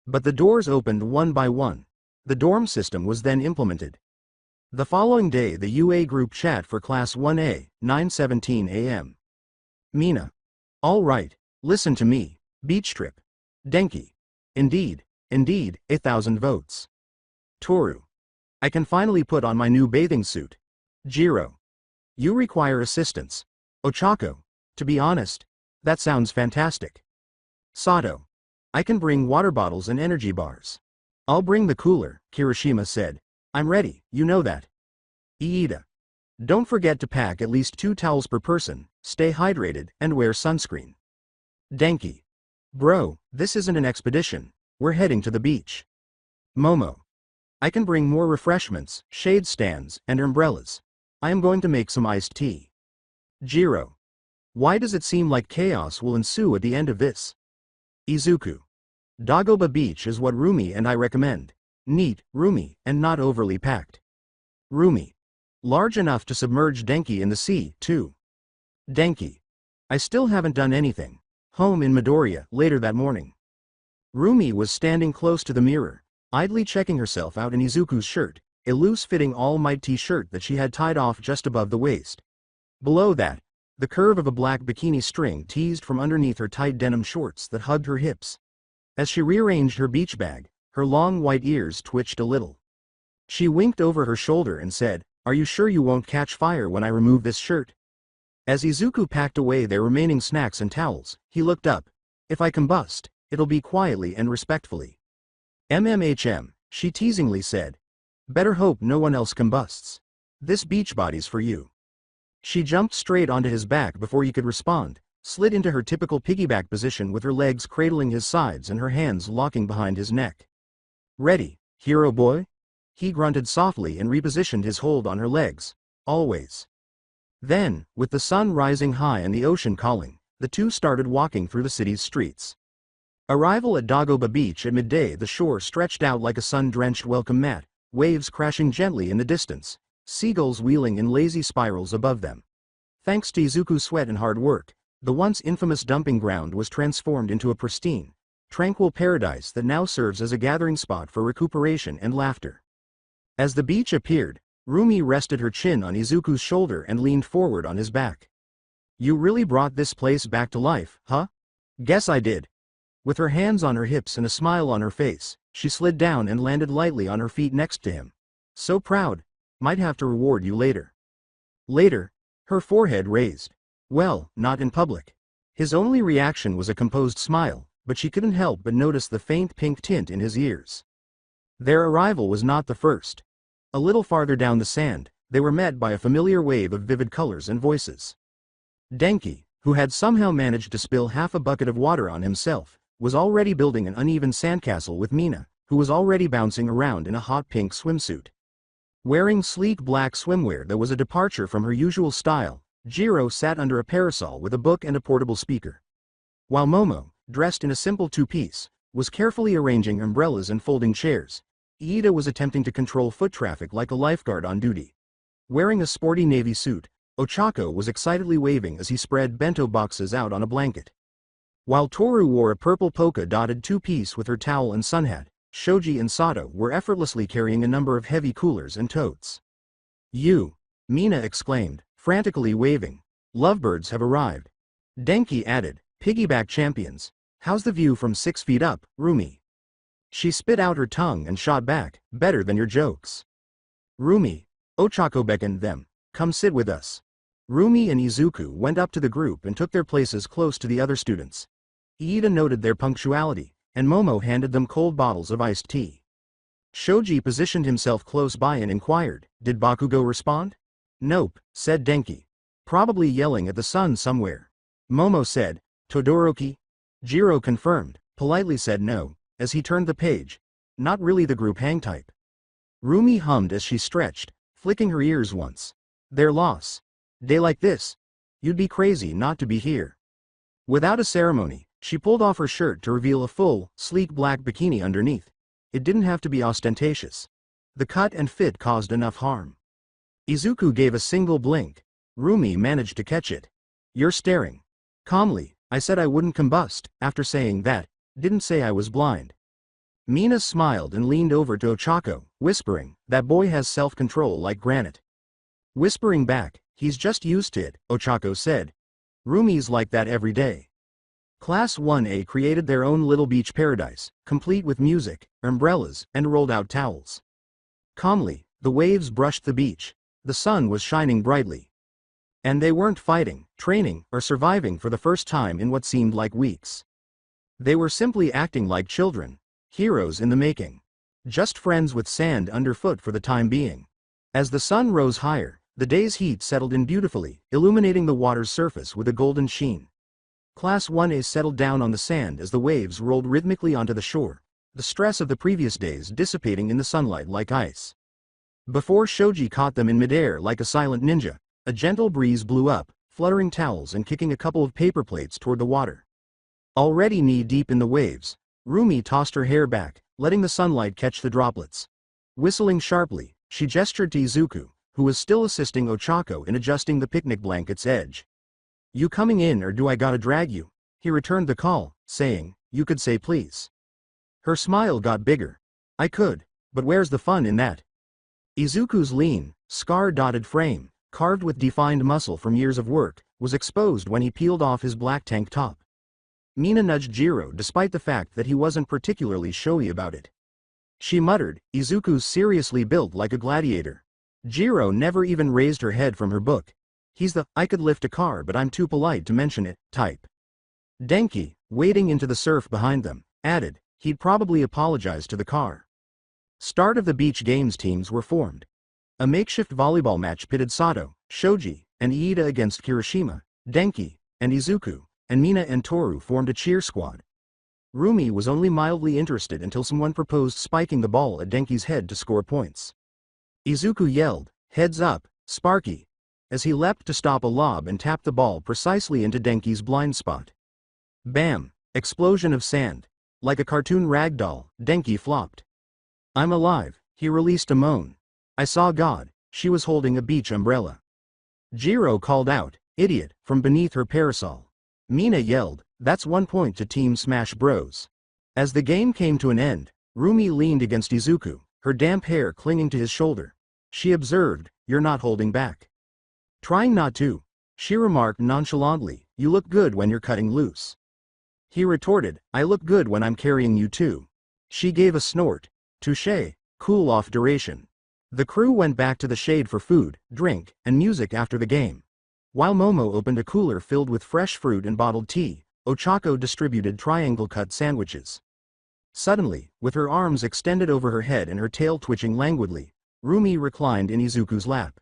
But the doors opened one by one. The dorm system was then implemented. The following day the UA group chat for Class 1A, 9:17 a.m. Mina. "All right, listen to me. Beach trip. Denki. Indeed, 1,000 votes. Toru. I can finally put on my new bathing suit. Jiro. You require assistance. Ochako. To be honest, that sounds fantastic. Sato. I can bring water bottles and energy bars. I'll bring the cooler, Kirishima said. I'm ready, you know that. Iida. Don't forget to pack at least 2 towels per person, stay hydrated, and wear sunscreen. Denki. Bro, this isn't an expedition, we're heading to the beach. Momo. I can bring more refreshments, shade stands, and umbrellas. I am going to make some iced tea. Jiro. Why does it seem like chaos will ensue at the end of this? Izuku. Dagoba Beach is what Rumi and I recommend. Neat, roomy, and not overly packed. Rumi. Large enough to submerge Denki in the sea, too. Denki. I still haven't done anything. Home in Midoriya, later that morning. Rumi was standing close to the mirror, idly checking herself out in Izuku's shirt, a loose-fitting all-might t-shirt that she had tied off just above the waist. Below that, the curve of a black bikini string teased from underneath her tight denim shorts that hugged her hips. As she rearranged her beach bag, her long white ears twitched a little. She winked over her shoulder and said, "Are you sure you won't catch fire when I remove this shirt?" As Izuku packed away their remaining snacks and towels, he looked up. "If I combust, it'll be quietly and respectfully." "MMHM, she teasingly said. "Better hope no one else combusts. This beach body's for you." She jumped straight onto his back before he could respond, slid into her typical piggyback position with her legs cradling his sides and her hands locking behind his neck. "Ready, hero boy?" He grunted softly and repositioned his hold on her legs. "Always." Then, with the sun rising high and the ocean calling, the two started walking through the city's streets. Arrival at Dagoba Beach at midday. The shore stretched out like a sun-drenched welcome mat, waves crashing gently in the distance, seagulls wheeling in lazy spirals above them. Thanks to Izuku's sweat and hard work, the once infamous dumping ground was transformed into a pristine, tranquil paradise that now serves as a gathering spot for recuperation and laughter. As the beach appeared, Rumi rested her chin on Izuku's shoulder and leaned forward on his back. "You really brought this place back to life, huh?" "Guess I did." With her hands on her hips and a smile on her face, she slid down and landed lightly on her feet next to him. "So proud. Might have to reward you later." Later? Her forehead raised. Well, not in public. His only reaction was a composed smile, but she couldn't help but notice the faint pink tint in his ears. Their arrival was not the first. A little farther down the sand, they were met by a familiar wave of vivid colors and voices. Denki, who had somehow managed to spill half a bucket of water on himself, was already building an uneven sandcastle with Mina, who was already bouncing around in a hot pink swimsuit. Wearing sleek black swimwear that was a departure from her usual style, Jiro sat under a parasol with a book and a portable speaker. While Momo, dressed in a simple two-piece, was carefully arranging umbrellas and folding chairs, Iida was attempting to control foot traffic like a lifeguard on duty. Wearing a sporty navy suit, Ochako was excitedly waving as he spread bento boxes out on a blanket. While Toru wore a purple polka-dotted two-piece with her towel and sun hat, Shoji and Sato were effortlessly carrying a number of heavy coolers and totes. "You!" Mina exclaimed, frantically waving. "Lovebirds have arrived." Denki added, "Piggyback champions. How's the view from 6 feet up, Rumi?" She spit out her tongue and shot back, "Better than your jokes." "Rumi," Ochako beckoned them, "come sit with us." Rumi and Izuku went up to the group and took their places close to the other students. Iida noted their punctuality, and Momo handed them cold bottles of iced tea. Shoji positioned himself close by and inquired, "Did Bakugo respond?" "Nope," said Denki. "Probably yelling at the sun somewhere." Momo said, "Todoroki?" Jiro confirmed, politely said no, as he turned the page. Not really the group hang type. Rumi hummed as she stretched, flicking her ears once. "Their loss. Day like this. You'd be crazy not to be here." Without a ceremony, she pulled off her shirt to reveal a full, sleek black bikini underneath. It didn't have to be ostentatious. The cut and fit caused enough harm. Izuku gave a single blink. Rumi managed to catch it. "You're staring." Calmly, "I said I wouldn't combust. After saying that, didn't say I was blind." Mina smiled and leaned over to Ochako, whispering, "That boy has self-control like granite." Whispering back, "He's just used to it," Ochako said. "Rumi's like that every day." Class 1A created their own little beach paradise, complete with music, umbrellas, and rolled-out towels. Calmly, the waves brushed the beach. The sun was shining brightly. And they weren't fighting, training, or surviving for the first time in what seemed like weeks. They were simply acting like children, heroes in the making. Just friends with sand underfoot for the time being. As the sun rose higher, The day's heat settled in beautifully, illuminating the water's surface with a golden sheen. Class 1A settled down on the sand as the waves rolled rhythmically onto the shore, the stress of the previous days dissipating in the sunlight like ice. Before Shoji caught them in midair like a silent ninja, a gentle breeze blew up, fluttering towels and kicking a couple of paper plates toward the water. Already knee-deep in the waves, Rumi tossed her hair back, letting the sunlight catch the droplets. Whistling sharply, she gestured to Izuku, who was still assisting Ochako in adjusting the picnic blanket's edge. "You coming in or do I gotta drag you?" He returned the call, saying, "You could say please." Her smile got bigger. "I could, but where's the fun in that?" Izuku's lean, scar-dotted frame, carved with defined muscle from years of work, was exposed when he peeled off his black tank top. Mina nudged Jiro despite the fact that he wasn't particularly showy about it. She muttered, "Izuku's seriously built like a gladiator." Jiro never even raised her head from her book. He's the "I could lift a car but I'm too polite to mention it" type. Denki, wading into the surf behind them, added, he'd probably apologize to the car. Start of the beach games teams were formed. A makeshift volleyball match pitted Sato, Shoji, and Iida against Kirishima, Denki, and Izuku, and Mina and Toru formed a cheer squad. Rumi was only mildly interested until someone proposed spiking the ball at Denki's head to score points. Izuku yelled, "Heads up, Sparky," as he leapt to stop a lob and tapped the ball precisely into Denki's blind spot. Bam! Explosion of sand. Like a cartoon rag doll, Denki flopped. "I'm alive," he released a moan. "I saw God." She was holding a beach umbrella. Jiro called out, "Idiot," from beneath her parasol. Mina yelled, "That's 1 point to Team Smash Bros." As the game came to an end, Rumi leaned against Izuku, her damp hair clinging to his shoulder. She observed, "You're not holding back." "Trying not to," she remarked nonchalantly, "you look good when you're cutting loose." He retorted, "I look good when I'm carrying you too." She gave a snort. "Touché, cool off duration." The crew went back to the shade for food, drink, and music after the game. While Momo opened a cooler filled with fresh fruit and bottled tea, Ochako distributed triangle-cut sandwiches. Suddenly, with her arms extended over her head and her tail twitching languidly, Rumi reclined in Izuku's lap.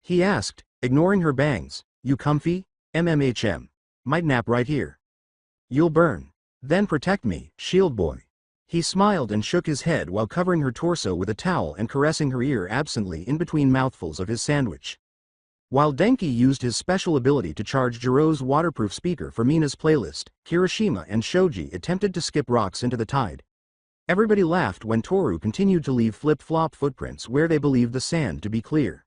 He asked, ignoring her bangs, "You comfy? MMHM. Might nap right here." "You'll burn. Then protect me, shield boy." He smiled and shook his head while covering her torso with a towel and caressing her ear absently in between mouthfuls of his sandwich. While Denki used his special ability to charge Jiro's waterproof speaker for Mina's playlist, Kirishima and Shoji attempted to skip rocks into the tide. Everybody laughed when Toru continued to leave flip-flop footprints where they believed the sand to be clear.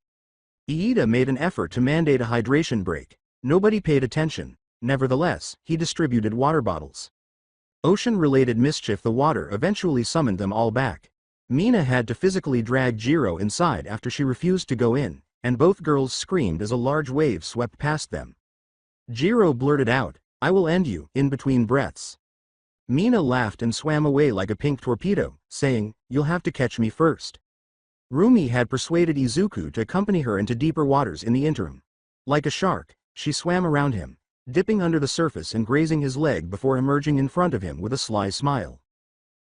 Iida made an effort to mandate a hydration break. Nobody paid attention. Nevertheless, he distributed water bottles. Ocean-related mischief. The water eventually summoned them all back. Mina had to physically drag Jiro inside after she refused to go in, and both girls screamed as a large wave swept past them. Jiro blurted out, "I will end you," in between breaths. Mina laughed and swam away like a pink torpedo, saying, "You'll have to catch me first." Rumi had persuaded Izuku to accompany her into deeper waters in the interim. Like a shark, she swam around him, dipping under the surface and grazing his leg before emerging in front of him with a sly smile.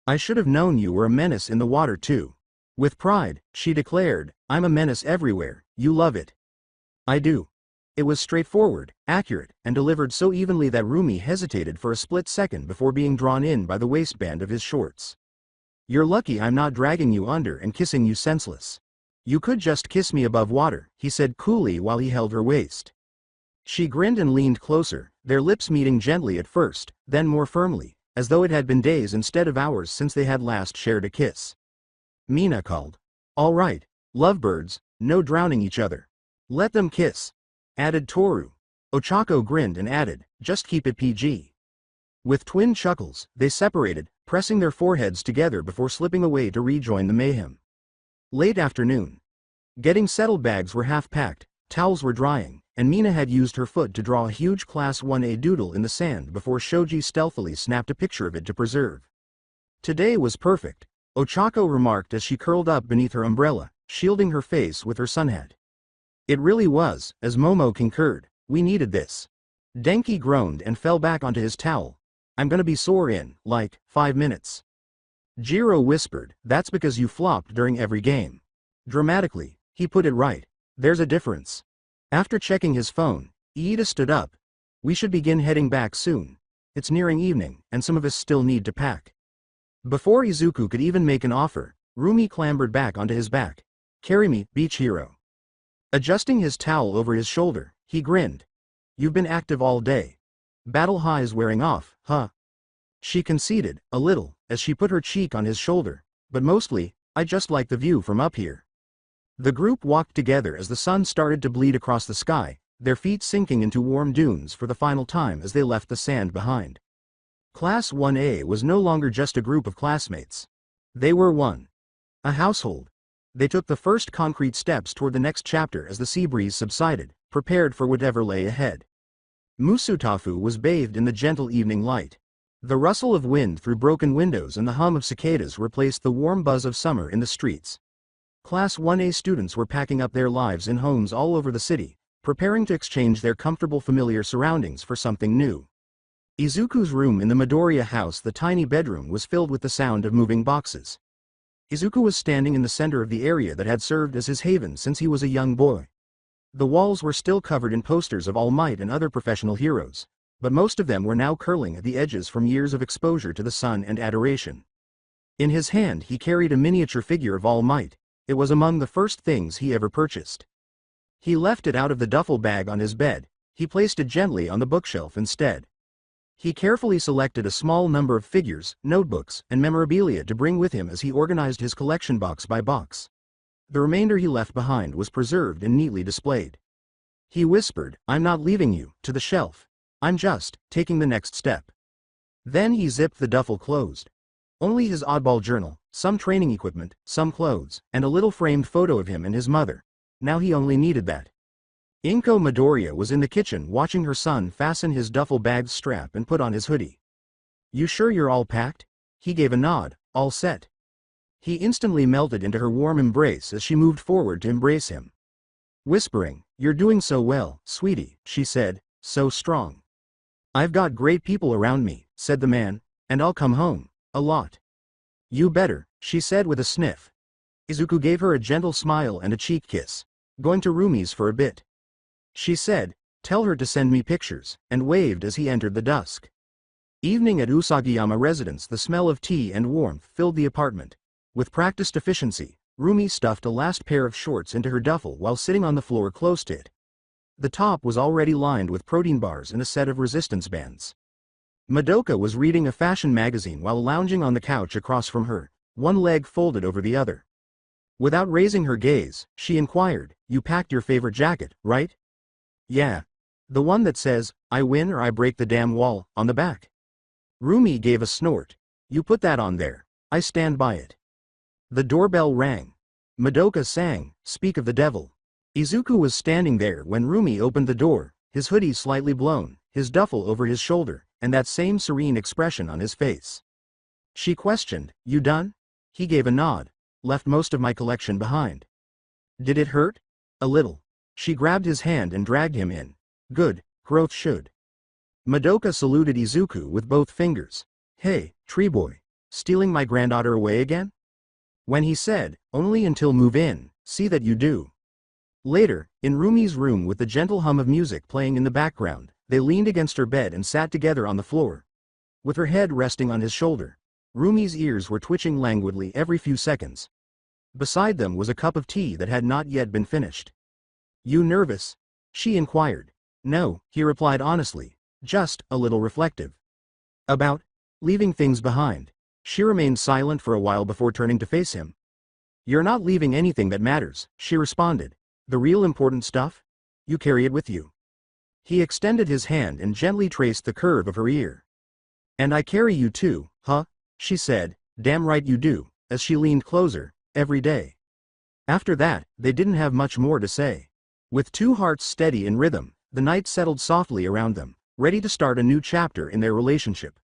"I should have known you were a menace in the water too." With pride, she declared, "I'm a menace everywhere, you love it." "I do." It was straightforward, accurate, and delivered so evenly that Rumi hesitated for a split second before being drawn in by the waistband of his shorts. "You're lucky I'm not dragging you under and kissing you senseless. You could just kiss me above water," he said coolly while he held her waist. She grinned and leaned closer, their lips meeting gently at first, then more firmly, as though it had been days instead of hours since they had last shared a kiss. Mina called, "All right, lovebirds, no drowning each other. Let them kiss," added Toru. Ochako grinned and added, "Just keep it PG." With twin chuckles, they separated, pressing their foreheads together before slipping away to rejoin the mayhem. Late afternoon. Getting settled. Bags were half-packed, towels were drying, and Mina had used her foot to draw a huge Class 1A doodle in the sand before Shoji stealthily snapped a picture of it to preserve. Today was perfect, Ochako remarked as she curled up beneath her umbrella, shielding her face with her sun hat. "It really was," as Momo concurred, "we needed this." Denki groaned and fell back onto his towel. "I'm gonna be sore in, like, 5 minutes. Jiro whispered, "That's because you flopped during every game." Dramatically, he put it right. There's a difference. After checking his phone, Iida stood up. We should begin heading back soon. It's nearing evening, and some of us still need to pack. Before Izuku could even make an offer, Rumi clambered back onto his back. Carry me, beach hero. Adjusting his towel over his shoulder, he grinned. You've been active all day. Battle high's wearing off, huh? She conceded, a little, as she put her cheek on his shoulder, but mostly, I just like the view from up here. The group walked together as the sun started to bleed across the sky, their feet sinking into warm dunes for the final time as they left the sand behind. Class 1A was no longer just a group of classmates. They were one. A household. They took the first concrete steps toward the next chapter as the sea breeze subsided, prepared for whatever lay ahead. Musutafu was bathed in the gentle evening light. The rustle of wind through broken windows and the hum of cicadas replaced the warm buzz of summer in the streets. Class 1A students were packing up their lives in homes all over the city, preparing to exchange their comfortable familiar surroundings for something new. Izuku's room in the Midoriya house, the tiny bedroom, was filled with the sound of moving boxes. Izuku was standing in the center of the area that had served as his haven since he was a young boy. The walls were still covered in posters of All Might and other professional heroes, but most of them were now curling at the edges from years of exposure to the sun and adoration. In his hand he carried a miniature figure of All Might. It was among the first things he ever purchased. He left it out of the duffel bag on his bed. He placed it gently on the bookshelf instead. He carefully selected a small number of figures, notebooks, and memorabilia to bring with him as he organized his collection box by box. The remainder he left behind was preserved and neatly displayed. He whispered, "I'm not leaving you," to the shelf. "I'm just taking the next step." Then he zipped the duffel closed. Only his oddball journal, some training equipment, some clothes, and a little framed photo of him and his mother. Now he only needed that. Inko Midoriya was in the kitchen watching her son fasten his duffel bag's strap and put on his hoodie. "You sure you're all packed?" He gave a nod. "All set." He instantly melted into her warm embrace as she moved forward to embrace him. Whispering, "You're doing so well, sweetie," she said, "so strong." "I've got great people around me," said the man, "and I'll come home, a lot." "You better," she said with a sniff. Izuku gave her a gentle smile and a cheek kiss. "Going to Rumi's for a bit," she said. "Tell her to send me pictures," and waved as he entered the dusk. Evening at Usagiyama residence. The smell of tea and warmth filled the apartment. With practiced efficiency, Rumi stuffed a last pair of shorts into her duffel while sitting on the floor close to it. The top was already lined with protein bars and a set of resistance bands. Madoka was reading a fashion magazine while lounging on the couch across from her, one leg folded over the other. Without raising her gaze, she inquired, "You packed your favorite jacket, right?" "Yeah. The one that says, 'I win or I break the damn wall,' on the back." Rumi gave a snort. "You put that on there. I stand by it." The doorbell rang. Madoka sang, "Speak of the devil." Izuku was standing there when Rumi opened the door, his hoodie slightly blown, his duffel over his shoulder, and that same serene expression on his face. She questioned, "You done?" He gave a nod. "Left most of my collection behind." "Did it hurt?" "A little." She grabbed his hand and dragged him in. "Good, growth should." Madoka saluted Izuku with both fingers. "Hey, tree boy. Stealing my granddaughter away again?" When he said, "Only until move in, see that you do." Later, in Rumi's room with the gentle hum of music playing in the background, they leaned against her bed and sat together on the floor. With her head resting on his shoulder, Rumi's ears were twitching languidly every few seconds. Beside them was a cup of tea that had not yet been finished. "You nervous?" she inquired. "No," he replied honestly, "just a little reflective." "About leaving things behind." She remained silent for a while before turning to face him. "You're not leaving anything that matters," she responded. "The real important stuff? You carry it with you." He extended his hand and gently traced the curve of her ear. "And I carry you too, huh?" she said. "Damn right you do," as she leaned closer, "every day." After that, they didn't have much more to say. With two hearts steady in rhythm, the night settled softly around them, ready to start a new chapter in their relationship.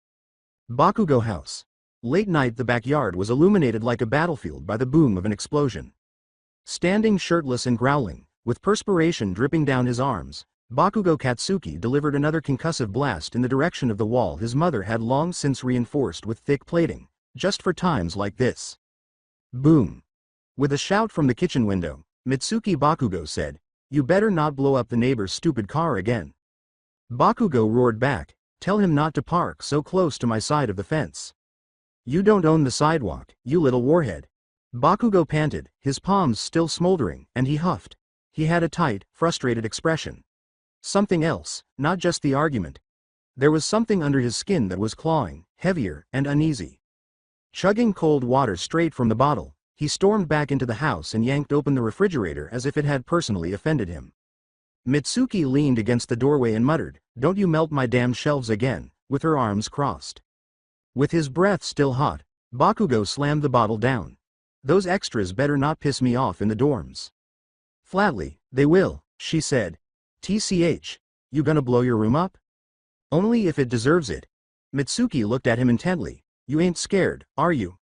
Bakugo House. Late night. The backyard was illuminated like a battlefield by the boom of an explosion. Standing shirtless and growling, with perspiration dripping down his arms, Bakugo Katsuki delivered another concussive blast in the direction of the wall his mother had long since reinforced with thick plating, just for times like this. Boom. With a shout from the kitchen window, Mitsuki Bakugo said, You better not blow up the neighbor's stupid car again. Bakugo roared back, tell him not to park so close to my side of the fence. You don't own the sidewalk, you little warhead. Bakugo panted, his palms still smoldering, and he huffed. He had a tight, frustrated expression. Something else, not just the argument. There was something under his skin that was clawing, heavier, and uneasy. Chugging cold water straight from the bottle, he stormed back into the house and yanked open the refrigerator as if it had personally offended him. Mitsuki leaned against the doorway and muttered, "Don't you melt my damn shelves again," with her arms crossed. With his breath still hot, Bakugo slammed the bottle down. Those extras better not piss me off in the dorms. Flatly, they will, she said. TCH, you gonna blow your room up? Only if it deserves it. Mitsuki looked at him intently. You ain't scared, are you?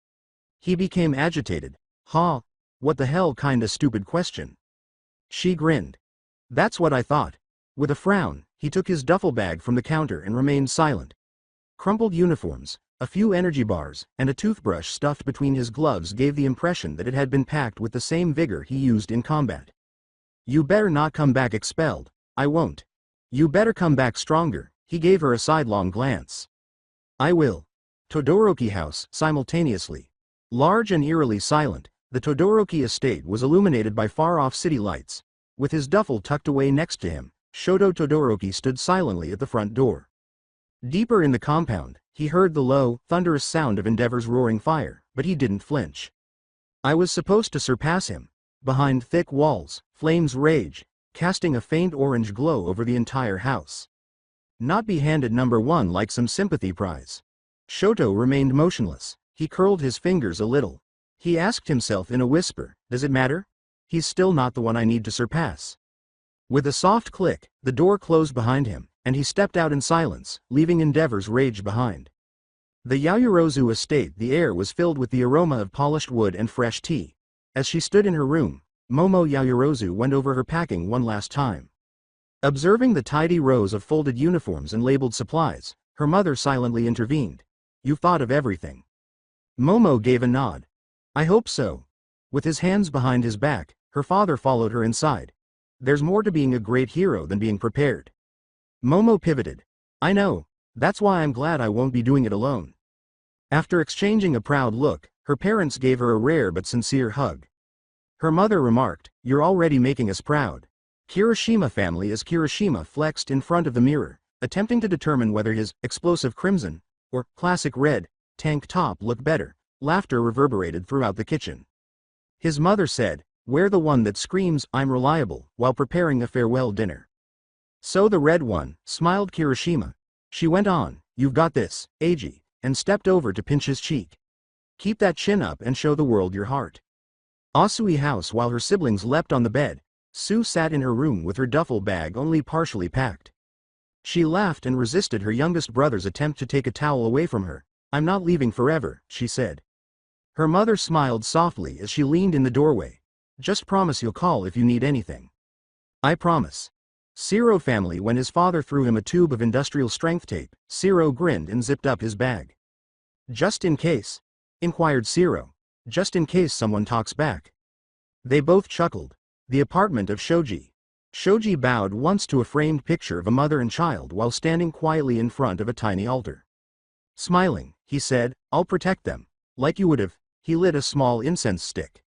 He became agitated. Huh? What the hell kinda stupid question. She grinned. That's what I thought. With a frown, he took his duffel bag from the counter and remained silent. Crumpled uniforms, a few energy bars, and a toothbrush stuffed between his gloves gave the impression that it had been packed with the same vigor he used in combat. You better not come back expelled. I won't. You better come back stronger. He gave her a sidelong glance. I will. Todoroki house, simultaneously. Large and eerily silent, the Todoroki estate was illuminated by far-off city lights. With his duffel tucked away next to him, Shoto Todoroki stood silently at the front door. Deeper in the compound, he heard the low, thunderous sound of Endeavor's roaring fire, but he didn't flinch. I was supposed to surpass him. Behind thick walls, flames raged, casting a faint orange glow over the entire house. Not be handed number one like some sympathy prize. Shoto remained motionless. He curled his fingers a little. He asked himself in a whisper, does it matter? He's still not the one I need to surpass. With a soft click, the door closed behind him, and he stepped out in silence, leaving Endeavor's rage behind. The Yayorozu estate, the air was filled with the aroma of polished wood and fresh tea. As she stood in her room, Momo Yayorozu went over her packing one last time. Observing the tidy rows of folded uniforms and labeled supplies, her mother silently intervened. You've thought of everything. Momo gave a nod. I hope so. With his hands behind his back, her father followed her inside. There's more to being a great hero than being prepared. Momo pivoted. I know. That's why I'm glad I won't be doing it alone. After exchanging a proud look, her parents gave her a rare but sincere hug. Her mother remarked, You're already making us proud. Kirishima family as Kirishima flexed in front of the mirror, attempting to determine whether his explosive crimson, or classic red, tank top looked better. Laughter reverberated throughout the kitchen. His mother said, Wear the one that screams, I'm reliable, while preparing a farewell dinner. So the red one, smiled Kirishima. She went on, You've got this, Eiji, and stepped over to pinch his cheek. Keep that chin up and show the world your heart. Asui house. While her siblings leapt on the bed, Sue sat in her room with her duffel bag only partially packed. She laughed and resisted her youngest brother's attempt to take a towel away from her. I'm not leaving forever, she said. Her mother smiled softly as she leaned in the doorway. Just promise you'll call if you need anything. I promise. Ciro family. When his father threw him a tube of industrial strength tape, Ciro grinned and zipped up his bag. Just in case? Inquired Ciro. Just in case someone talks back. They both chuckled. The apartment of Shoji. Shoji bowed once to a framed picture of a mother and child while standing quietly in front of a tiny altar. Smiling, he said, I'll protect them. Like you would have. He lit a small incense stick.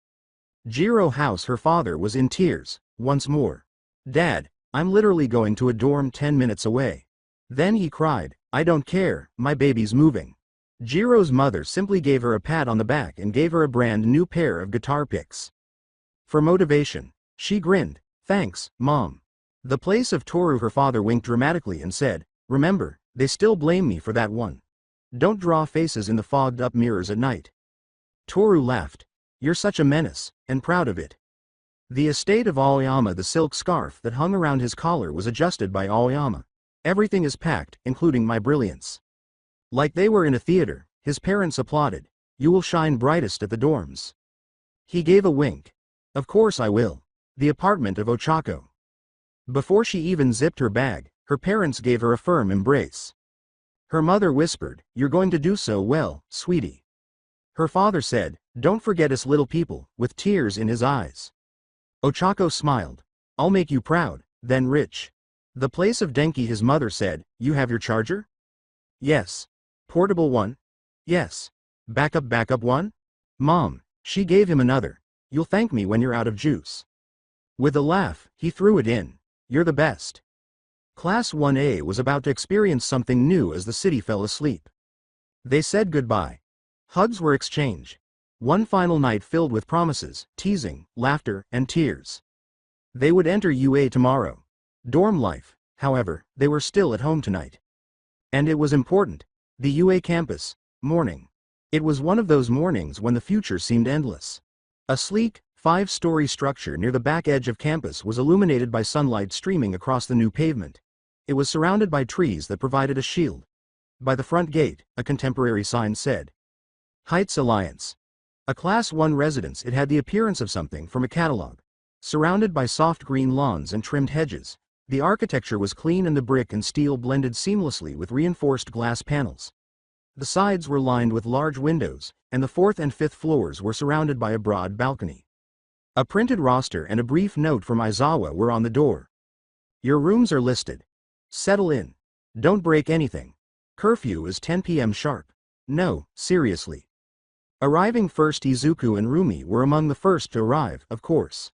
Jiro house. Her father was in tears, once more. Dad, I'm literally going to a dorm 10 minutes away. Then he cried, I don't care, my baby's moving. Jiro's mother simply gave her a pat on the back and gave her a brand new pair of guitar picks. For motivation, she grinned, thanks, Mom. The place of Toru. Her father winked dramatically and said, remember, they still blame me for that one. Don't draw faces in the fogged up mirrors at night. Toru laughed. You're such a menace, and proud of it. The estate of Aoyama. The silk scarf that hung around his collar was adjusted by Aoyama. Everything is packed, including my brilliance. Like they were in a theater, his parents applauded. You will shine brightest at the dorms. He gave a wink. Of course I will. The apartment of Ochako. Before she even zipped her bag, her parents gave her a firm embrace. Her mother whispered, You're going to do so well, sweetie. Her father said, Don't forget us little people, with tears in his eyes. Ochako smiled. I'll make you proud, then rich. The place of Denki, his mother said. You have your charger? Yes. Portable one? Yes. Backup one? Mom, she gave him another. You'll thank me when you're out of juice. With a laugh, he threw it in. You're the best. Class 1A was about to experience something new as the city fell asleep. They said goodbye. Hugs were exchanged. One final night filled with promises, teasing, laughter, and tears. They would enter UA tomorrow. Dorm life, however, they were still at home tonight. And it was important. The UA campus. Morning. It was one of those mornings when the future seemed endless. A sleek, 5-story structure near the back edge of campus was illuminated by sunlight streaming across the new pavement. It was surrounded by trees that provided a shield. By the front gate, a contemporary sign said, Heights Alliance. A Class 1 residence, it had the appearance of something from a catalog. Surrounded by soft green lawns and trimmed hedges, the architecture was clean and the brick and steel blended seamlessly with reinforced glass panels. The sides were lined with large windows, and the 4th and 5th floors were surrounded by a broad balcony. A printed roster and a brief note from Aizawa were on the door. Your rooms are listed. Settle in. Don't break anything. Curfew is 10 p.m. sharp. No, seriously. Arriving first, Izuku and Rumi were among the first to arrive, of course.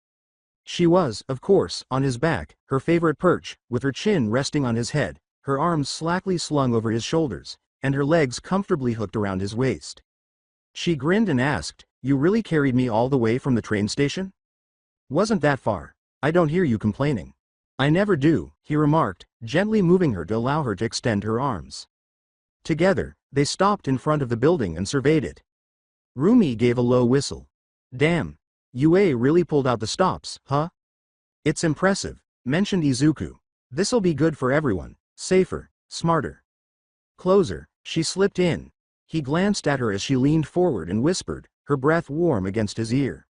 She was, of course, on his back, her favorite perch, with her chin resting on his head, her arms slackly slung over his shoulders, and her legs comfortably hooked around his waist. She grinned and asked, You really carried me all the way from the train station? Wasn't that far. I don't hear you complaining. I never do, he remarked, gently moving her to allow her to extend her arms. Together, they stopped in front of the building and surveyed it. Rumi gave a low whistle. Damn. UA really pulled out the stops, huh? It's impressive, mentioned Izuku. This'll be good for everyone, safer, smarter. Closer, she slipped in. He glanced at her as she leaned forward and whispered, her breath warm against his ear.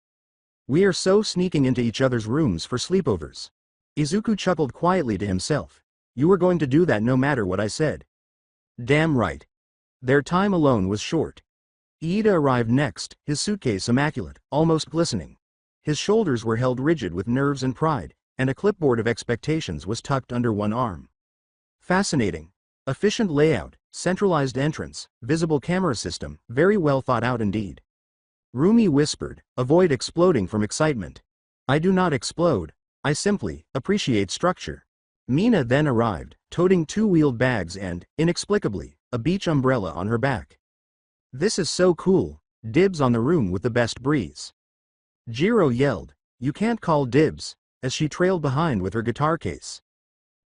We are so sneaking into each other's rooms for sleepovers. Izuku chuckled quietly to himself. You were going to do that no matter what I said. Damn right. Their time alone was short. Iida arrived next, his suitcase immaculate, almost glistening. His shoulders were held rigid with nerves and pride, and a clipboard of expectations was tucked under one arm. Fascinating. Efficient layout, centralized entrance, visible camera system, very well thought out indeed. Rumi whispered, avoid exploding from excitement. I do not explode, I simply appreciate structure. Mina then arrived, toting 2-wheeled bags and, inexplicably, a beach umbrella on her back. This is so cool, dibs on the room with the best breeze. Jiro yelled, you can't call dibs, as she trailed behind with her guitar case.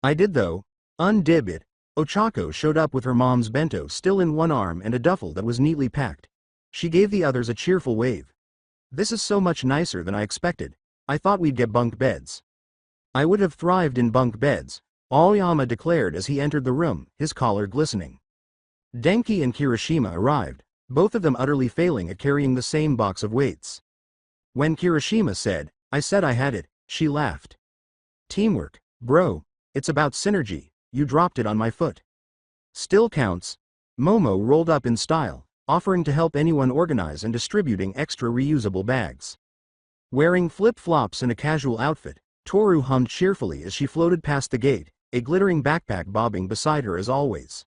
I did though, undib it. Ochako showed up with her mom's bento still in one arm and a duffel that was neatly packed. She gave the others a cheerful wave. This is so much nicer than I expected. I thought we'd get bunk beds. I would have thrived in bunk beds, Aoyama declared as he entered the room, his collar glistening. Denki and Kirishima arrived, both of them utterly failing at carrying the same box of weights. When Kirishima said, I said I had it, she laughed. Teamwork, bro. It's about synergy. You dropped it on my foot. Still counts. Momo rolled up in style, offering to help anyone organize and distributing extra reusable bags. Wearing flip-flops and a casual outfit, Toru hummed cheerfully as she floated past the gate, a glittering backpack bobbing beside her as always.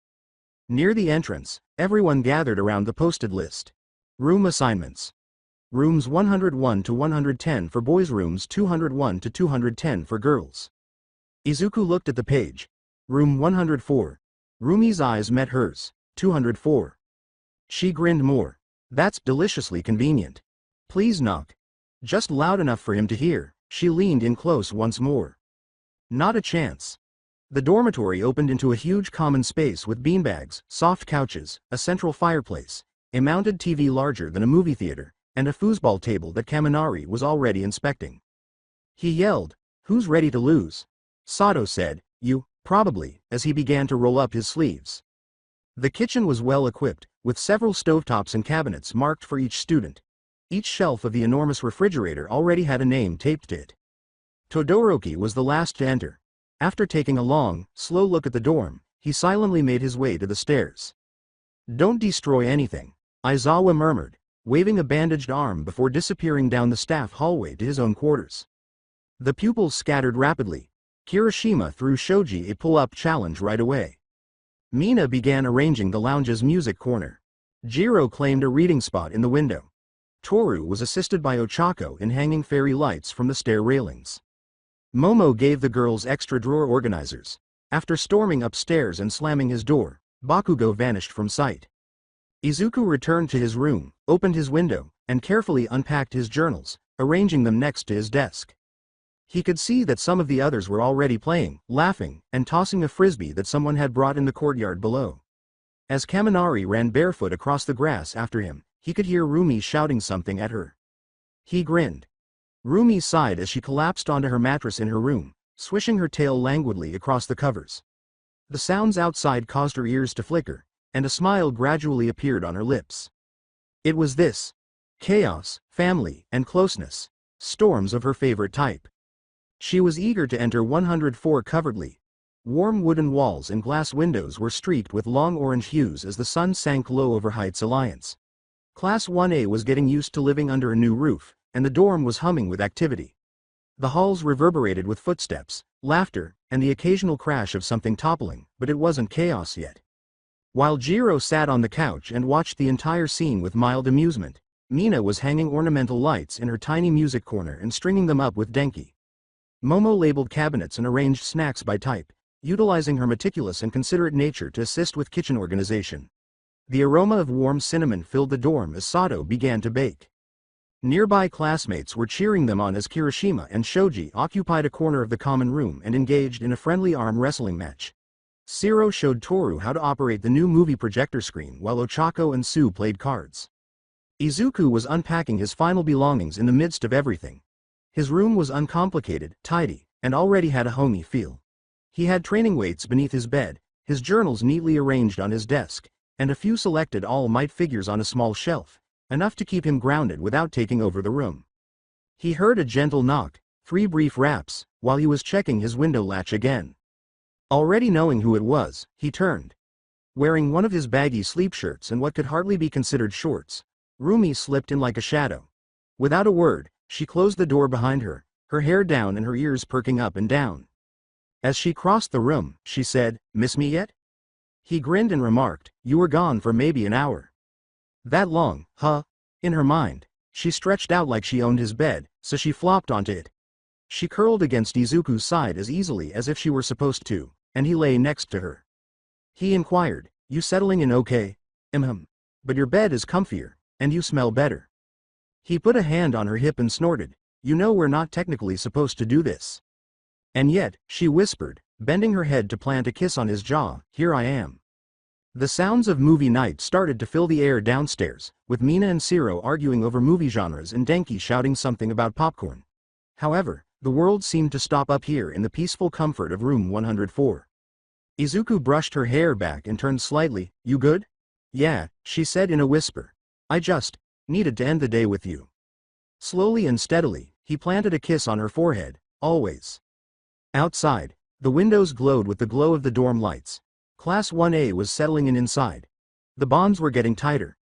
Near the entrance, everyone gathered around the posted list. Room assignments. Rooms 101 to 110 for boys, rooms 201 to 210 for girls. Izuku looked at the page. Room 104. Rumi's eyes met hers. 204. She grinned more. That's deliciously convenient. Please knock. Just loud enough for him to hear. She leaned in close once more. Not a chance. The dormitory opened into a huge common space with beanbags, soft couches, a central fireplace, a mounted TV larger than a movie theater, and a foosball table that Kaminari was already inspecting. He yelled, Who's ready to lose? Sato said, You, probably, as he began to roll up his sleeves. The kitchen was well equipped, with several stovetops and cabinets marked for each student. Each shelf of the enormous refrigerator already had a name taped to it. Todoroki was the last to enter. After taking a long, slow look at the dorm, he silently made his way to the stairs. Don't destroy anything, Aizawa murmured, waving a bandaged arm before disappearing down the staff hallway to his own quarters. The pupils scattered rapidly. Kirishima threw Shoji a pull-up challenge right away. Mina began arranging the lounge's music corner. Jiro claimed a reading spot in the window. Toru was assisted by Ochako in hanging fairy lights from the stair railings. Momo gave the girls extra drawer organizers. After storming upstairs and slamming his door, Bakugo vanished from sight. Izuku returned to his room, opened his window, and carefully unpacked his journals, arranging them next to his desk. He could see that some of the others were already playing, laughing, and tossing a frisbee that someone had brought in the courtyard below. As Kaminari ran barefoot across the grass after him, he could hear Rumi shouting something at her. He grinned. Rumi sighed as she collapsed onto her mattress in her room, swishing her tail languidly across the covers. The sounds outside caused her ears to flicker, and a smile gradually appeared on her lips. It was this. Chaos, family, and closeness. Storms of her favorite type. She was eager to enter 104 covertly. Warm wooden walls and glass windows were streaked with long orange hues as the sun sank low over Heights Alliance. Class 1A was getting used to living under a new roof, and the dorm was humming with activity. The halls reverberated with footsteps, laughter, and the occasional crash of something toppling, but it wasn't chaos yet. While Jiro sat on the couch and watched the entire scene with mild amusement, Mina was hanging ornamental lights in her tiny music corner and stringing them up with denki. Momo labeled cabinets and arranged snacks by type, utilizing her meticulous and considerate nature to assist with kitchen organization. The aroma of warm cinnamon filled the dorm as Sato began to bake. Nearby classmates were cheering them on as Kirishima and Shoji occupied a corner of the common room and engaged in a friendly arm wrestling match. Shiro showed Toru how to operate the new movie projector screen while Ochako and Sue played cards. Izuku was unpacking his final belongings in the midst of everything. His room was uncomplicated, tidy, and already had a homey feel. He had training weights beneath his bed, his journals neatly arranged on his desk, and a few selected all-might figures on a small shelf, enough to keep him grounded without taking over the room. He heard a gentle knock, 3 brief raps, while he was checking his window latch again. Already knowing who it was, he turned. Wearing one of his baggy sleep shirts and what could hardly be considered shorts, Rumi slipped in like a shadow. Without a word, she closed the door behind her, her hair down and her ears perking up and down. As she crossed the room, she said, "Miss me yet?" He grinned and remarked, "You were gone for maybe an hour." That long, huh? In her mind, she stretched out like she owned his bed, so she flopped onto it. She curled against Izuku's side as easily as if she were supposed to, and he lay next to her. He inquired, "You settling in okay?" But your bed is comfier, and you smell better." He put a hand on her hip and snorted, "You know we're not technically supposed to do this." And yet, she whispered, bending her head to plant a kiss on his jaw, "Here I am." The sounds of movie night started to fill the air downstairs, with Mina and Shiro arguing over movie genres and Denki shouting something about popcorn. However, the world seemed to stop up here in the peaceful comfort of room 104. Izuku brushed her hair back and turned slightly. "You good?" "Yeah," she said in a whisper. "I just needed to end the day with you." Slowly and steadily, he planted a kiss on her forehead, "Always." Outside, the windows glowed with the glow of the dorm lights. Class 1A was settling in inside. The bonds were getting tighter.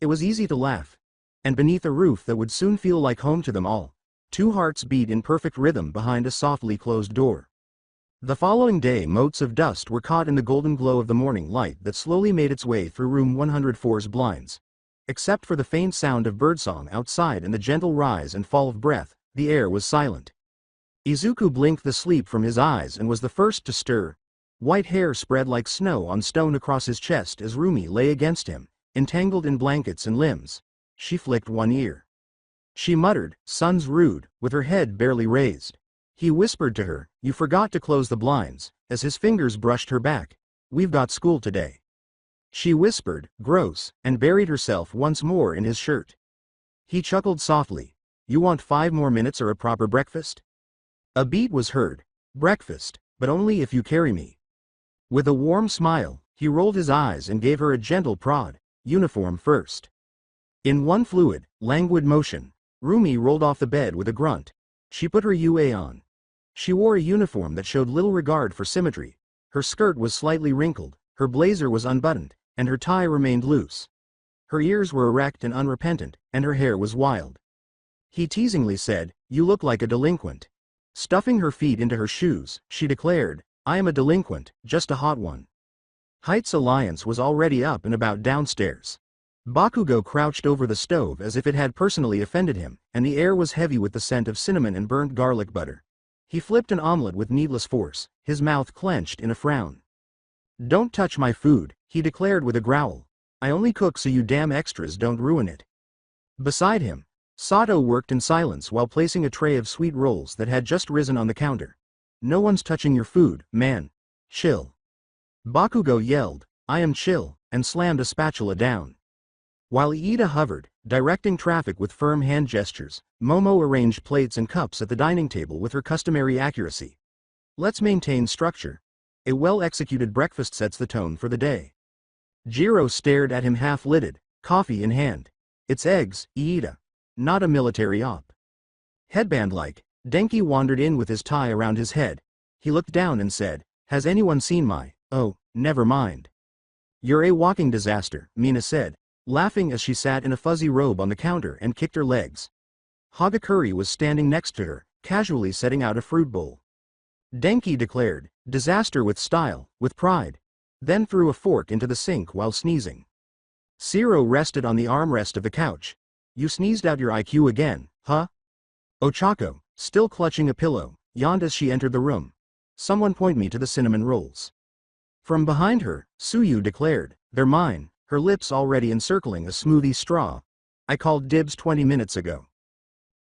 It was easy to laugh. And beneath a roof that would soon feel like home to them all, 2 hearts beat in perfect rhythm behind a softly closed door. The following day, motes of dust were caught in the golden glow of the morning light that slowly made its way through room 104's blinds. Except for the faint sound of birdsong outside and the gentle rise and fall of breath, the air was silent. Izuku blinked the sleep from his eyes and was the first to stir. White hair spread like snow on stone across his chest as Rumi lay against him, entangled in blankets and limbs. She flicked one ear. She muttered, "Son's rude," with her head barely raised. He whispered to her, "You forgot to close the blinds," as his fingers brushed her back. "We've got school today." She whispered, "Gross," and buried herself once more in his shirt. He chuckled softly. "You want 5 more minutes or a proper breakfast?" A beat was heard. "Breakfast, but only if you carry me." With a warm smile, he rolled his eyes and gave her a gentle prod. "Uniform first." In one fluid, languid motion, Rumi rolled off the bed with a grunt. She put her UA on. She wore a uniform that showed little regard for symmetry. Her skirt was slightly wrinkled, her blazer was unbuttoned, and her tie remained loose. Her ears were erect and unrepentant, and her hair was wild. He teasingly said, "You look like a delinquent." Stuffing her feet into her shoes, she declared, I am a delinquent, just a hot one. Heights Alliance was already up and about downstairs. Bakugo crouched over the stove as if it had personally offended him, and the air was heavy with the scent of cinnamon and burnt garlic butter. He flipped an omelet with needless force, his mouth clenched in a frown. Don't touch my food, he declared with a growl. I only cook so you damn extras don't ruin it. Beside him, Sato worked in silence while placing a tray of sweet rolls that had just risen on the counter. No one's touching your food, man. Chill. Bakugo yelled, I am chill, and slammed a spatula down. While Iida hovered, directing traffic with firm hand gestures, Momo arranged plates and cups at the dining table with her customary accuracy. Let's maintain structure. A well-executed breakfast sets the tone for the day. Jiro stared at him half-lidded, coffee in hand. It's eggs, Iida. Not a military op. Headband-like, Denki wandered in with his tie around his head. He looked down and said, Has anyone seen my... Oh, never mind. You're a walking disaster, Mina said, laughing as she sat in a fuzzy robe on the counter and kicked her legs. Hagakuri was standing next to her, casually setting out a fruit bowl. Denki declared, disaster with style, with pride, then threw a fork into the sink while sneezing. Zero rested on the armrest of the couch. You sneezed out your IQ again, huh? Ochako, still clutching a pillow, yawned as she entered the room. Someone point me to the cinnamon rolls. From behind her, Tsuyu declared, they're mine, her lips already encircling a smoothie straw. I called dibs 20 minutes ago.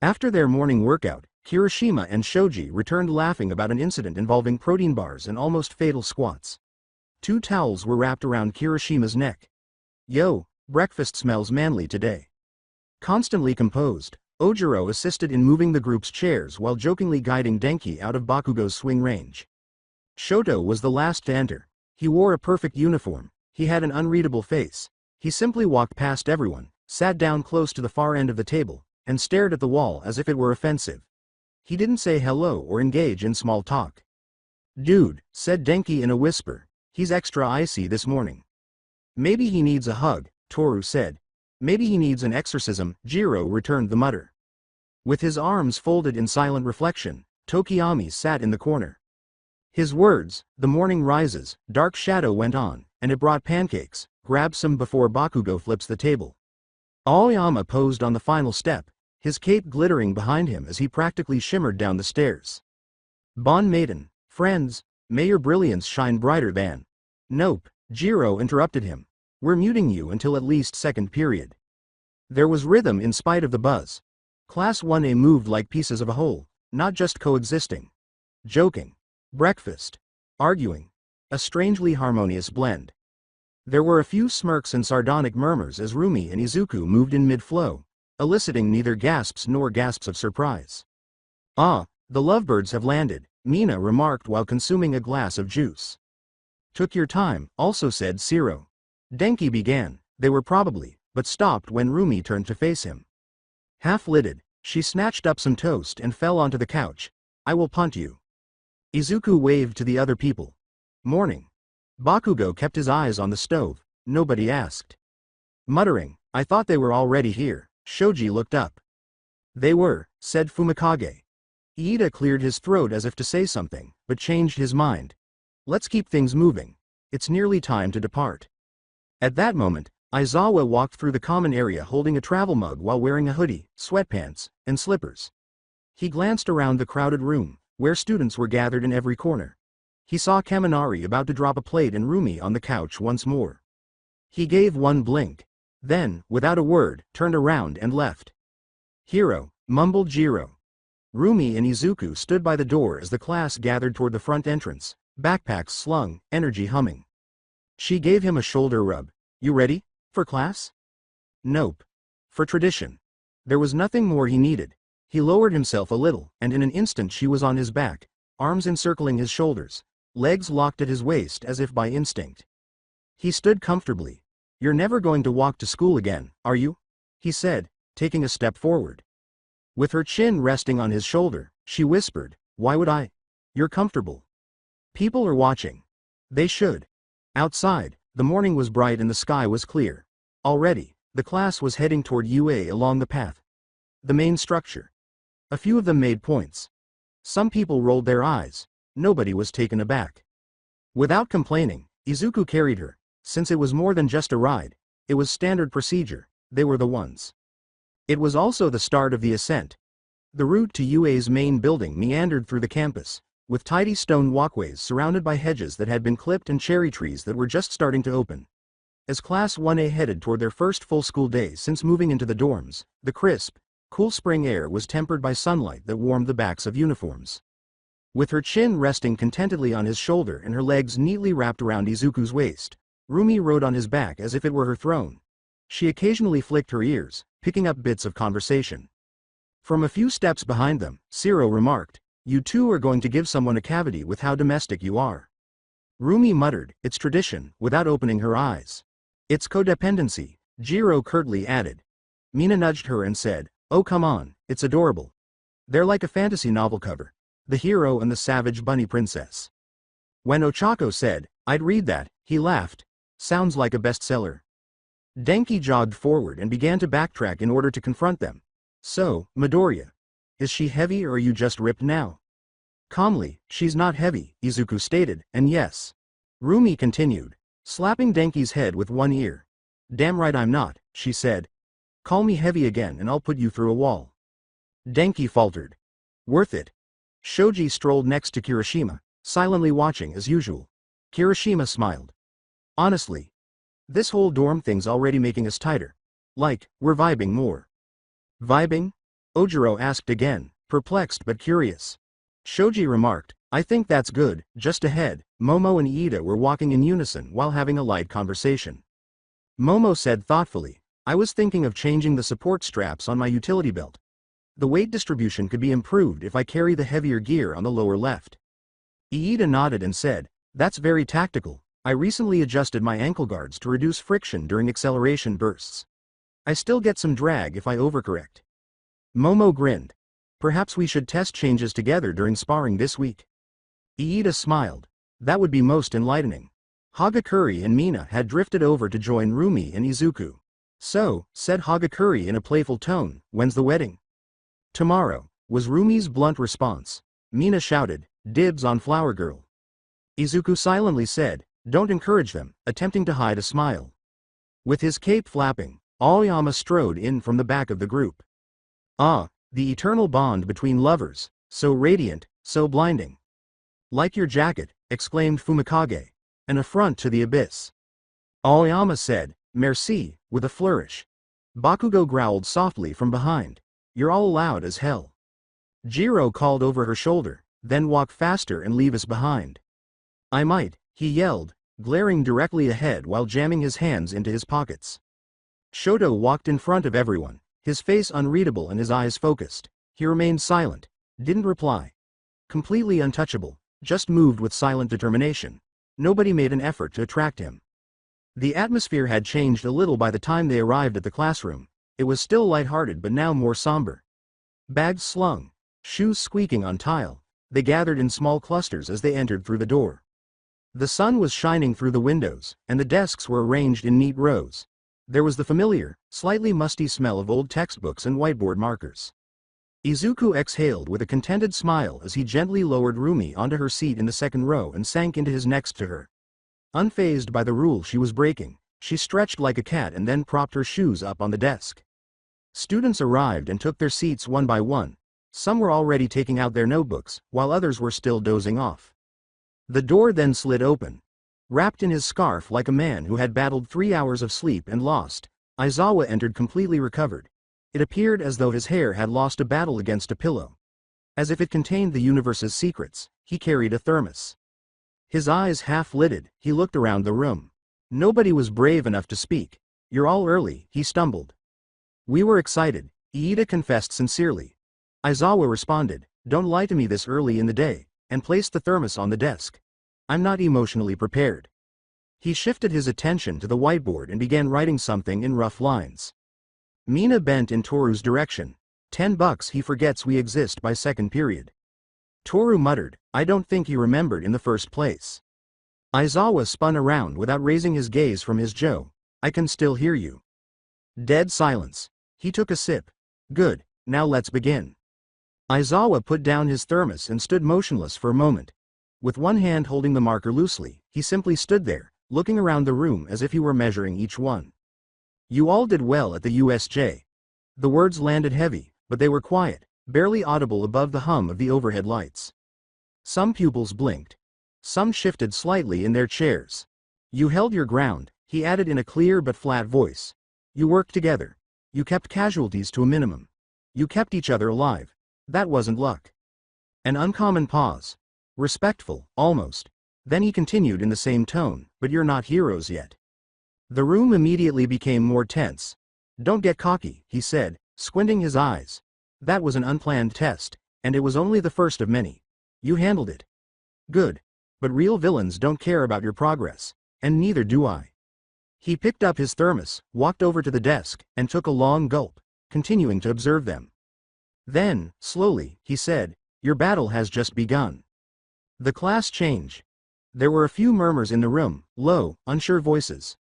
After their morning workout, Kirishima and Shoji returned laughing about an incident involving protein bars and almost fatal squats. 2 towels were wrapped around Kirishima's neck. Yo, breakfast smells manly today. Constantly composed, Ojiro assisted in moving the group's chairs while jokingly guiding Denki out of Bakugo's swing range. Shoto was the last to enter. He wore a perfect uniform, he had an unreadable face. He simply walked past everyone, sat down close to the far end of the table, and stared at the wall as if it were offensive. He didn't say hello or engage in small talk. Dude, said Denki in a whisper, he's extra icy this morning. Maybe he needs a hug, Toru said. Maybe he needs an exorcism, Jiro returned the mutter. With his arms folded in silent reflection, Tokiyami sat in the corner. His words, the morning rises, dark shadow went on, and it brought pancakes, grab some before Bakugo flips the table. Aoyama posed on the final step, his cape glittering behind him as he practically shimmered down the stairs. Bon maiden, friends, may your brilliance shine brighter than. Nope, Jiro interrupted him. We're muting you until at least second period. There was rhythm in spite of the buzz. Class 1A moved like pieces of a whole, not just coexisting. Joking. Breakfast. Arguing. A strangely harmonious blend. There were a few smirks and sardonic murmurs as Rumi and Izuku moved in mid-flow, eliciting neither gasps nor gasps of surprise. Ah, the lovebirds have landed, Mina remarked while consuming a glass of juice. Took your time, also said Zero. Denki began, they were probably, but stopped when Rumi turned to face him. Half-lidded, she snatched up some toast and fell onto the couch. I will punt you. Izuku waved to the other people. Morning. Bakugo kept his eyes on the stove, nobody asked. Muttering, I thought they were already here, Shoji looked up. They were, said Fumikage. Iida cleared his throat as if to say something, but changed his mind. Let's keep things moving. It's nearly time to depart. At that moment, Aizawa walked through the common area holding a travel mug while wearing a hoodie, sweatpants, and slippers. He glanced around the crowded room, where students were gathered in every corner. He saw Kaminari about to drop a plate and Rumi on the couch once more. He gave one blink. Then, without a word, turned around and left. Hero, mumbled Jiro. Rumi and Izuku stood by the door as the class gathered toward the front entrance, backpacks slung, energy humming. She gave him a shoulder rub. You ready? For class? Nope. For tradition. There was nothing more he needed. He lowered himself a little, and in an instant she was on his back, arms encircling his shoulders, legs locked at his waist as if by instinct. He stood comfortably. You're never going to walk to school again, are you? He said, taking a step forward. With her chin resting on his shoulder, she whispered, Why would I? You're comfortable. People are watching. They should. Outside, the morning was bright and the sky was clear. Already, the class was heading toward UA along the path. The main structure. A few of them made points. Some people rolled their eyes. Nobody was taken aback. Without complaining, Izuku carried her. Since it was more than just a ride, it was standard procedure. They were the ones. It was also the start of the ascent. The route to UA's main building meandered through the campus, with tidy stone walkways surrounded by hedges that had been clipped and cherry trees that were just starting to open. As Class 1A headed toward their first full school day since moving into the dorms, the crisp, cool spring air was tempered by sunlight that warmed the backs of uniforms. With her chin resting contentedly on his shoulder and her legs neatly wrapped around Izuku's waist, Rumi rode on his back as if it were her throne. She occasionally flicked her ears, picking up bits of conversation. From a few steps behind them, Ciro remarked, "You two are going to give someone a cavity with how domestic you are." Rumi muttered, "It's tradition," without opening her eyes. "It's codependency," Jiro curtly added. Mina nudged her and said, "Oh come on, it's adorable. They're like a fantasy novel cover. The hero and the savage bunny princess." When Ochako said, "I'd read that," he laughed. "Sounds like a bestseller." Denki jogged forward and began to backtrack in order to confront them. "So, Midoriya. Is she heavy or are you just ripped now?" Calmly, "She's not heavy," Izuku stated, "and yes." Rumi continued, slapping Denki's head with one ear. "Damn right I'm not," she said. "Call me heavy again and I'll put you through a wall." Denki faltered. "Worth it." Shoji strolled next to Kirishima, silently watching as usual. Kirishima smiled. "Honestly, this whole dorm thing's already making us tighter. Like, we're vibing more." "Vibing?" Ojiro asked again, perplexed but curious. Shoji remarked, "I think that's good." Just ahead, Momo and Iida were walking in unison while having a light conversation. Momo said thoughtfully, "I was thinking of changing the support straps on my utility belt. The weight distribution could be improved if I carry the heavier gear on the lower left." Iida nodded and said, "That's very tactical. I recently adjusted my ankle guards to reduce friction during acceleration bursts. I still get some drag if I overcorrect." Momo grinned. "Perhaps we should test changes together during sparring this week." Iida smiled. That would be most enlightening. Hagakure and Mina had drifted over to join Rumi and Izuku. "So," said Hagakure in a playful tone, "when's the wedding?" "Tomorrow," was Rumi's blunt response. Mina shouted, "Dibs on Flower Girl." Izuku silently said, "Don't encourage them," attempting to hide a smile. With his cape flapping, Aoyama strode in from the back of the group. "Ah, the eternal bond between lovers, so radiant, so blinding." "Like your jacket," exclaimed Fumikage. "An affront to the abyss." Aoyama said, "Merci," with a flourish. Bakugo growled softly from behind, "You're all loud as hell." Jiro called over her shoulder, "Then walk faster and leave us behind." "I might," he yelled, glaring directly ahead while jamming his hands into his pockets. Shoto walked in front of everyone, his face unreadable and his eyes focused. He remained silent, didn't reply. Completely untouchable, just moved with silent determination. Nobody made an effort to attract him. The atmosphere had changed a little by the time they arrived at the classroom. It was still lighthearted but now more somber. Bags slung, shoes squeaking on tile, they gathered in small clusters as they entered through the door. The sun was shining through the windows, and the desks were arranged in neat rows. There was the familiar, slightly musty smell of old textbooks and whiteboard markers. Izuku exhaled with a contented smile as he gently lowered Rumi onto her seat in the second row and sank into his next to her. Unfazed by the rule she was breaking, she stretched like a cat and then propped her shoes up on the desk. Students arrived and took their seats one by one. Some were already taking out their notebooks, while others were still dozing off. The door then slid open. Wrapped in his scarf like a man who had battled 3 hours of sleep and lost, Aizawa entered completely recovered. It appeared as though his hair had lost a battle against a pillow. As if it contained the universe's secrets, he carried a thermos. His eyes half-lidded, he looked around the room. Nobody was brave enough to speak. "You're all early," he stumbled. "We were excited," Iida confessed sincerely. Aizawa responded, "Don't lie to me this early in the day," and placed the thermos on the desk. "I'm not emotionally prepared." He shifted his attention to the whiteboard and began writing something in rough lines. Mina bent in Toru's direction. $10 he forgets we exist by second period. Toru muttered, "I don't think he remembered in the first place." Aizawa spun around without raising his gaze from his Joe. "I can still hear you." Dead silence. He took a sip. "Good, now let's begin." Aizawa put down his thermos and stood motionless for a moment. With one hand holding the marker loosely, he simply stood there, looking around the room as if he were measuring each one. You all did well at the USJ. The words landed heavy, but they were quiet, barely audible above the hum of the overhead lights. Some pupils blinked. Some shifted slightly in their chairs. You held your ground, he added in a clear but flat voice. You worked together. You kept casualties to a minimum. You kept each other alive. That wasn't luck. An uncommon pause. Respectful, almost. Then he continued in the same tone, but you're not heroes yet. The room immediately became more tense. Don't get cocky, he said, squinting his eyes. That was an unplanned test, and it was only the first of many. You handled it. Good. But real villains don't care about your progress, and neither do I. He picked up his thermos, walked over to the desk, and took a long gulp, continuing to observe them. Then, slowly, he said, your battle has just begun. The class changed. There were a few murmurs in the room, low, unsure voices.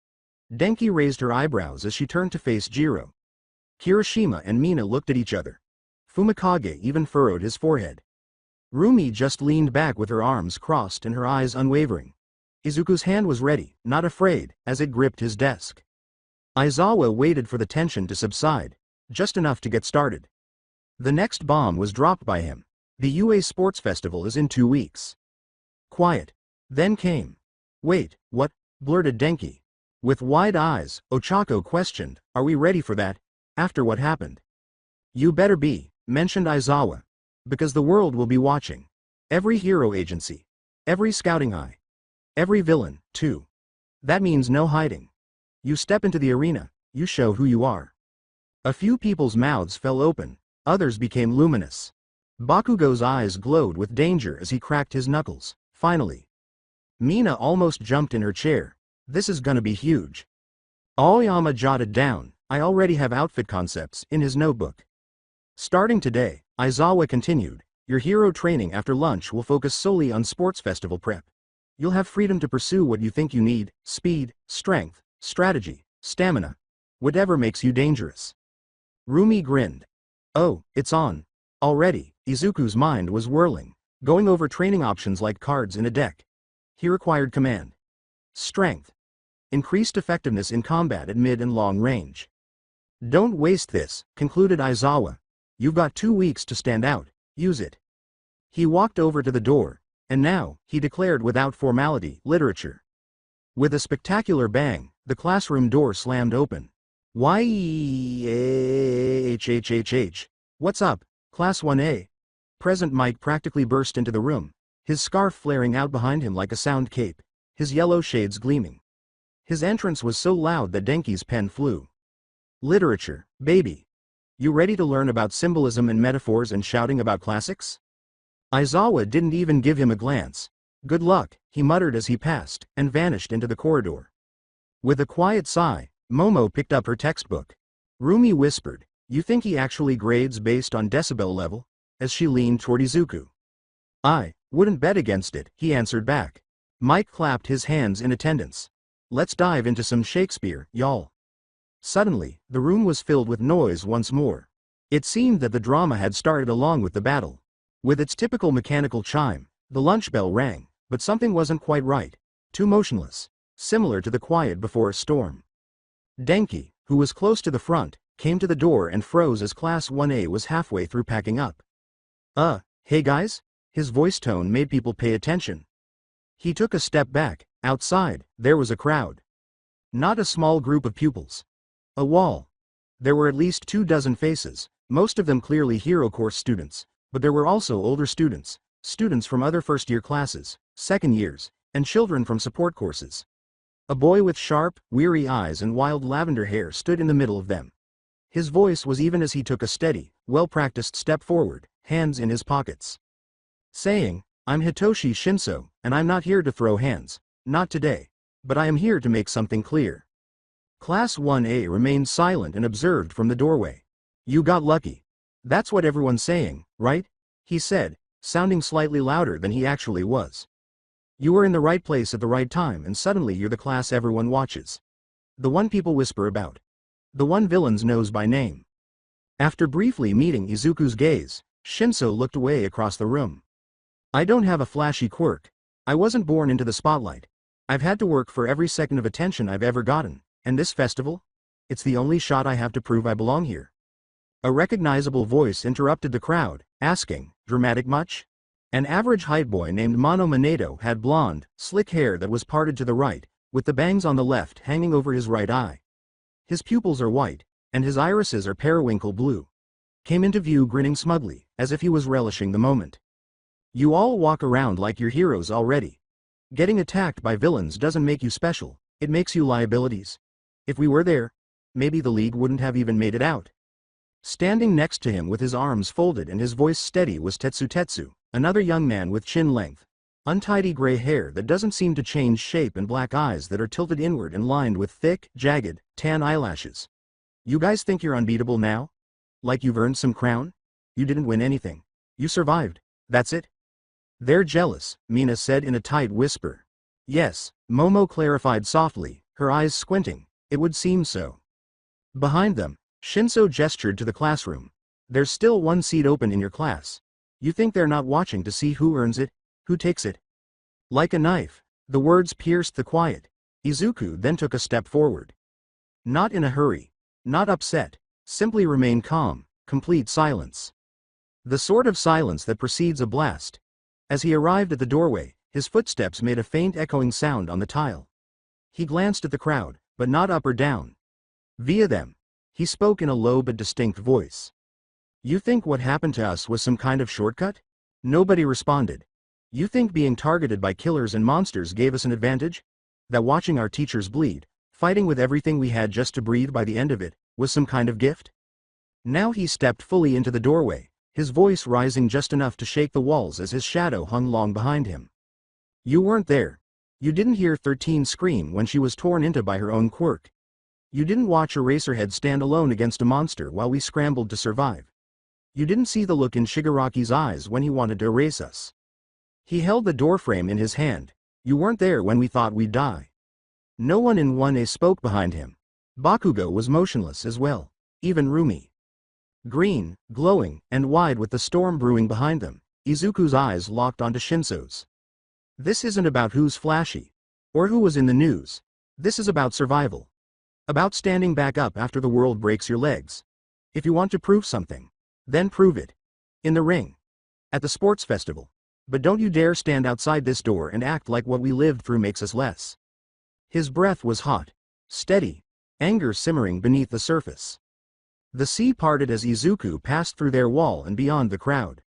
Denki raised her eyebrows as she turned to face Jiro. Kirishima and Mina looked at each other. Fumikage even furrowed his forehead. Rumi just leaned back with her arms crossed and her eyes unwavering. Izuku's hand was ready, not afraid, as it gripped his desk. Aizawa waited for the tension to subside, just enough to get started. The next bomb was dropped by him. The UA Sports Festival is in 2 weeks. Quiet. Then came. Wait, what? Blurted Denki. With wide eyes, Ochako questioned, are we ready for that, after what happened? You better be, mentioned Aizawa. Because the world will be watching. Every hero agency. Every scouting eye. Every villain, too. That means no hiding. You step into the arena, you show who you are. A few people's mouths fell open, others became luminous. Bakugo's eyes glowed with danger as he cracked his knuckles, finally. Mina almost jumped in her chair. This is gonna be huge. Aoyama jotted down, I already have outfit concepts, in his notebook. Starting today, Aizawa continued, your hero training after lunch will focus solely on sports festival prep. You'll have freedom to pursue what you think you need, speed, strength, strategy, stamina. Whatever makes you dangerous. Rumi grinned. Oh, it's on. Already, Izuku's mind was whirling, going over training options like cards in a deck. He required command. Strength. Increased effectiveness in combat at mid and long range. Don't waste this, concluded Aizawa. You've got 2 weeks to stand out, use it. He walked over to the door, and now, he declared without formality, literature. With a spectacular bang, the classroom door slammed open. YHHHH. What's up, Class 1A? Present Mike practically burst into the room, his scarf flaring out behind him like a sound cape, his yellow shades gleaming. His entrance was so loud that Denki's pen flew. Literature, baby. You ready to learn about symbolism and metaphors and shouting about classics? Aizawa didn't even give him a glance. Good luck, he muttered as he passed, and vanished into the corridor. With a quiet sigh, Momo picked up her textbook. Rumi whispered, you think he actually grades based on decibel level? As she leaned toward Izuku. I wouldn't bet against it, he answered back. Mike clapped his hands in attendance. Let's dive into some Shakespeare, y'all. Suddenly, the room was filled with noise once more. It seemed that the drama had started along with the battle. With its typical mechanical chime, the lunch bell rang, but something wasn't quite right. Too motionless. Similar to the quiet before a storm. Denki, who was close to the front, came to the door and froze as Class 1A was halfway through packing up. Hey guys? His voice tone made people pay attention. He took a step back. Outside, there was a crowd. Not a small group of pupils. A wall. There were at least 24 faces, most of them clearly Hero Course students, but there were also older students, students from other first-year classes, second years, and children from support courses. A boy with sharp, weary eyes and wild lavender hair stood in the middle of them. His voice was even as he took a steady, well-practiced step forward, hands in his pockets. Saying, I'm Hitoshi Shinso, and I'm not here to throw hands, not today. But I am here to make something clear. Class 1A remained silent and observed from the doorway. You got lucky. That's what everyone's saying, right? He said, sounding slightly louder than he actually was. You were in the right place at the right time and suddenly you're the class everyone watches. The one people whisper about. The one villains knows by name. After briefly meeting Izuku's gaze, Shinso looked away across the room. I don't have a flashy quirk. I wasn't born into the spotlight. I've had to work for every second of attention I've ever gotten, and this festival? It's the only shot I have to prove I belong here. A recognizable voice interrupted the crowd, asking, "Dramatic much?" An average height boy named Mono Manedo had blonde, slick hair that was parted to the right, with the bangs on the left hanging over his right eye. His pupils are white, and his irises are periwinkle blue. Came into view grinning smugly, as if he was relishing the moment. You all walk around like you're heroes already. Getting attacked by villains doesn't make you special, it makes you liabilities. If we were there, maybe the league wouldn't have even made it out. Standing next to him with his arms folded and his voice steady was Tetsu, another young man with chin length, untidy gray hair that doesn't seem to change shape and black eyes that are tilted inward and lined with thick, jagged, tan eyelashes. You guys think you're unbeatable now? Like you've earned some crown? You didn't win anything. You survived. That's it. They're jealous, Mina said in a tight whisper. Yes, Momo clarified softly, her eyes squinting. It would seem so. Behind them, Shinso gestured to the classroom. There's still one seat open in your class. You think they're not watching to see who earns it, who takes it? Like a knife, the words pierced the quiet. Izuku then took a step forward. Not in a hurry. Not upset. Simply remain calm, complete silence. The sort of silence that precedes a blast. As he arrived at the doorway, his footsteps made a faint echoing sound on the tile. He glanced at the crowd, but not up or down. Via them. He spoke in a low but distinct voice. You think what happened to us was some kind of shortcut? Nobody responded. You think being targeted by killers and monsters gave us an advantage? That watching our teachers bleed, fighting with everything we had just to breathe by the end of it, was some kind of gift? Now he stepped fully into the doorway, his voice rising just enough to shake the walls as his shadow hung long behind him. You weren't there. You didn't hear 13 scream when she was torn into by her own quirk. You didn't watch Eraserhead stand alone against a monster while we scrambled to survive. You didn't see the look in Shigaraki's eyes when he wanted to erase us. He held the doorframe in his hand. You weren't there when we thought we'd die. No one in 1A spoke behind him. Bakugo was motionless as well. Even Rumi. Green, glowing, and wide with the storm brewing behind them, Izuku's eyes locked onto Shinso's. This isn't about who's flashy, or who was in the news. This is about survival. About standing back up after the world breaks your legs. If you want to prove something, then prove it. In the ring. At the sports festival. But don't you dare stand outside this door and act like what we lived through makes us less. His breath was hot, steady, anger simmering beneath the surface. The sea parted as Izuku passed through their wall and beyond the crowd.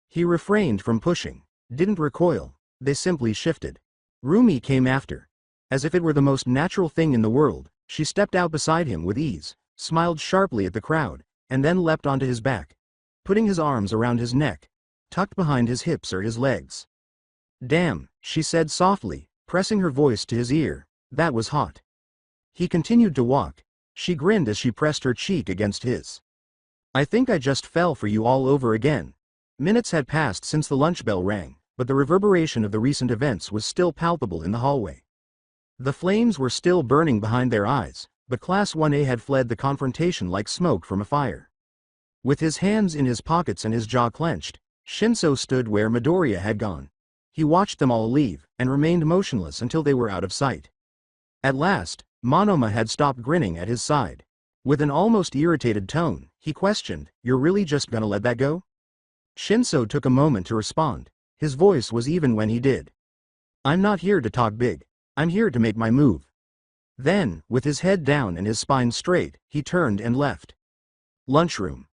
He refrained from pushing, didn't recoil, they simply shifted. Rumi came after. As if it were the most natural thing in the world, she stepped out beside him with ease, smiled sharply at the crowd, and then leapt onto his back, putting his arms around his neck, tucked behind his hips or his legs. Damn, she said softly, pressing her voice to his ear, that was hot. He continued to walk. She grinned as she pressed her cheek against his. I think I just fell for you all over again. Minutes had passed since the lunch bell rang, but the reverberation of the recent events was still palpable in the hallway. The flames were still burning behind their eyes, but Class 1A had fled the confrontation like smoke from a fire. With his hands in his pockets and his jaw clenched, Shinso stood where Midoriya had gone. He watched them all leave, and remained motionless until they were out of sight. At last, Monoma had stopped grinning at his side. With an almost irritated tone, he questioned, "You're really just gonna let that go?" Shinso took a moment to respond. His voice was even when he did. I'm not here to talk big. I'm here to make my move. Then, with his head down and his spine straight, he turned and left. Lunchroom.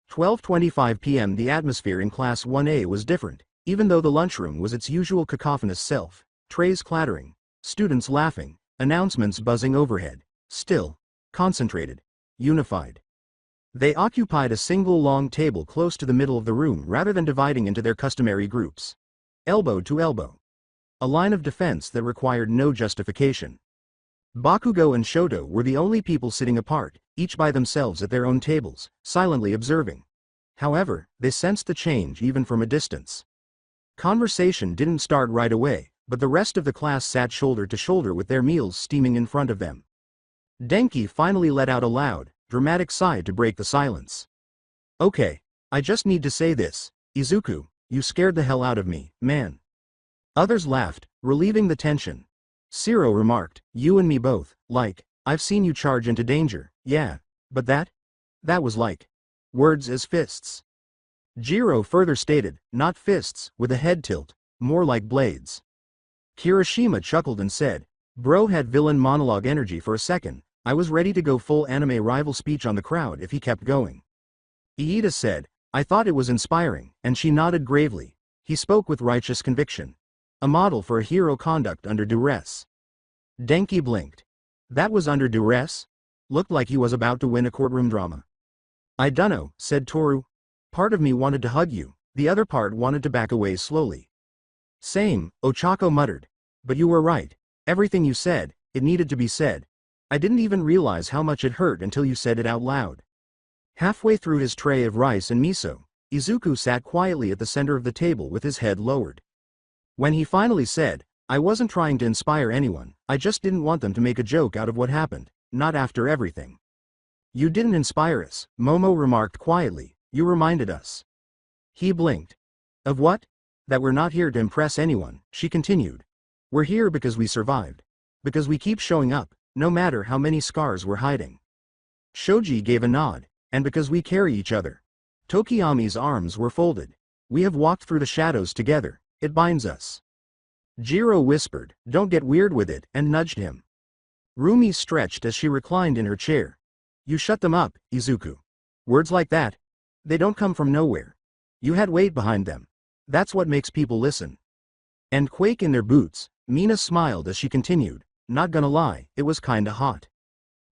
12:25 p.m. The atmosphere in Class 1A was different, even though the lunchroom was its usual cacophonous self, trays clattering, students laughing, announcements buzzing overhead, still, concentrated, unified. They occupied a single long table close to the middle of the room rather than dividing into their customary groups. Elbow to elbow. A line of defense that required no justification. Bakugo and Shoto were the only people sitting apart, each by themselves at their own tables, silently observing. However, they sensed the change even from a distance. Conversation didn't start right away, but the rest of the class sat shoulder to shoulder with their meals steaming in front of them. Denki finally let out a loud, dramatic sigh to break the silence. Okay, I just need to say this, Izuku, you scared the hell out of me, man. Others laughed, relieving the tension. Zero remarked, you and me both, like, I've seen you charge into danger, yeah, but that was like words as fists. Jiro further stated, not fists, with a head tilt, more like blades. Kirishima chuckled and said, bro had villain monologue energy for a second, I was ready to go full anime rival speech on the crowd if he kept going. Iida said, I thought it was inspiring, and she nodded gravely. He spoke with righteous conviction. A model for a hero conduct under duress. Denki blinked. That was under duress? Looked like he was about to win a courtroom drama. I dunno, said Toru. Part of me wanted to hug you, the other part wanted to back away slowly. Same, Ochako muttered. But you were right. Everything you said, it needed to be said. I didn't even realize how much it hurt until you said it out loud. Halfway through his tray of rice and miso, Izuku sat quietly at the center of the table with his head lowered. When he finally said, I wasn't trying to inspire anyone, I just didn't want them to make a joke out of what happened, not after everything. You didn't inspire us, Momo remarked quietly, you reminded us. He blinked. Of what? That we're not here to impress anyone, she continued. We're here because we survived. Because we keep showing up, no matter how many scars we're hiding. Shoji gave a nod, and because we carry each other. Tokiyami's arms were folded. We have walked through the shadows together, it binds us. Jiro whispered, don't get weird with it, and nudged him. Rumi stretched as she reclined in her chair. You shut them up, Izuku. Words like that, they don't come from nowhere. You had weight behind them. That's what makes people listen. And quake in their boots, Mina smiled as she continued, not gonna lie, it was kinda hot.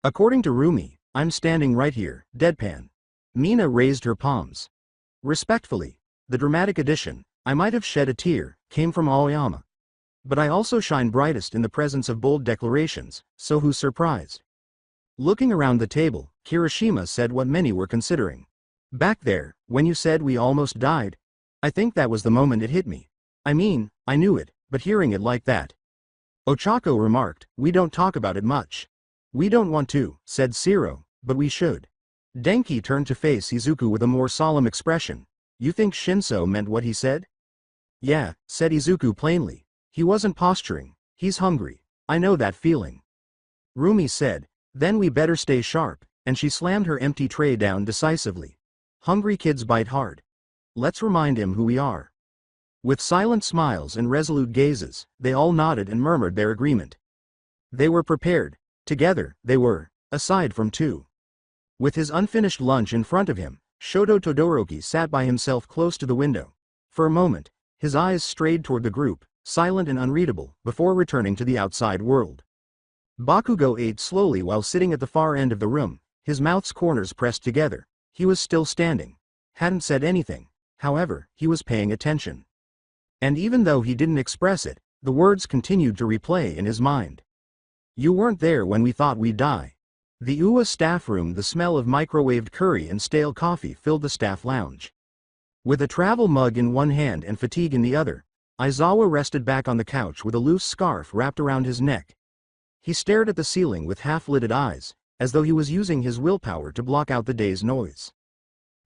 According to Rumi, I'm standing right here, deadpan. Mina raised her palms. Respectfully, the dramatic addition, I might have shed a tear, came from Aoyama. But I also shine brightest in the presence of bold declarations, so who's surprised? Looking around the table, Kirishima said what many were considering. Back there, when you said we almost died, I think that was the moment it hit me. I mean, I knew it, but hearing it like that. Ochako remarked, we don't talk about it much. We don't want to, said Zero, but we should. Denki turned to face Izuku with a more solemn expression. You think Shinso meant what he said? Yeah, said Izuku plainly. He wasn't posturing, he's hungry. I know that feeling. Rumi said, then we better stay sharp, and she slammed her empty tray down decisively. Hungry kids bite hard. Let's remind him who we are. With silent smiles and resolute gazes, they all nodded and murmured their agreement. They were prepared. Together, they were, aside from two. With his unfinished lunch in front of him, Shoto Todoroki sat by himself close to the window. For a moment, his eyes strayed toward the group, silent and unreadable, before returning to the outside world. Bakugo ate slowly while sitting at the far end of the room, his mouth's corners pressed together. He was still standing. Hadn't said anything, however, he was paying attention. And even though he didn't express it, the words continued to replay in his mind. You weren't there when we thought we'd die. The UA staff room, the smell of microwaved curry and stale coffee filled the staff lounge. With a travel mug in one hand and fatigue in the other, Aizawa rested back on the couch with a loose scarf wrapped around his neck. He stared at the ceiling with half-lidded eyes, as though he was using his willpower to block out the day's noise.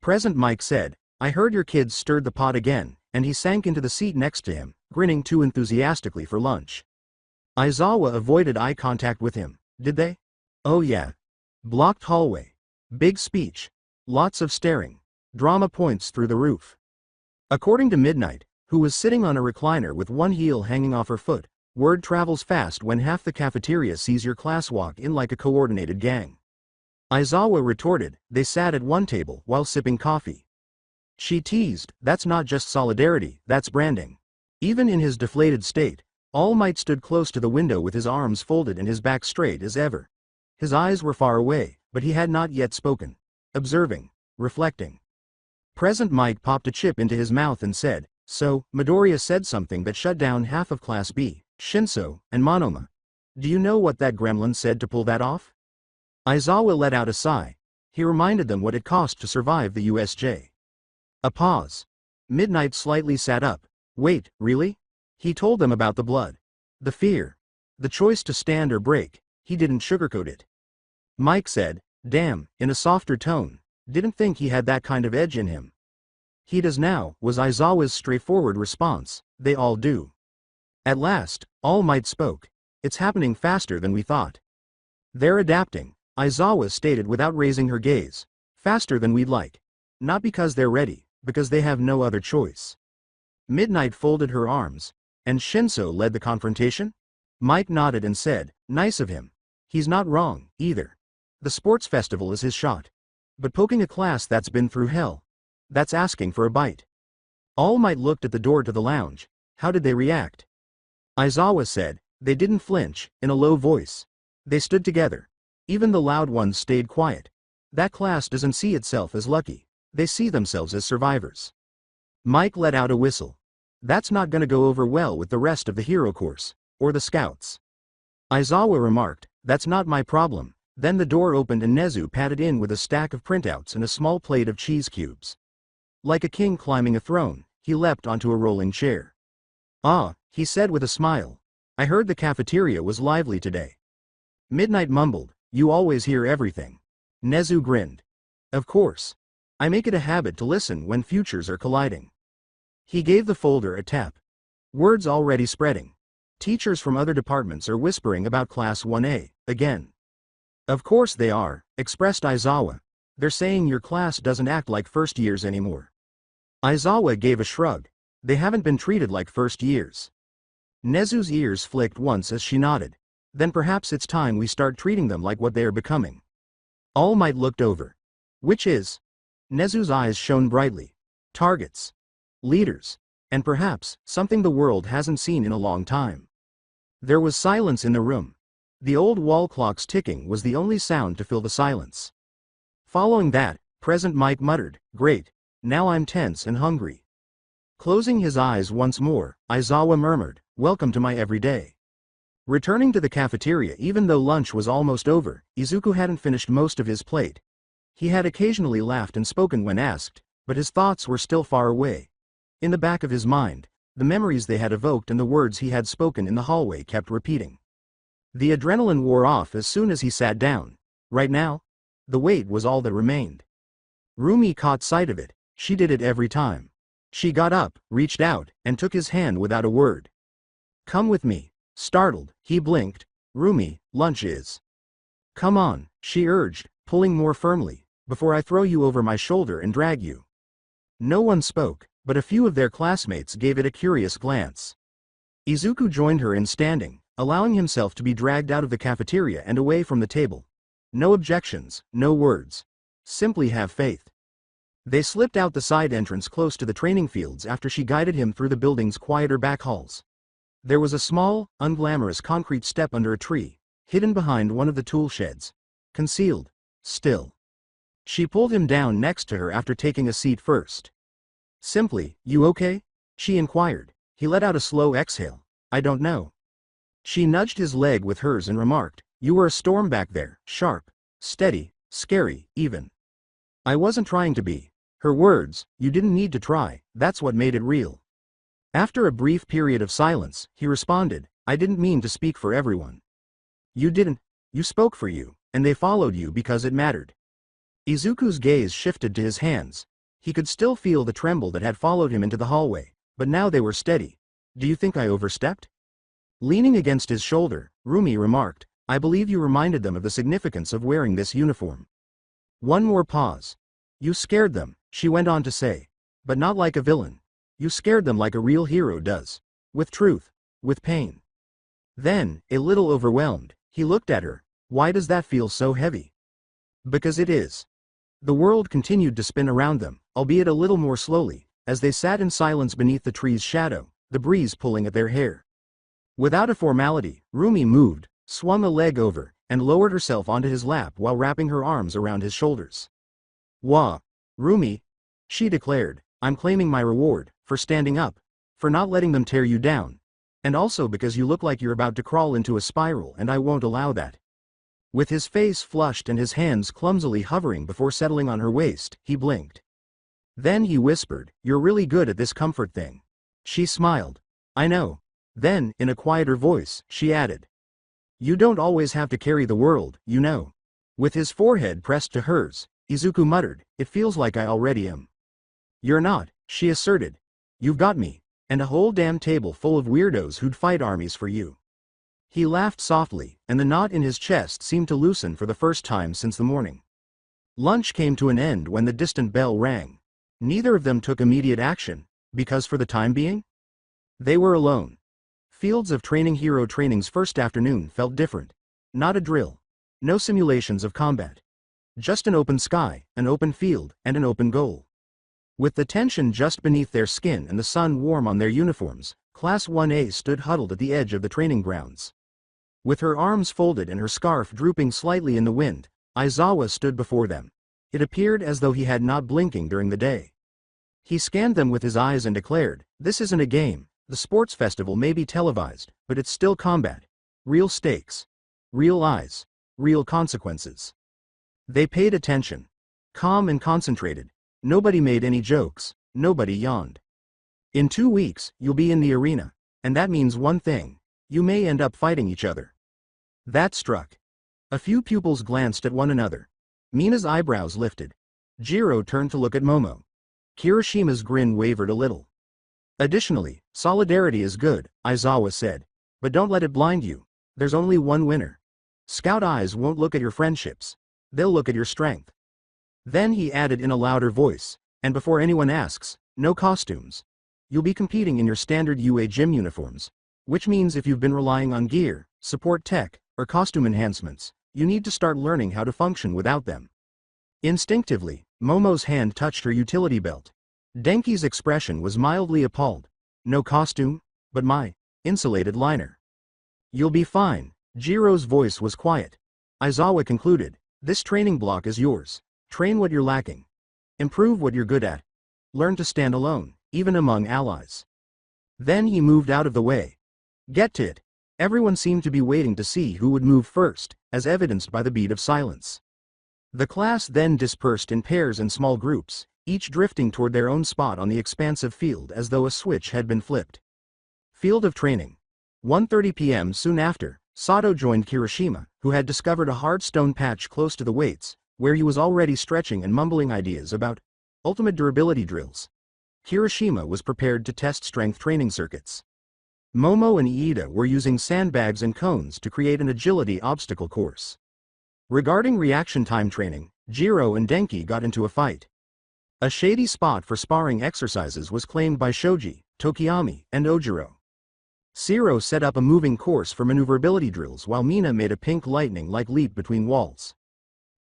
Present Mike said, I heard your kids stirred the pot again, and he sank into the seat next to him, grinning too enthusiastically for lunch. Aizawa avoided eye contact with him. Did they? Oh yeah. Blocked hallway. Big speech. Lots of staring. Drama points through the roof. According to Midnight, who was sitting on a recliner with one heel hanging off her foot, word travels fast when half the cafeteria sees your class walk in like a coordinated gang. Aizawa retorted, they sat at one table while sipping coffee. She teased, that's not just solidarity, that's branding. Even in his deflated state, All Might stood close to the window with his arms folded and his back straight as ever. His eyes were far away, but he had not yet spoken. Observing. Reflecting. Present Mike popped a chip into his mouth and said, so, Midoriya said something that shut down half of Class B, Shinso, and Monoma. Do you know what that gremlin said to pull that off? Aizawa let out a sigh. He reminded them what it cost to survive the USJ. A pause. Midnight slightly sat up. Wait, really? He told them about the blood. The fear. The choice to stand or break. He didn't sugarcoat it. Mike said, damn, in a softer tone. Didn't think he had that kind of edge in him. He does now, was Aizawa's straightforward response. They all do. At last, All Might spoke. It's happening faster than we thought. They're adapting, Aizawa stated without raising her gaze. Faster than we'd like. Not because they're ready, because they have no other choice. Midnight folded her arms. And Shinso led the confrontation? Mike nodded and said, nice of him. He's not wrong, either. The sports festival is his shot. But poking a class that's been through hell, that's asking for a bite. All Might looked at the door to the lounge. How did they react? Aizawa said, they didn't flinch, in a low voice. They stood together. Even the loud ones stayed quiet. That class doesn't see itself as lucky. They see themselves as survivors. Mike let out a whistle. That's not gonna go over well with the rest of the hero course, or the scouts. Aizawa remarked, that's not my problem. Then the door opened and Nezu padded in with a stack of printouts and a small plate of cheese cubes. Like a king climbing a throne, he leapt onto a rolling chair. Ah, he said with a smile. I heard the cafeteria was lively today. Midnight mumbled, you always hear everything. Nezu grinned. Of course. I make it a habit to listen when futures are colliding. He gave the folder a tap. Words already spreading. Teachers from other departments are whispering about Class 1A, again. Of course they are, expressed Aizawa. They're saying your class doesn't act like first years anymore. Aizawa gave a shrug. They haven't been treated like first years. Nezu's ears flicked once as she nodded. Then perhaps it's time we start treating them like what they are becoming. All Might looked over. Which is? Nezu's eyes shone brightly. Targets. Leaders. And perhaps, something the world hasn't seen in a long time. There was silence in the room. The old wall clock's ticking was the only sound to fill the silence. Following that, Present Mike muttered, great, now I'm tense and hungry. Closing his eyes once more, Aizawa murmured, welcome to my everyday. Returning to the cafeteria even though lunch was almost over, Izuku hadn't finished most of his plate. He had occasionally laughed and spoken when asked, but his thoughts were still far away. In the back of his mind, the memories they had evoked and the words he had spoken in the hallway kept repeating. The adrenaline wore off as soon as he sat down. Right now, the weight was all that remained. Rumi caught sight of it. She did it every time. She got up, reached out, and took his hand without a word. Come with me. Startled, he blinked. Rumi, lunch is. Come on, she urged, pulling more firmly, before I throw you over my shoulder and drag you. No one spoke, but a few of their classmates gave it a curious glance. Izuku joined her in standing, allowing himself to be dragged out of the cafeteria and away from the table. No objections, no words. Simply have faith. They slipped out the side entrance close to the training fields after she guided him through the building's quieter back halls. There was a small, unglamorous concrete step under a tree, hidden behind one of the tool sheds. Concealed. Still. She pulled him down next to her after taking a seat first. Simply, you okay? She inquired. He let out a slow exhale. I don't know. She nudged his leg with hers and remarked, you were a storm back there, sharp, steady, scary, even. I wasn't trying to be. Her words, you didn't need to try, that's what made it real. After a brief period of silence, he responded, I didn't mean to speak for everyone. You didn't. You spoke for you, and they followed you because it mattered. Izuku's gaze shifted to his hands. He could still feel the tremble that had followed him into the hallway, but now they were steady. Do you think I overstepped? Leaning against his shoulder, Rumi remarked, I believe you reminded them of the significance of wearing this uniform. One more pause. You scared them, she went on to say. But not like a villain. You scared them like a real hero does. With truth. With pain. Then, a little overwhelmed, he looked at her. Why does that feel so heavy? Because it is. The world continued to spin around them, albeit a little more slowly, as they sat in silence beneath the tree's shadow, the breeze pulling at their hair. Without a formality, Rumi moved, swung a leg over, and lowered herself onto his lap while wrapping her arms around his shoulders. Wah, Rumi, she declared, I'm claiming my reward, for standing up, for not letting them tear you down, and also because you look like you're about to crawl into a spiral and I won't allow that. With his face flushed and his hands clumsily hovering before settling on her waist, he blinked. Then he whispered, you're really good at this comfort thing. She smiled. I know. Then, in a quieter voice, she added. You don't always have to carry the world, you know. With his forehead pressed to hers, Izuku muttered, it feels like I already am. You're not, she asserted. You've got me, and a whole damn table full of weirdos who'd fight armies for you. He laughed softly, and the knot in his chest seemed to loosen for the first time since the morning. Lunch came to an end when the distant bell rang. Neither of them took immediate action, because for the time being, they were alone. Fields of Training Hero Training's first afternoon felt different. Not a drill. No simulations of combat. Just an open sky, an open field, and an open goal. With the tension just beneath their skin and the sun warm on their uniforms, Class 1A stood huddled at the edge of the training grounds. With her arms folded and her scarf drooping slightly in the wind, Aizawa stood before them. It appeared as though he had not blinking during the day. He scanned them with his eyes and declared, "This isn't a game. The sports festival may be televised, but it's still combat. Real stakes. Real eyes. Real consequences." They paid attention. Calm and concentrated. Nobody made any jokes. Nobody yawned. In 2 weeks, you'll be in the arena. And that means one thing. You may end up fighting each other. That struck. A few pupils glanced at one another. Mina's eyebrows lifted. Jiro turned to look at Momo. Kirishima's grin wavered a little. Additionally, solidarity is good, Aizawa said. But don't let it blind you. There's only one winner. Scout eyes won't look at your friendships. They'll look at your strength. Then he added in a louder voice, and before anyone asks, no costumes. You'll be competing in your standard UA gym uniforms. Which means if you've been relying on gear, support tech, or costume enhancements, you need to start learning how to function without them. Instinctively, Momo's hand touched her utility belt. Denki's expression was mildly appalled. No costume, but my insulated liner. You'll be fine. Jiro's voice was quiet. Aizawa concluded, this training block is yours. Train what you're lacking. Improve what you're good at. Learn to stand alone, even among allies. Then he moved out of the way. Get to it. Everyone seemed to be waiting to see who would move first, as evidenced by the beat of silence. The class then dispersed in pairs and small groups, each drifting toward their own spot on the expansive field as though a switch had been flipped. Field of Training. 1:30 p.m. Soon after, Sato joined Kirishima, who had discovered a hard stone patch close to the weights, where he was already stretching and mumbling ideas about ultimate durability drills. Kirishima was prepared to test strength training circuits. Momo and Iida were using sandbags and cones to create an agility obstacle course. Regarding reaction time training, Jiro and Denki got into a fight. A shady spot for sparring exercises was claimed by Shoji, Tokiyami, and Ojiro. Zero set up a moving course for maneuverability drills while Mina made a pink lightning-like leap between walls.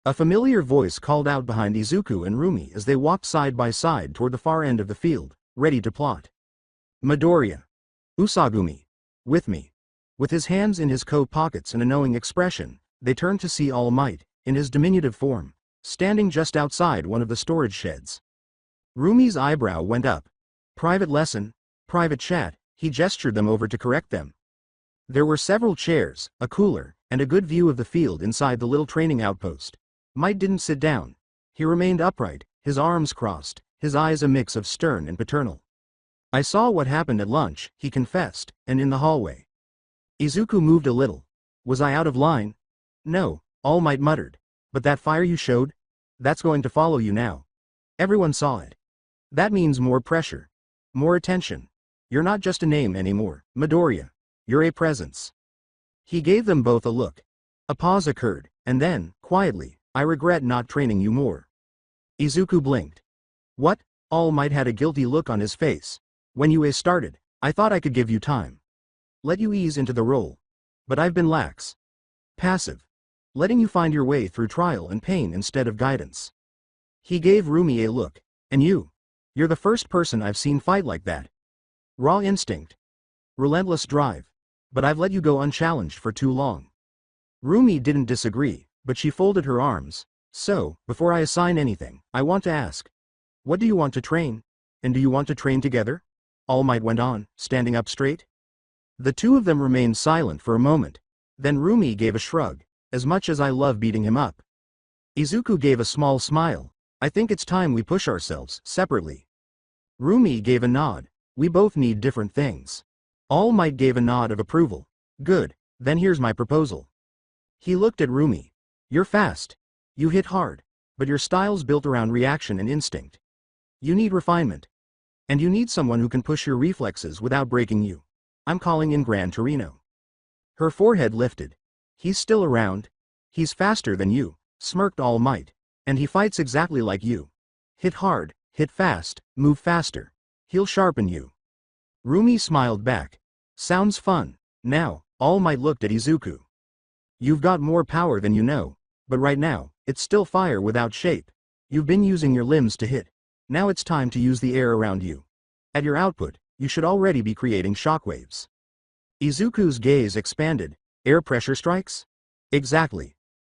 A familiar voice called out behind Izuku and Rumi as they walked side by side toward the far end of the field, ready to plot. Midoriya. Usagumi. With me. With his hands in his coat pockets and a knowing expression, they turned to see All Might, in his diminutive form, standing just outside one of the storage sheds. Rumi's eyebrow went up. Private lesson, private chat, he gestured them over to correct them. There were several chairs, a cooler, and a good view of the field inside the little training outpost. Might didn't sit down. He remained upright, his arms crossed, his eyes a mix of stern and paternal. I saw what happened at lunch, he confessed, and in the hallway. Izuku moved a little. Was I out of line? No, All Might muttered. But that fire you showed? That's going to follow you now. Everyone saw it. That means more pressure. More attention. You're not just a name anymore, Midoriya. You're a presence. He gave them both a look. A pause occurred, and then, quietly, I regret not training you more. Izuku blinked. What? All Might had a guilty look on his face. When UA started, I thought I could give you time. Let you ease into the role. But I've been lax. Passive. Letting you find your way through trial and pain instead of guidance. He gave Rumi a look. And you? You're the first person I've seen fight like that. Raw instinct. Relentless drive. But I've let you go unchallenged for too long. Rumi didn't disagree, but she folded her arms. So, before I assign anything, I want to ask. What do you want to train? And do you want to train together? All Might went on, standing up straight. The two of them remained silent for a moment. Then Rumi gave a shrug. As much as I love beating him up. Izuku gave a small smile. I think it's time we push ourselves, separately. Rumi gave a nod. We both need different things. All Might gave a nod of approval. Good, then here's my proposal. He looked at Rumi. You're fast. You hit hard. But your style's built around reaction and instinct. You need refinement. And you need someone who can push your reflexes without breaking you. I'm calling in Gran Torino. Her forehead lifted. He's still around. He's faster than you, smirked All Might. And he fights exactly like you. Hit hard, hit fast, move faster. He'll sharpen you. Rumi smiled back. Sounds fun. Now, All Might looked at Izuku. You've got more power than you know, but right now, it's still fire without shape. You've been using your limbs to hit. Now it's time to use the air around you. At your output, you should already be creating shockwaves. Izuku's gaze expanded. Air pressure strikes? Exactly.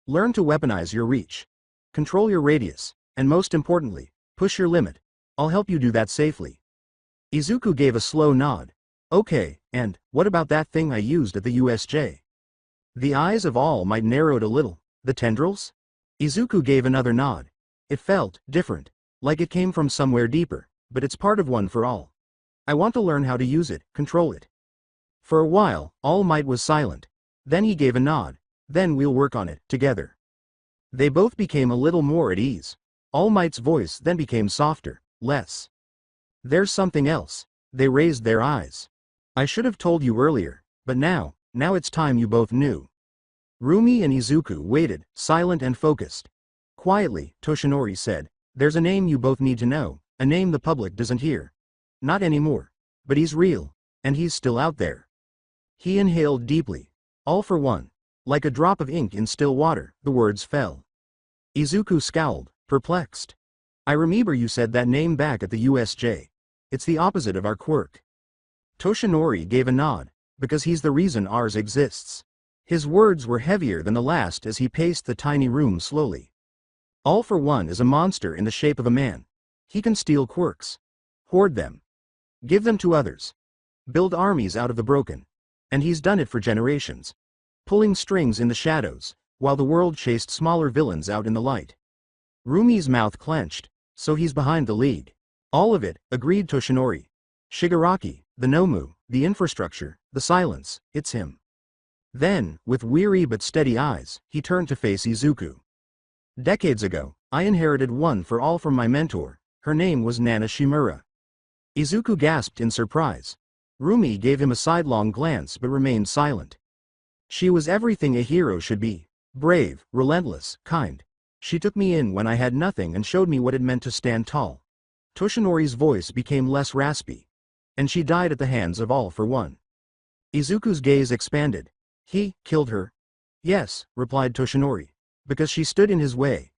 Learn to weaponize your reach. Control your radius, and most importantly, push your limit. I'll help you do that safely. Izuku gave a slow nod. Okay, and what about that thing I used at the USJ? The eyes of All Might narrowed a little. The tendrils? Izuku gave another nod. It felt different, like it came from somewhere deeper, but it's part of One for All. I want to learn how to use it, control it. For a while, All Might was silent. Then he gave a nod. Then we'll work on it, together. They both became a little more at ease. All Might's voice then became softer, less. There's something else. They raised their eyes. I should have told you earlier, but now it's time you both knew. Rumi and Izuku waited, silent and focused. Quietly, Toshinori said, there's a name you both need to know, a name the public doesn't hear. Not anymore. But he's real, and he's still out there. He inhaled deeply. All for one. Like a drop of ink in still water, the words fell. Izuku scowled, perplexed. I remember you said that name back at the USJ. It's the opposite of our quirk. Toshinori gave a nod, because he's the reason ours exists. His words were heavier than the last as he paced the tiny room slowly. All for one is a monster in the shape of a man. He can steal quirks. Hoard them. Give them to others. Build armies out of the broken. And he's done it for generations. Pulling strings in the shadows, while the world chased smaller villains out in the light. Rumi's mouth clenched, so he's behind the lead. All of it, agreed Toshinori. Shigaraki, the Nomu, the infrastructure, the silence, it's him. Then, with weary but steady eyes, he turned to face Izuku. Decades ago, I inherited One for All from my mentor. Her name was Nana Shimura. Izuku gasped in surprise. Rumi gave him a sidelong glance but remained silent. She was everything a hero should be. Brave, relentless, kind. She took me in when I had nothing and showed me what it meant to stand tall. Toshinori's voice became less raspy. And she died at the hands of All for One. Izuku's gaze expanded. He killed her? Yes, replied Toshinori. Because she stood in his way.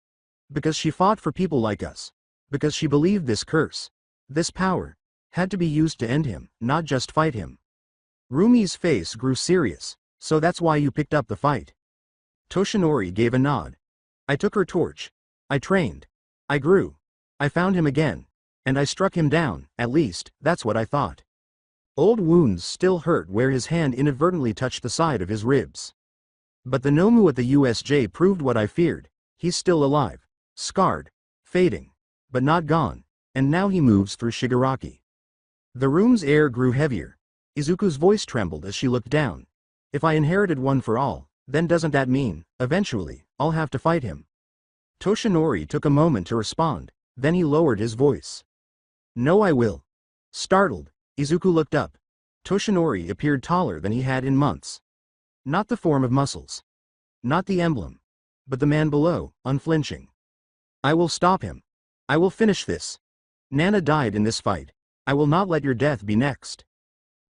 Because she fought for people like us. Because she believed this curse, this power, had to be used to end him, not just fight him. Rumi's face grew serious. So that's why you picked up the fight. Toshinori gave a nod. I took her torch. I trained. I grew. I found him again. And I struck him down, at least, that's what I thought. Old wounds still hurt where his hand inadvertently touched the side of his ribs. But the Nomu at the USJ proved what I feared. He's still alive. Scarred. Fading. But not gone. And now he moves through Shigaraki. The room's air grew heavier. Izuku's voice trembled as she looked down. If I inherited One for All, then doesn't that mean, eventually, I'll have to fight him? Toshinori took a moment to respond, then he lowered his voice. No, I will. Startled, Izuku looked up. Toshinori appeared taller than he had in months. Not the form of muscles. Not the emblem. But the man below, unflinching. I will stop him. I will finish this. Nana died in this fight. I will not let your death be next.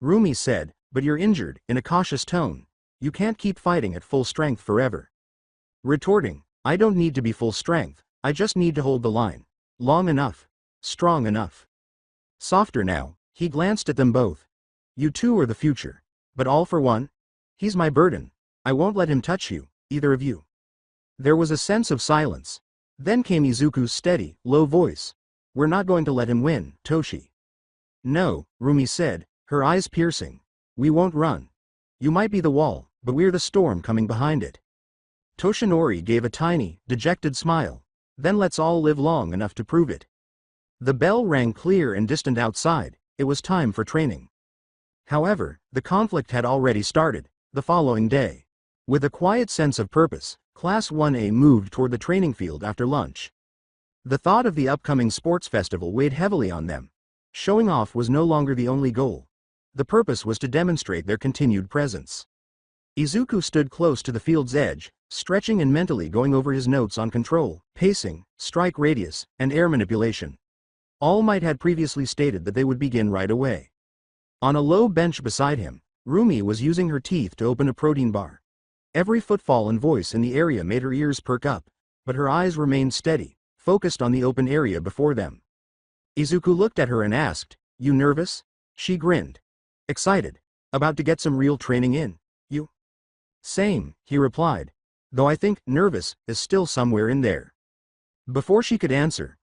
Rumi said, but you're injured, in a cautious tone. You can't keep fighting at full strength forever. Retorting, I don't need to be full strength, I just need to hold the line. Long enough. Strong enough. Softer now, he glanced at them both. You two are the future. But All for One? He's my burden. I won't let him touch you, either of you. There was a sense of silence. Then came Izuku's steady, low voice. We're not going to let him win, Toshi. No, Rumi said, her eyes piercing. We won't run. You might be the wall, but we're the storm coming behind it. Toshinori gave a tiny, dejected smile. Then let's all live long enough to prove it. The bell rang clear and distant outside. It was time for training. However, the conflict had already started, the following day. With a quiet sense of purpose, Class 1A moved toward the training field after lunch. The thought of the upcoming sports festival weighed heavily on them. Showing off was no longer the only goal. The purpose was to demonstrate their continued presence. Izuku stood close to the field's edge, stretching and mentally going over his notes on control, pacing, strike radius, and air manipulation. All Might had previously stated that they would begin right away. On a low bench beside him, Rumi was using her teeth to open a protein bar. Every footfall and voice in the area made her ears perk up, but her eyes remained steady, focused on the open area before them. Izuku looked at her and asked, "You nervous?" She grinned. "Excited. About to get some real training in. You?" "Same," he replied. "Though I think nervous is still somewhere in there." Before she could answer,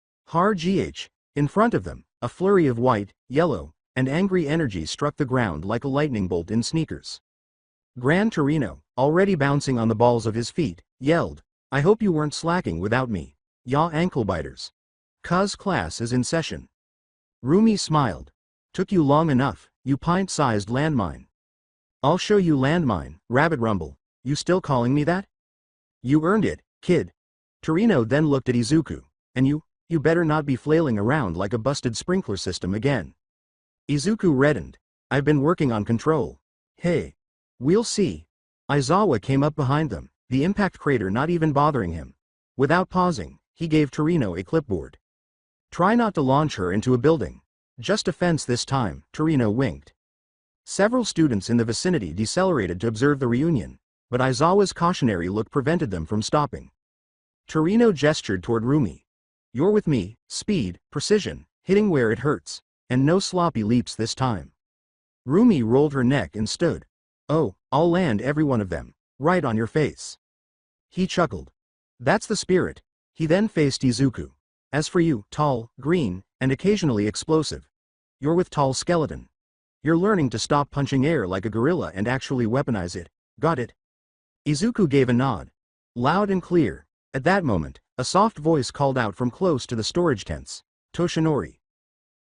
in front of them, a flurry of white, yellow, and angry energy struck the ground like a lightning bolt in sneakers. Gran Torino, already bouncing on the balls of his feet, yelled, "I hope you weren't slacking without me. Ya ankle biters. 'Cause class is in session." Rumi smiled. "Took you long enough, you pint-sized landmine." "I'll show you landmine, Rabbit Rumble. You still calling me that?" "You earned it, kid." Torino then looked at Izuku. "And you better not be flailing around like a busted sprinkler system again." Izuku reddened. "I've been working on control." "Hey. We'll see." Aizawa came up behind them, the impact crater not even bothering him. Without pausing, he gave Torino a clipboard. "Try not to launch her into a building. Just a fence this time," Torino winked. Several students in the vicinity decelerated to observe the reunion, but Aizawa's cautionary look prevented them from stopping. Torino gestured toward Rumi. "You're with me, speed, precision, hitting where it hurts, and no sloppy leaps this time." Rumi rolled her neck and stood. "Oh, I'll land every one of them, right on your face." He chuckled. "That's the spirit." He then faced Izuku. "As for you, tall, green, and occasionally explosive. You're with Tall Skeleton. You're learning to stop punching air like a gorilla and actually weaponize it. Got it?" Izuku gave a nod. Loud and clear. At that moment, a soft voice called out from close to the storage tents. "Toshinori."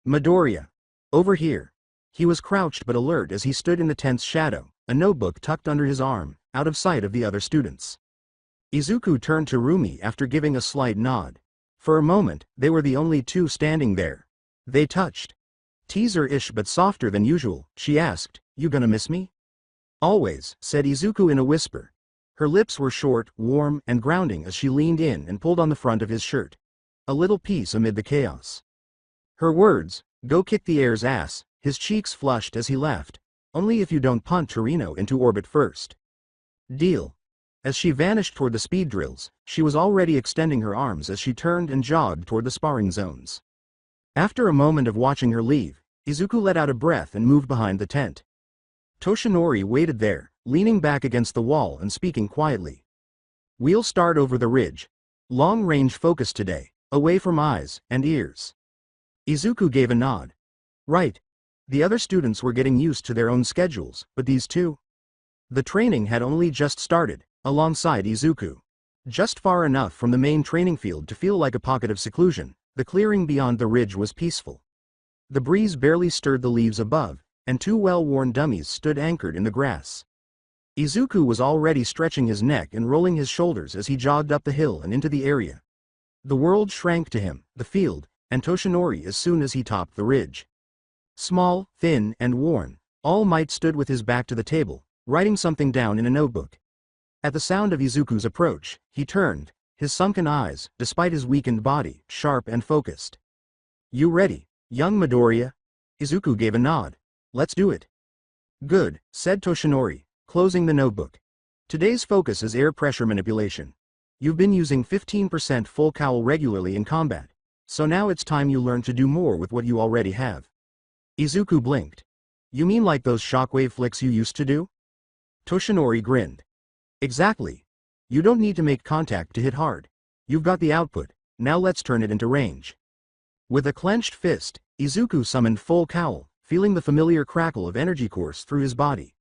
"Midoriya. Over here." He was crouched but alert as he stood in the tent's shadow, a notebook tucked under his arm, out of sight of the other students. Izuku turned to Rumi after giving a slight nod. For a moment, they were the only two standing there. They touched. Teaser-ish but softer than usual, she asked, "You gonna miss me?" "Always," said Izuku in a whisper. Her lips were short, warm, and grounding as she leaned in and pulled on the front of his shirt. A little peace amid the chaos. Her words, "Go kick the air's ass," his cheeks flushed as he laughed. "Only if you don't punt Torino into orbit first." "Deal." As she vanished toward the speed drills, she was already extending her arms as she turned and jogged toward the sparring zones. After a moment of watching her leave, Izuku let out a breath and moved behind the tent. Toshinori waited there, leaning back against the wall and speaking quietly. "We'll start over the ridge. Long-range focus today, away from eyes and ears." Izuku gave a nod. "Right." The other students were getting used to their own schedules, but these two? The training had only just started, alongside Izuku. Just far enough from the main training field to feel like a pocket of seclusion, the clearing beyond the ridge was peaceful. The breeze barely stirred the leaves above, and two well-worn dummies stood anchored in the grass. Izuku was already stretching his neck and rolling his shoulders as he jogged up the hill and into the area. The world shrank to him, the field, and Toshinori as soon as he topped the ridge. Small, thin, and worn, All Might stood with his back to the table, writing something down in a notebook. At the sound of Izuku's approach, he turned, his sunken eyes, despite his weakened body, sharp and focused. "You ready, young Midoriya?" Izuku gave a nod. "Let's do it." "Good," said Toshinori, closing the notebook. "Today's focus is air pressure manipulation. You've been using 15% full cowl regularly in combat, so now it's time you learn to do more with what you already have." Izuku blinked. "You mean like those shockwave flicks you used to do?" Toshinori grinned. "Exactly. You don't need to make contact to hit hard. You've got the output, now let's turn it into range." With a clenched fist, Izuku summoned full cowl, feeling the familiar crackle of energy course through his body.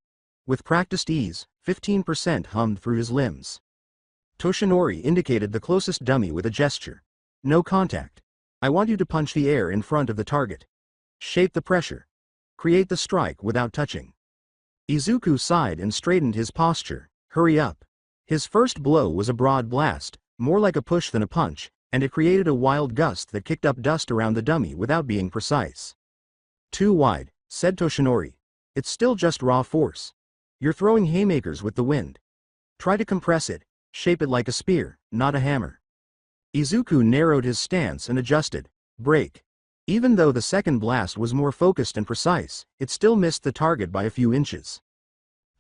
With practiced ease, 15% hummed through his limbs. Toshinori indicated the closest dummy with a gesture. "No contact. I want you to punch the air in front of the target. Shape the pressure. Create the strike without touching." Izuku sighed and straightened his posture. "Hurry up." His first blow was a broad blast, more like a push than a punch, and it created a wild gust that kicked up dust around the dummy without being precise. Too wide, said Toshinori. It's still just raw force. You're throwing haymakers with the wind. Try to compress it, shape it like a spear, not a hammer. Izuku narrowed his stance and adjusted. Break. Even though the second blast was more focused and precise, it still missed the target by a few inches.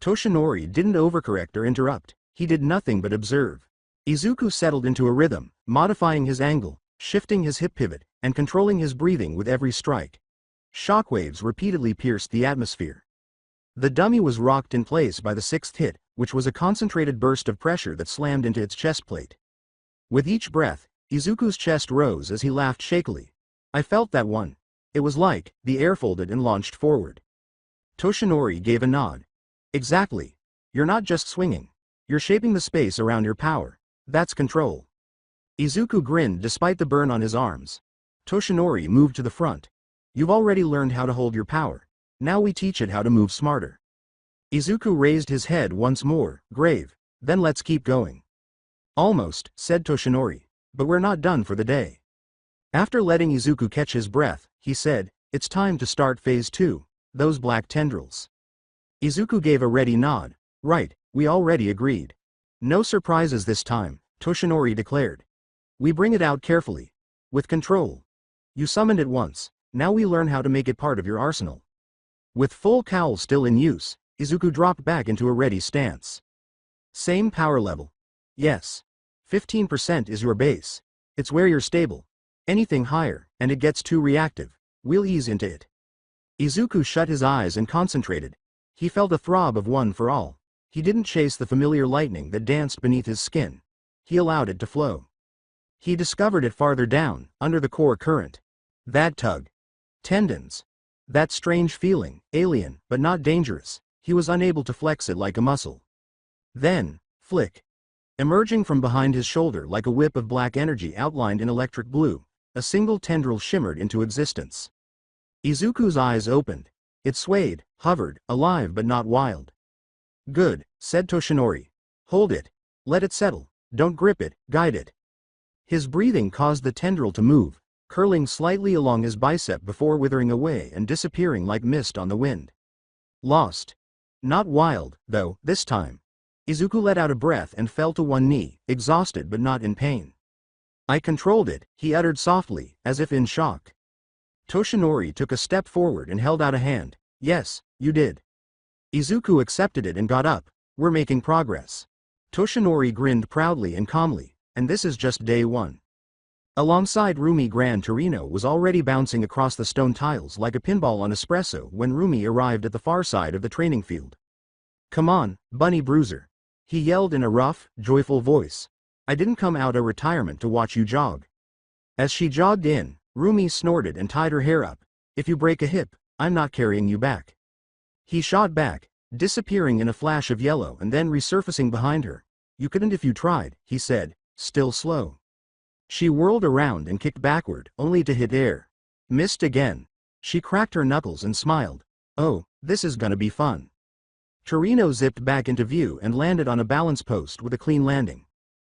Toshinori didn't overcorrect or interrupt, he did nothing but observe. Izuku settled into a rhythm, modifying his angle, shifting his hip pivot, and controlling his breathing with every strike. Shockwaves repeatedly pierced the atmosphere. The dummy was rocked in place by the sixth hit, which was a concentrated burst of pressure that slammed into its chest plate. With each breath, Izuku's chest rose as he laughed shakily. I felt that one. It was like, the air folded and launched forward. Toshinori gave a nod. Exactly. You're not just swinging. You're shaping the space around your power. That's control. Izuku grinned despite the burn on his arms. Toshinori moved to the front. You've already learned how to hold your power. Now we teach it how to move smarter. Izuku raised his head once more, grave. Then let's keep going. Almost, said Toshinori. But we're not done for the day. After letting Izuku catch his breath, he said, it's time to start phase 2, those black tendrils. Izuku gave a ready nod. Right, we already agreed. No surprises this time, Toshinori declared. We bring it out carefully. With control. You summoned it once, now we learn how to make it part of your arsenal. With full cowl still in use, Izuku dropped back into a ready stance. Same power level. Yes. 15% is your base. It's where you're stable. Anything higher, and it gets too reactive, we'll ease into it. Izuku shut his eyes and concentrated. He felt a throb of one for all. He didn't chase the familiar lightning that danced beneath his skin. He allowed it to flow. He discovered it farther down, under the core current. That tug. Tendons. That strange feeling, alien, but not dangerous. He was unable to flex it like a muscle. Then, flick. Emerging from behind his shoulder like a whip of black energy outlined in electric blue, a single tendril shimmered into existence. Izuku's eyes opened. It swayed, hovered, alive but not wild. Good, said Toshinori. Hold it. Let it settle. Don't grip it, guide it. His breathing caused the tendril to move, curling slightly along his bicep before withering away and disappearing like mist on the wind. Lost. Not wild, though, this time. Izuku let out a breath and fell to one knee, exhausted but not in pain. I controlled it, he uttered softly, as if in shock. Toshinori took a step forward and held out a hand. Yes, you did. Izuku accepted it and got up. We're making progress. Toshinori grinned proudly and calmly, and this is just day 1. Alongside Rumi, Gran Torino was already bouncing across the stone tiles like a pinball on espresso when Rumi arrived at the far side of the training field. Come on, Bunny Bruiser. He yelled in a rough, joyful voice. I didn't come out of retirement to watch you jog. As she jogged in, Rumi snorted and tied her hair up. If you break a hip, I'm not carrying you back. He shot back, disappearing in a flash of yellow and then resurfacing behind her. You couldn't if you tried, he said, still slow. She whirled around and kicked backward, only to hit air. Missed again. She cracked her knuckles and smiled. Oh, this is gonna be fun. Torino zipped back into view and landed on a balance post with a clean landing.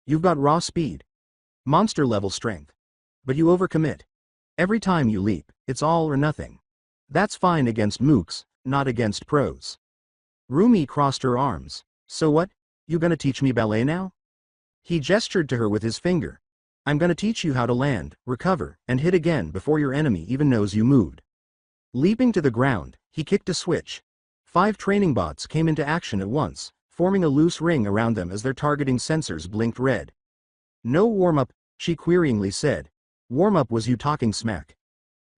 You've got raw speed. Monster level strength. But you overcommit. Every time you leap, it's all or nothing. That's fine against mooks, not against pros. Rumi crossed her arms. So what? You gonna teach me ballet now? He gestured to her with his finger. I'm gonna teach you how to land, recover, and hit again before your enemy even knows you moved. Leaping to the ground, he kicked a switch. 5 training bots came into action at once, forming a loose ring around them as their targeting sensors blinked red. No warm-up, she queryingly said. Warm-up was you talking smack.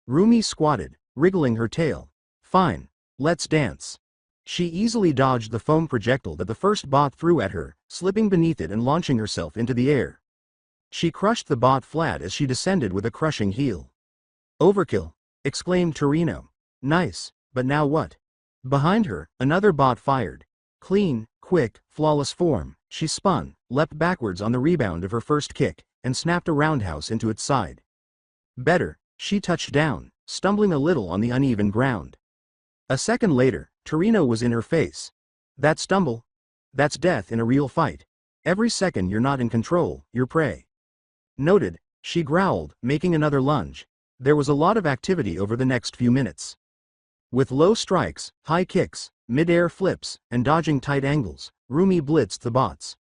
Rumi squatted, wriggling her tail. Fine, let's dance. She easily dodged the foam projectile that the first bot threw at her, slipping beneath it and launching herself into the air. She crushed the bot flat as she descended with a crushing heel. Overkill, exclaimed Torino. Nice, but now what? Behind her, another bot fired. Clean, quick, flawless form, she spun, leapt backwards on the rebound of her first kick, and snapped a roundhouse into its side. Better, she touched down, stumbling a little on the uneven ground. A second later, Torino was in her face. That stumble? That's death in a real fight. Every second you're not in control, you're prey. Noted, she growled, making another lunge. There was a lot of activity over the next few minutes. With low strikes, high kicks, mid-air flips, and dodging tight angles, Rumi blitzed the bots.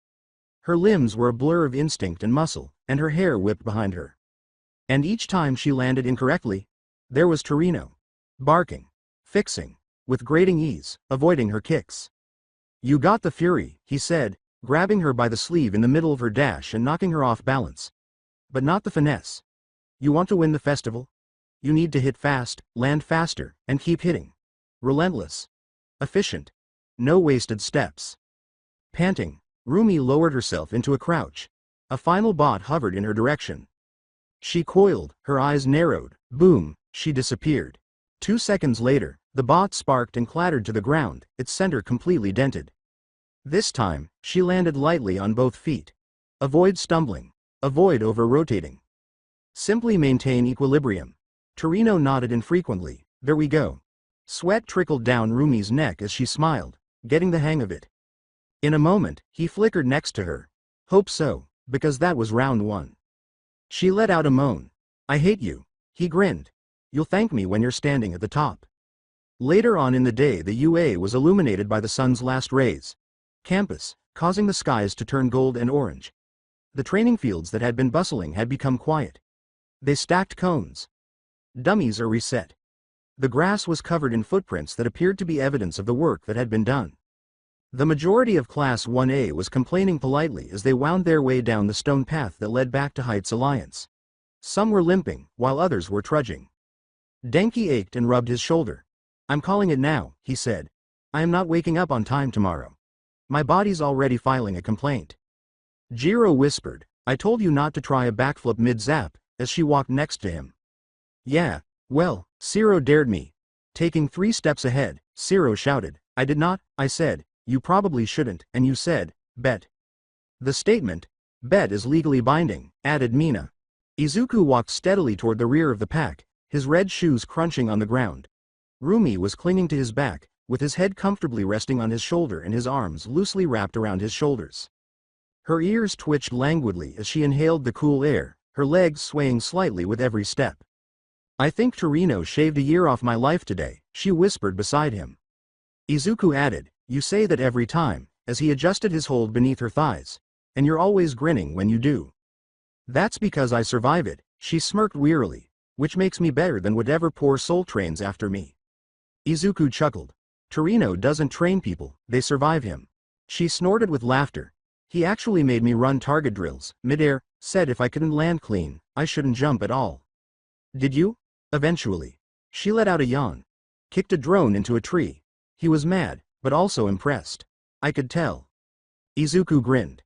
Her limbs were a blur of instinct and muscle, and her hair whipped behind her. And each time she landed incorrectly, there was Torino, barking, fixing, with grating ease, avoiding her kicks. You got the fury, he said, grabbing her by the sleeve in the middle of her dash and knocking her off balance. But not the finesse. You want to win the festival? You need to hit fast, land faster, and keep hitting. Relentless. Efficient. No wasted steps. Panting, Rumi lowered herself into a crouch. A final bot hovered in her direction. She coiled, her eyes narrowed, boom, she disappeared. 2 seconds later, the bot sparked and clattered to the ground, its center completely dented. This time, she landed lightly on both feet. Avoid stumbling. Avoid over-rotating. Simply maintain equilibrium. Torino nodded infrequently. There we go. Sweat trickled down Rumi's neck as she smiled, getting the hang of it. In a moment, he flickered next to her. Hope so, because that was round 1. She let out a moan. I hate you. He grinned. You'll thank me when you're standing at the top. Later on in the day, the UA was illuminated by the sun's last rays. Campus, causing the skies to turn gold and orange. The training fields that had been bustling had become quiet. They stacked cones. Dummies are reset. The grass was covered in footprints that appeared to be evidence of the work that had been done. The majority of Class 1A was complaining politely as they wound their way down the stone path that led back to Heights Alliance. Some were limping, while others were trudging. Denki ached and rubbed his shoulder. I'm calling it now, he said. I am not waking up on time tomorrow. My body's already filing a complaint. Jiro whispered, I told you not to try a backflip mid-zap, as she walked next to him. Yeah, well, Ciro dared me. Taking 3 steps ahead, Ciro shouted, I did not, I said, you probably shouldn't, and you said, bet. The statement, bet is legally binding, added Mina. Izuku walked steadily toward the rear of the pack, his red shoes crunching on the ground. Rumi was clinging to his back, with his head comfortably resting on his shoulder and his arms loosely wrapped around his shoulders. Her ears twitched languidly as she inhaled the cool air, her legs swaying slightly with every step. I think Torino shaved a year off my life today, she whispered beside him. Izuku added, you say that every time, as he adjusted his hold beneath her thighs. And you're always grinning when you do. That's because I survive it, she smirked wearily, which makes me better than whatever poor soul trains after me. Izuku chuckled. Torino doesn't train people, they survive him. She snorted with laughter. He actually made me run target drills, mid-air, said if I couldn't land clean, I shouldn't jump at all. Did you? Eventually. She let out a yawn. Kicked a drone into a tree. He was mad, but also impressed. I could tell. Izuku grinned.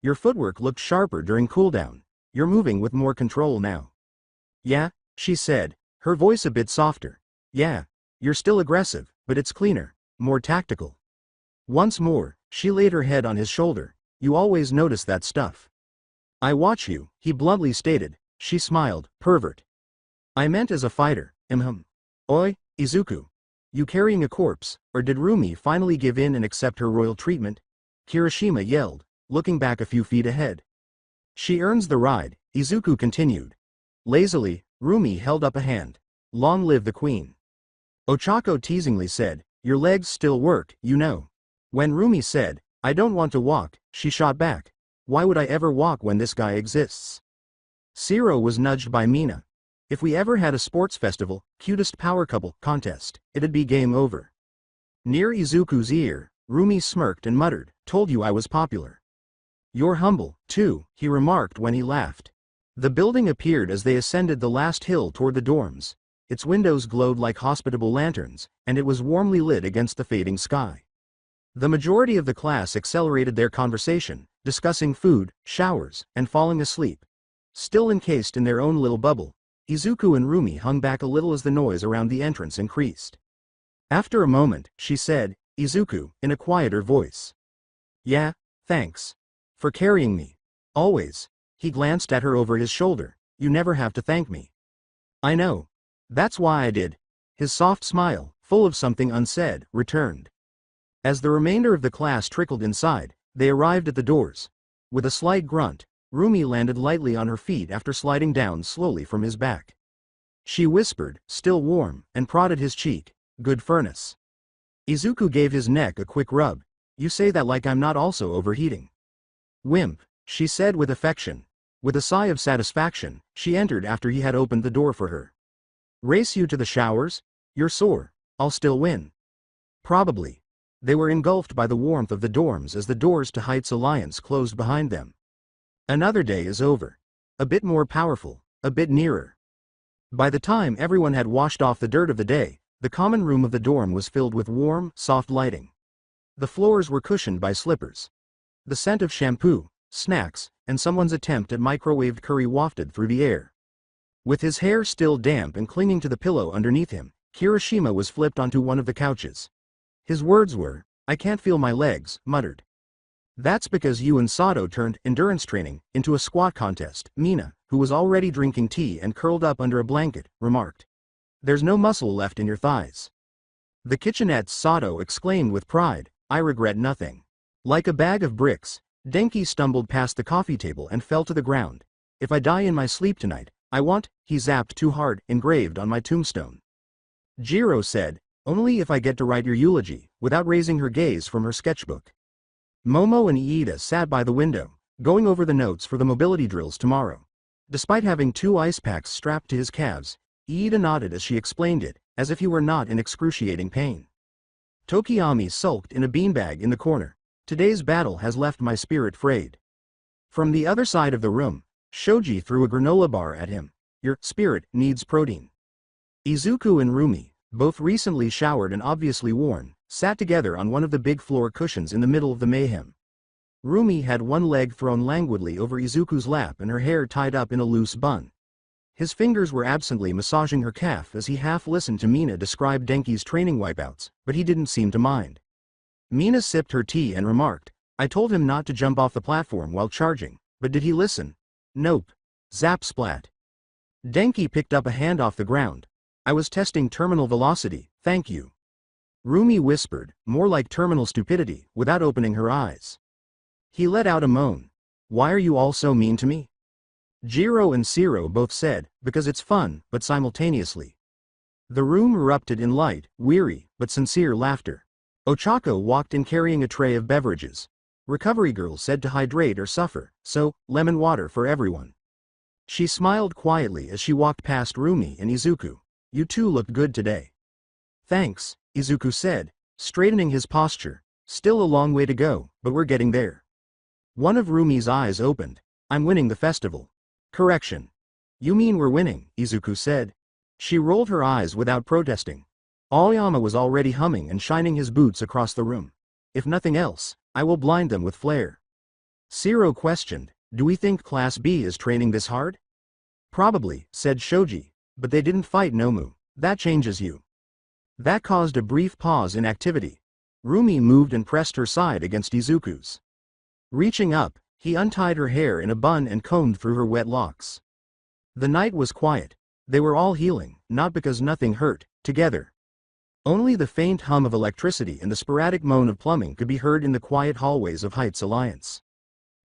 Your footwork looked sharper during cooldown. You're moving with more control now. Yeah, she said, her voice a bit softer. Yeah, you're still aggressive, but it's cleaner, more tactical. Once more, she laid her head on his shoulder. You always notice that stuff. I watch you, he bluntly stated. She smiled, pervert. I meant as a fighter, Oi, Izuku. You carrying a corpse, or did Rumi finally give in and accept her royal treatment? Kirishima yelled, looking back a few feet ahead. She earns the ride, Izuku continued. Lazily, Rumi held up a hand. Long live the queen. Ochako teasingly said, your legs still work, you know. When Rumi said, I don't want to walk, she shot back. Why would I ever walk when this guy exists? Ciro was nudged by Mina. If we ever had a sports festival, cutest power couple contest, it'd be game over. Near Izuku's ear, Rumi smirked and muttered, told you I was popular. You're humble, too, he remarked when he laughed. The building appeared as they ascended the last hill toward the dorms. Its windows glowed like hospitable lanterns, and it was warmly lit against the fading sky. The majority of the class accelerated their conversation, discussing food, showers, and falling asleep. Still encased in their own little bubble, Izuku and Rumi hung back a little as the noise around the entrance increased. After a moment, she said, Izuku, in a quieter voice. Yeah, thanks. For carrying me. Always. He glanced at her over his shoulder. You never have to thank me. I know. That's why I did. His soft smile, full of something unsaid, returned. As the remainder of the class trickled inside, they arrived at the doors. With a slight grunt, Rumi landed lightly on her feet after sliding down slowly from his back. She whispered, still warm, and prodded his cheek. Good furnace. Izuku gave his neck a quick rub. You say that like I'm not also overheating. Wimp, she said with affection. With a sigh of satisfaction, she entered after he had opened the door for her. Race you to the showers? You're sore. I'll still win. Probably. They were engulfed by the warmth of the dorms as the doors to Heights Alliance closed behind them. Another day is over. A bit more powerful, a bit nearer. By the time everyone had washed off the dirt of the day, the common room of the dorm was filled with warm, soft lighting. The floors were cushioned by slippers. The scent of shampoo, snacks, and someone's attempt at microwaved curry wafted through the air. With his hair still damp and clinging to the pillow underneath him, Kirishima was flipped onto one of the couches. His words were, "I can't feel my legs," muttered. That's because you and Sato turned endurance training into a squat contest, Mina, who was already drinking tea and curled up under a blanket, remarked. There's no muscle left in your thighs. The kitchenette's Sato exclaimed with pride, I regret nothing. Like a bag of bricks, Denki stumbled past the coffee table and fell to the ground. If I die in my sleep tonight, I want, he zapped too hard, engraved on my tombstone. Jiro said, only if I get to write your eulogy, without raising her gaze from her sketchbook. Momo and Iida sat by the window, going over the notes for the mobility drills tomorrow. Despite having 2 ice packs strapped to his calves, Iida nodded as she explained it, as if he were not in excruciating pain. Tokiyami sulked in a beanbag in the corner. Today's battle has left my spirit frayed. From the other side of the room, Shoji threw a granola bar at him. Your spirit needs protein. Izuku and Rumi, both recently showered and obviously worn, sat together on one of the big floor cushions in the middle of the mayhem. Rumi had one leg thrown languidly over Izuku's lap and her hair tied up in a loose bun. His fingers were absently massaging her calf as he half listened to Mina describe Denki's training wipeouts, but he didn't seem to mind. Mina sipped her tea and remarked, I told him not to jump off the platform while charging, but did he listen? Nope. Zap splat. Denki picked up a hand off the ground. I was testing terminal velocity, thank you. Rumi whispered, more like terminal stupidity, without opening her eyes. He let out a moan. Why are you all so mean to me? Jiro and Siro both said, because it's fun, but simultaneously. The room erupted in light, weary, but sincere laughter. Ochako walked in carrying a tray of beverages. Recovery girl said to hydrate or suffer, so, lemon water for everyone. She smiled quietly as she walked past Rumi and Izuku. You two looked good today. Thanks, Izuku said, straightening his posture. Still a long way to go, but we're getting there. One of Rumi's eyes opened. I'm winning the festival. Correction. You mean we're winning, Izuku said. She rolled her eyes without protesting. Aoyama was already humming and shining his boots across the room. If nothing else, I will blind them with flair. Siro questioned, do we think Class B is training this hard? Probably, said Shoji, but they didn't fight Nomu. That changes you. That caused a brief pause in activity. Rumi moved and pressed her side against Izuku's. Reaching up, he untied her hair in a bun and combed through her wet locks. The night was quiet. They were all healing, not because nothing hurt, together. Only the faint hum of electricity and the sporadic moan of plumbing could be heard in the quiet hallways of Heights Alliance.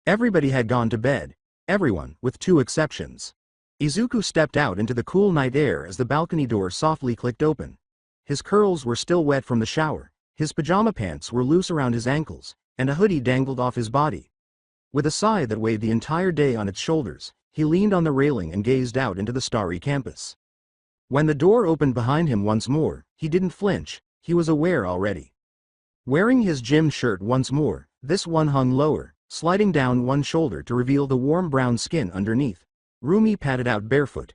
Everybody had gone to bed. Everyone, with 2 exceptions. Izuku stepped out into the cool night air as the balcony door softly clicked open. His curls were still wet from the shower, his pajama pants were loose around his ankles, and a hoodie dangled off his body. With a sigh that weighed the entire day on its shoulders, he leaned on the railing and gazed out into the starry campus. When the door opened behind him once more, he didn't flinch, he was aware already. Wearing his gym shirt once more, this one hung lower, sliding down one shoulder to reveal the warm brown skin underneath. Rumi patted out barefoot.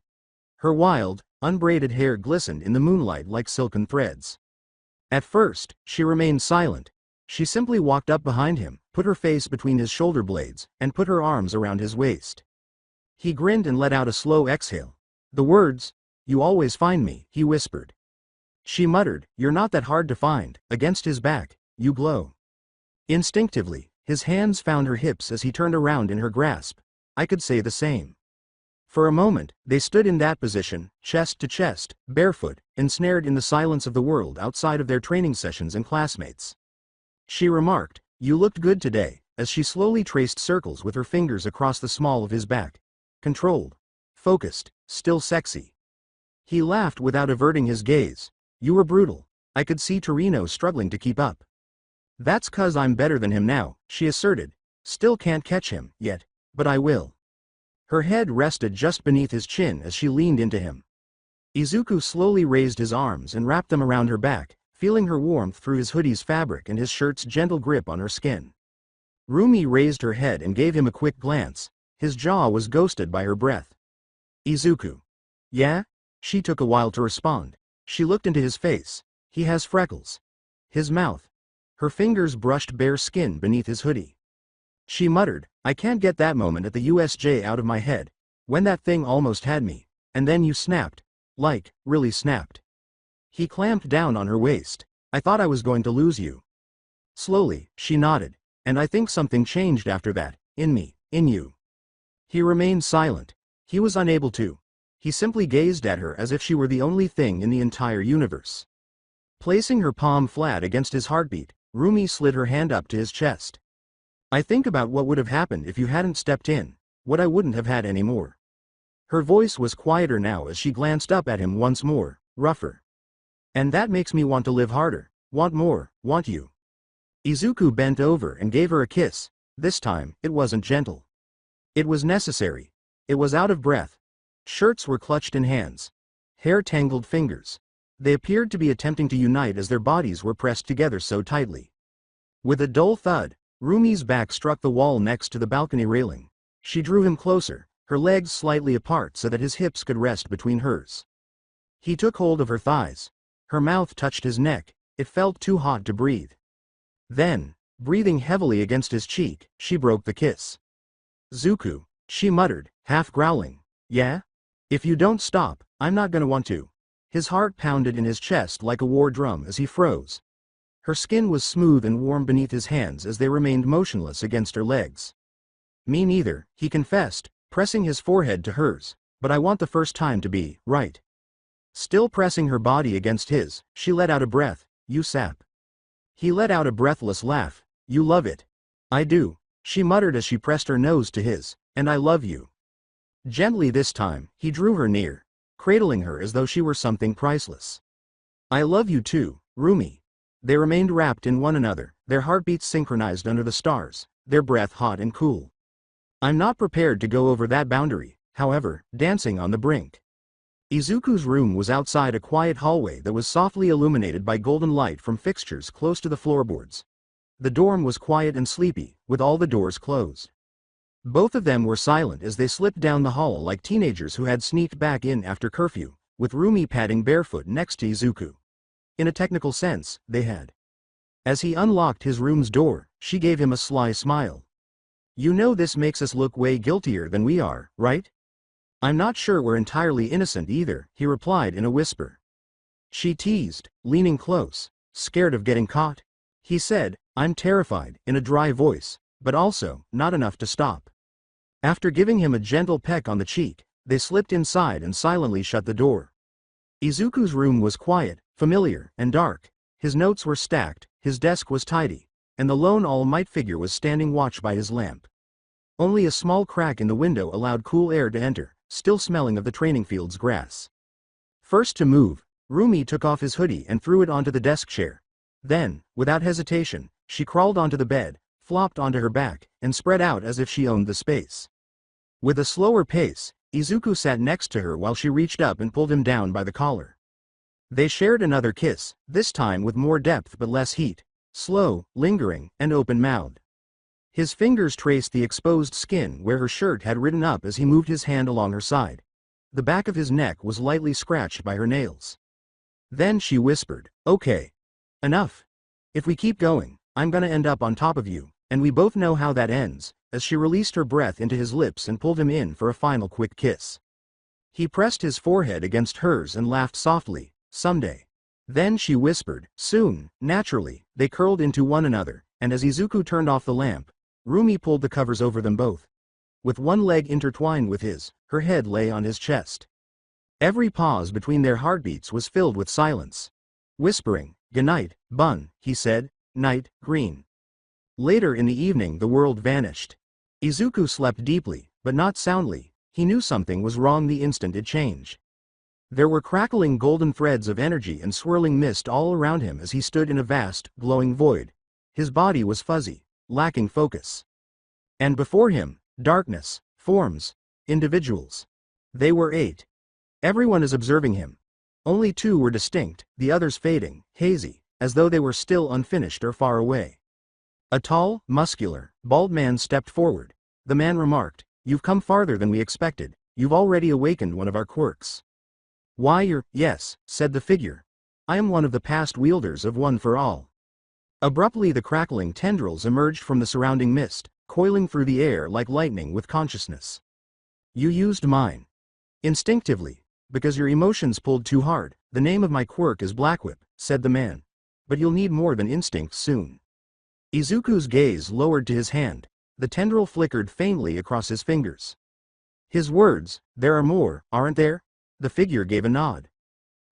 Her wild, unbraided hair glistened in the moonlight like silken threads. At first, she remained silent. She simply walked up behind him, put her face between his shoulder blades, and put her arms around his waist. He grinned and let out a slow exhale. The words, "You always find me," he whispered. She muttered, "You're not that hard to find." Against his back, "You glow." Instinctively, his hands found her hips as he turned around in her grasp. I could say the same. For a moment, they stood in that position, chest to chest, barefoot, ensnared in the silence of the world outside of their training sessions and classmates. She remarked, "You looked good today," as she slowly traced circles with her fingers across the small of his back. Controlled. Focused, still sexy. He laughed without averting his gaze. "You were brutal. I could see Torino struggling to keep up. That's 'cause I'm better than him now, she asserted. Still can't catch him, yet. But I will. Her head rested just beneath his chin as she leaned into him. Izuku slowly raised his arms and wrapped them around her back, feeling her warmth through his hoodie's fabric and his shirt's gentle grip on her skin. Rumi raised her head and gave him a quick glance. His jaw was ghosted by her breath. Izuku. Yeah? She took a while to respond. She looked into his face. He has freckles. His mouth. Her fingers brushed bare skin beneath his hoodie. She muttered, I can't get that moment at the USJ out of my head, when that thing almost had me, and then you snapped. Like, really snapped. He clamped down on her waist. I thought I was going to lose you. Slowly, she nodded, and I think something changed after that, in me, in you. He remained silent. He was unable to. He simply gazed at her as if she were the only thing in the entire universe. Placing her palm flat against his heartbeat, Rumi slid her hand up to his chest. I think about what would have happened if you hadn't stepped in, what I wouldn't have had anymore. Her voice was quieter now as she glanced up at him once more, rougher. And that makes me want to live harder, want more, want you. Izuku bent over and gave her a kiss. This time, it wasn't gentle. It was necessary. It was out of breath. Shirts were clutched in hands. Hair tangled fingers. They appeared to be attempting to unite as their bodies were pressed together so tightly. With a dull thud, Rumi's back struck the wall next to the balcony railing. She drew him closer, her legs slightly apart so that his hips could rest between hers. He took hold of her thighs. Her mouth touched his neck. It felt too hot to breathe. Then, breathing heavily against his cheek, she broke the kiss. Zuku, she muttered, half growling. Yeah? If you don't stop, I'm not gonna want to. His heart pounded in his chest like a war drum as he froze. Her skin was smooth and warm beneath his hands as they remained motionless against her legs. Me neither, he confessed, pressing his forehead to hers, but I want the first time to be right. Still pressing her body against his, she let out a breath. You sap. He let out a breathless laugh. You love it. I do, she muttered as she pressed her nose to his, and I love you. Gently this time, he drew her near, cradling her as though she were something priceless. I love you too, Rumi. They remained wrapped in one another, their heartbeats synchronized under the stars, their breath hot and cool. I'm not prepared to go over that boundary, however, dancing on the brink. Izuku's room was outside a quiet hallway that was softly illuminated by golden light from fixtures close to the floorboards. The dorm was quiet and sleepy, with all the doors closed. Both of them were silent as they slipped down the hall like teenagers who had sneaked back in after curfew, with Rumi padding barefoot next to Izuku. In a technical sense, they had. As he unlocked his room's door, she gave him a sly smile. You know this makes us look way guiltier than we are, right? I'm not sure we're entirely innocent either, he replied in a whisper. She teased, leaning close. Scared of getting caught? He said, I'm terrified, in a dry voice, but also, not enough to stop. After giving him a gentle peck on the cheek, they slipped inside and silently shut the door. Izuku's room was quiet, familiar, and dark. His notes were stacked, his desk was tidy, and the lone all-might figure was standing watch by his lamp. Only a small crack in the window allowed cool air to enter, still smelling of the training field's grass. First to move, Rumi took off his hoodie and threw it onto the desk chair. Then, without hesitation, she crawled onto the bed, flopped onto her back, and spread out as if she owned the space. With a slower pace, Izuku sat next to her while she reached up and pulled him down by the collar. They shared another kiss, this time with more depth but less heat, slow, lingering, and open-mouthed. His fingers traced the exposed skin where her shirt had ridden up as he moved his hand along her side. The back of his neck was lightly scratched by her nails. Then she whispered, okay. Enough. If we keep going, I'm gonna end up on top of you, and we both know how that ends, as she released her breath into his lips and pulled him in for a final quick kiss. He pressed his forehead against hers and laughed softly, someday. Then she whispered, soon, naturally, they curled into one another, and as Izuku turned off the lamp, Rumi pulled the covers over them both. With one leg intertwined with his, her head lay on his chest. Every pause between their heartbeats was filled with silence. Whispering, "Goodnight, Bun," he said, "Night, Green." Later in the evening the world vanished. Izuku slept deeply, but not soundly. He knew something was wrong the instant it changed. There were crackling golden threads of energy and swirling mist all around him as he stood in a vast, glowing void. His body was fuzzy, lacking focus. And before him, darkness, forms, individuals. They were 8. Everyone is observing him. Only 2 were distinct, the others fading, hazy, as though they were still unfinished or far away. A tall, muscular, bald man stepped forward. The man remarked, "You've come farther than we expected. You've already awakened one of our quirks." "Why, yes," said the figure. "I am one of the past wielders of One for All." Abruptly the crackling tendrils emerged from the surrounding mist, coiling through the air like lightning with consciousness. "You used mine. Instinctively, because your emotions pulled too hard. The name of my quirk is Blackwhip," said the man. "But you'll need more than instinct soon." Izuku's gaze lowered to his hand. The tendril flickered faintly across his fingers. His words, "There are more, aren't there?" The figure gave a nod.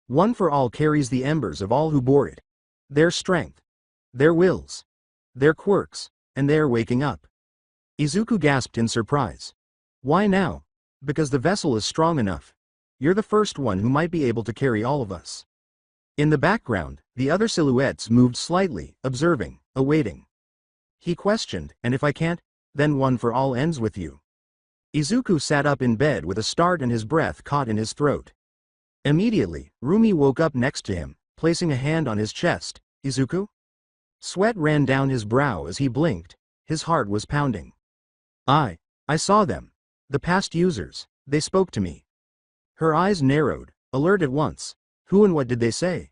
"One for All carries the embers of all who bore it. Their strength, their wills, their quirks, and they're waking up." Izuku gasped in surprise. "Why now?" "Because the vessel is strong enough. You're the first one who might be able to carry all of us." In the background, the other silhouettes moved slightly, observing, awaiting. He questioned, "And if I can't? Then One for All ends with you." Izuku sat up in bed with a start and his breath caught in his throat. Immediately, Rumi woke up next to him, placing a hand on his chest. "Izuku?" Sweat ran down his brow as he blinked. His heart was pounding. I saw them. The past users, they spoke to me." Her eyes narrowed, alert at once. "Who and what did they say?"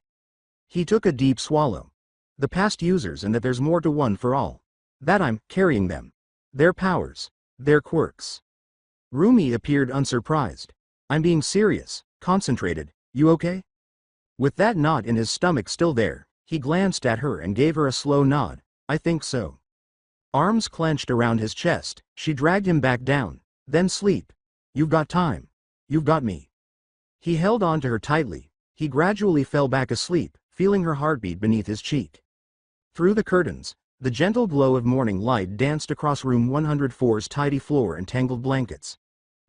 He took a deep swallow. "The past users, and that there's more to One for All. That I'm carrying them. Their powers. Their quirks." Rumi appeared unsurprised. "I'm being serious, concentrated. You okay?" With that knot in his stomach still there, he glanced at her and gave her a slow nod. "I think so." Arms clenched around his chest, she dragged him back down. "Then sleep. You've got time. You've got me." He held on to her tightly. He gradually fell back asleep, feeling her heartbeat beneath his cheek. Through the curtains, the gentle glow of morning light danced across room 104's tidy floor and tangled blankets.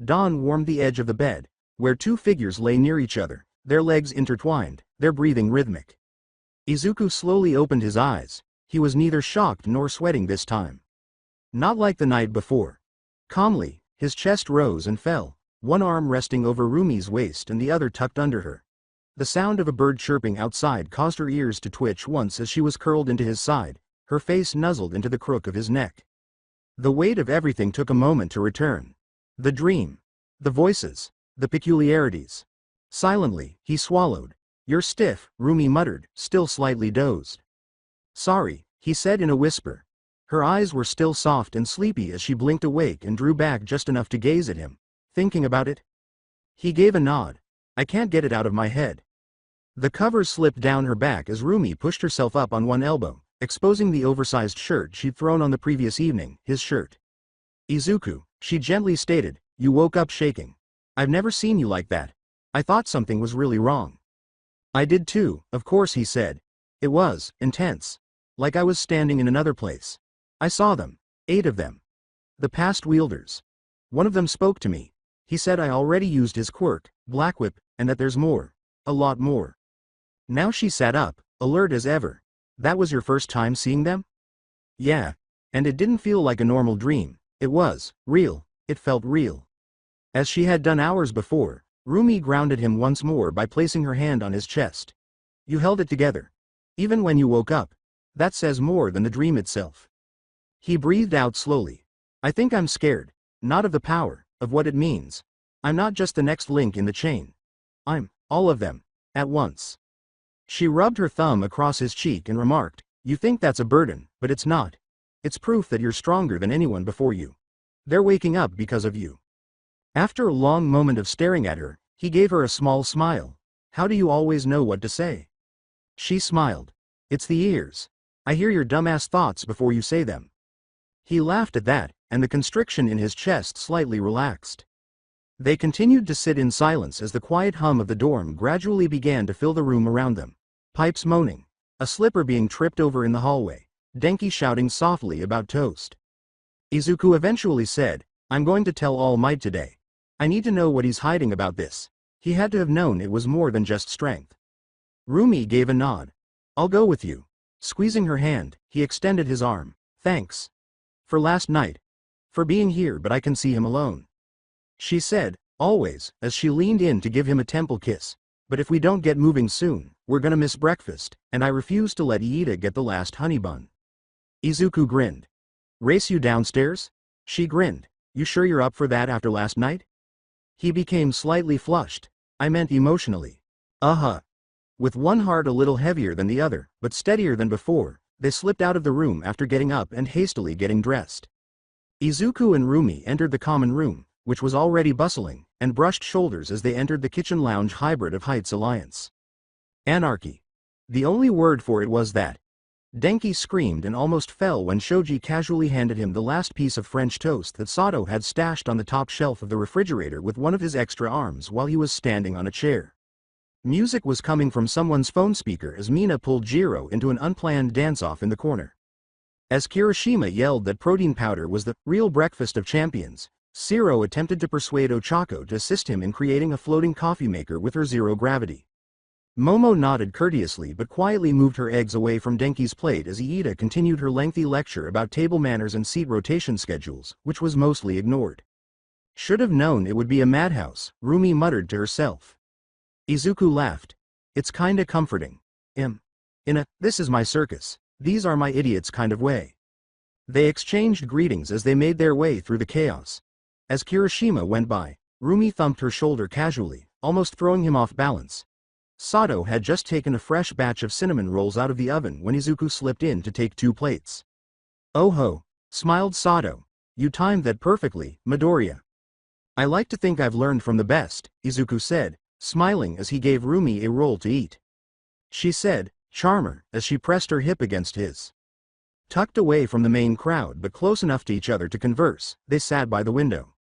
Dawn warmed the edge of the bed, where 2 figures lay near each other, their legs intertwined, their breathing rhythmic. Izuku slowly opened his eyes. He was neither shocked nor sweating this time. Not like the night before. Calmly, his chest rose and fell, one arm resting over Rumi's waist and the other tucked under her. The sound of a bird chirping outside caused her ears to twitch once as she was curled into his side, her face nuzzled into the crook of his neck. The weight of everything took a moment to return. The dream. The voices. The peculiarities. Silently, he swallowed. "You're stiff," Rumi muttered, still slightly dozed. "Sorry," he said in a whisper. Her eyes were still soft and sleepy as she blinked awake and drew back just enough to gaze at him. "Thinking about it?" He gave a nod. "I can't get it out of my head." The covers slipped down her back as Rumi pushed herself up on one elbow, exposing the oversized shirt she'd thrown on the previous evening, his shirt. "Izuku," she gently stated, "you woke up shaking. I've never seen you like that. I thought something was really wrong." "I did too, of course," he said. "It was intense. Like I was standing in another place. I saw them. 8 of them. The past wielders. One of them spoke to me. He said I already used his quirk, Blackwhip, and that there's more. A lot more." Now she sat up, alert as ever. "That was your first time seeing them?" "Yeah. And it didn't feel like a normal dream. It was real. It felt real." As she had done hours before, Rumi grounded him once more by placing her hand on his chest. "You held it together. Even when you woke up. That says more than the dream itself." He breathed out slowly. "I think I'm scared. Not of the power, of what it means. I'm not just the next link in the chain. I'm all of them. At once." She rubbed her thumb across his cheek and remarked, "You think that's a burden, but it's not. It's proof that you're stronger than anyone before you. They're waking up because of you." After a long moment of staring at her, he gave her a small smile. "How do you always know what to say?" She smiled. "It's the ears. I hear your dumbass thoughts before you say them." He laughed at that, and the constriction in his chest slightly relaxed. They continued to sit in silence as the quiet hum of the dorm gradually began to fill the room around them. Pipes moaning. A slipper being tripped over in the hallway. Denki shouting softly about toast. Izuku eventually said, "I'm going to tell All Might today. I need to know what he's hiding about this. He had to have known it was more than just strength. Rumi gave a nod. I'll go with you. Squeezing her hand, he extended his arm. Thanks. For last night. For being here, but I can see him alone. She said, always, as she leaned in to give him a temple kiss. But if we don't get moving soon, we're gonna miss breakfast, and I refuse to let Iida get the last honey bun. Izuku grinned. Race you downstairs? She grinned. You sure you're up for that after last night? He became slightly flushed. I meant emotionally. Uh-huh. With one heart a little heavier than the other, but steadier than before, they slipped out of the room after getting up and hastily getting dressed. Izuku and Rumi entered the common room, which was already bustling, and brushed shoulders as they entered the kitchen lounge hybrid of Heights Alliance. Anarchy. The only word for it was that. Denki screamed and almost fell when Shoji casually handed him the last piece of French toast that Sato had stashed on the top shelf of the refrigerator with one of his extra arms while he was standing on a chair. Music was coming from someone's phone speaker as Mina pulled Jiro into an unplanned dance-off in the corner. As Kirishima yelled that protein powder was the real breakfast of champions, Zero attempted to persuade Ochako to assist him in creating a floating coffee maker with her zero gravity. Momo nodded courteously but quietly moved her eggs away from Denki's plate as Iida continued her lengthy lecture about table manners and seat rotation schedules, which was mostly ignored. Should have known it would be a madhouse, Rumi muttered to herself. Izuku laughed. It's kinda comforting. In a, this is my circus, these are my idiots kind of way. They exchanged greetings as they made their way through the chaos. As Kirishima went by, Rumi thumped her shoulder casually, almost throwing him off balance. Sato had just taken a fresh batch of cinnamon rolls out of the oven when Izuku slipped in to take 2 plates. Oh ho, smiled Sato. You timed that perfectly, Midoriya. I like to think I've learned from the best, Izuku said, smiling as he gave Rumi a roll to eat. She said, charmer, as she pressed her hip against his. Tucked away from the main crowd but close enough to each other to converse, they sat by the window.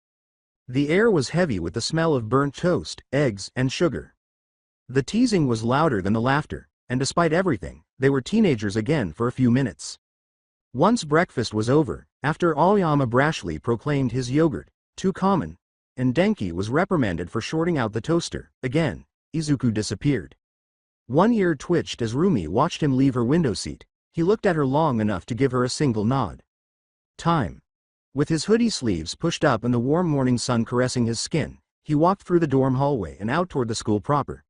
The air was heavy with the smell of burnt toast, eggs, and sugar. The teasing was louder than the laughter, and despite everything, they were teenagers again for a few minutes. Once breakfast was over, after Aoyama brashly proclaimed his yogurt too common, and Denki was reprimanded for shorting out the toaster, again, Izuku disappeared. One ear twitched as Rumi watched him leave her window seat. He looked at her long enough to give her a single nod. Time. With his hoodie sleeves pushed up and the warm morning sun caressing his skin, he walked through the dorm hallway and out toward the school proper.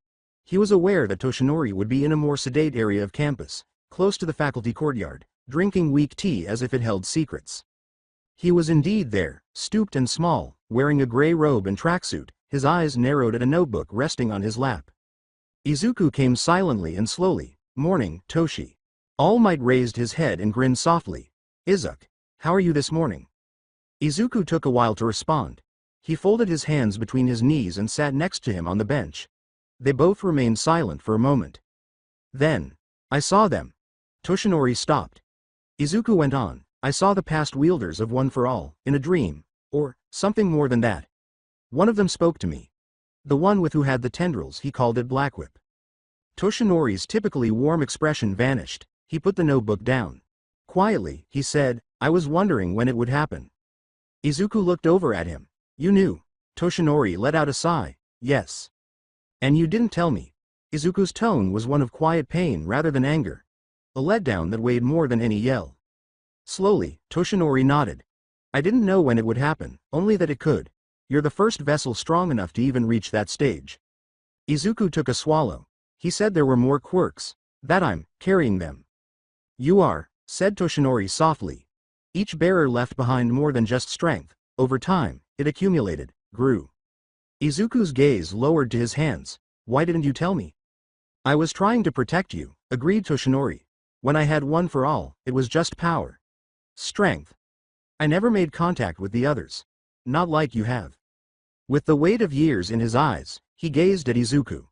He was aware that Toshinori would be in a more sedate area of campus, close to the faculty courtyard, drinking weak tea as if it held secrets. He was indeed there, stooped and small, wearing a gray robe and tracksuit, his eyes narrowed at a notebook resting on his lap. Izuku came silently and slowly. Morning, Toshi. All Might raised his head and grinned softly. Izuku, how are you this morning? Izuku took a while to respond. He folded his hands between his knees and sat next to him on the bench. They both remained silent for a moment. Then, I saw them. Toshinori stopped. Izuku went on, I saw the past wielders of One for All, in a dream, or something more than that. One of them spoke to me. The one with who had the tendrils, he called it Blackwhip. Toshinori's typically warm expression vanished. He put the notebook down. Quietly, he said, I was wondering when it would happen. Izuku looked over at him. You knew. Toshinori let out a sigh. Yes. And you didn't tell me. Izuku's tone was one of quiet pain rather than anger. A letdown that weighed more than any yell. Slowly, Toshinori nodded. I didn't know when it would happen, only that it could. You're the first vessel strong enough to even reach that stage. Izuku took a swallow. He said there were more quirks. That I'm carrying them. You are, said Toshinori softly. Each bearer left behind more than just strength. Over time, it accumulated, grew. Izuku's gaze lowered to his hands. Why didn't you tell me? I was trying to protect you, agreed Toshinori. When I had One for All, it was just power. Strength. I never made contact with the others. Not like you have. With the weight of years in his eyes, he gazed at Izuku.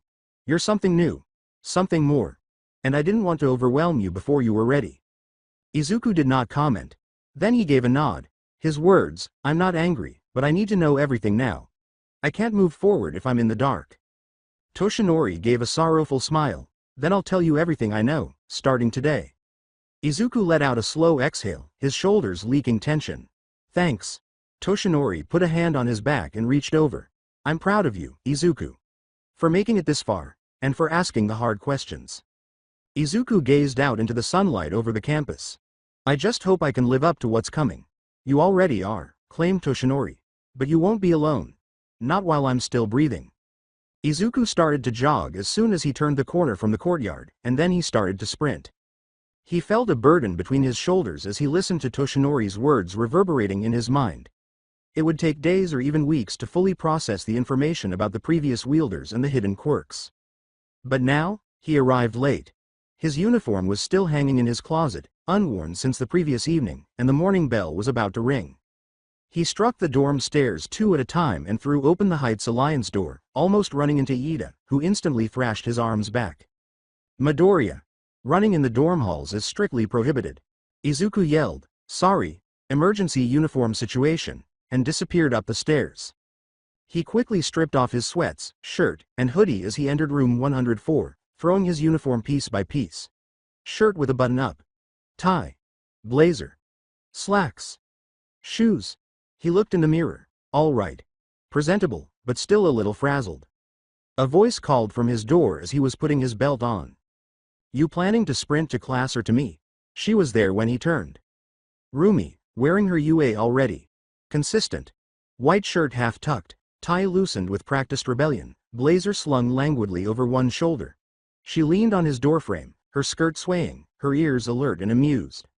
You're something new. Something more. And I didn't want to overwhelm you before you were ready. Izuku did not comment. Then he gave a nod. His words, I'm not angry, but I need to know everything now. I can't move forward if I'm in the dark. Toshinori gave a sorrowful smile. Then I'll tell you everything I know, starting today. Izuku let out a slow exhale, his shoulders leaking tension. Thanks. Toshinori put a hand on his back and reached over. I'm proud of you, Izuku. for making it this far, and for asking the hard questions. Izuku gazed out into the sunlight over the campus. I just hope I can live up to what's coming. You already are, claimed Toshinori. But you won't be alone. Not while I'm still breathing. Izuku started to jog as soon as he turned the corner from the courtyard, and then he started to sprint. He felt a burden between his shoulders as he listened to Toshinori's words reverberating in his mind. It would take days or even weeks to fully process the information about the previous wielders and the hidden quirks. But now, he arrived late. His uniform was still hanging in his closet, unworn since the previous evening, and the morning bell was about to ring. He struck the dorm stairs 2 at a time and threw open the Heights Alliance door, almost running into Ida, who instantly thrashed his arms back. Midoriya. Running in the dorm halls is strictly prohibited. Izuku yelled, "Sorry, emergency uniform situation," and disappeared up the stairs. He quickly stripped off his sweats, shirt, and hoodie as he entered room 104, throwing his uniform piece by piece. Shirt with a button-up. Tie. Blazer. Slacks. Shoes. He looked in the mirror. All right. Presentable, but still a little frazzled. A voice called from his door as he was putting his belt on. You planning to sprint to class or to me? She was there when he turned. Rumi, wearing her UA already. Consistent. White shirt half tucked, tie loosened with practiced rebellion, blazer slung languidly over one shoulder. She leaned on his doorframe, her skirt swaying, her ears alert and amused.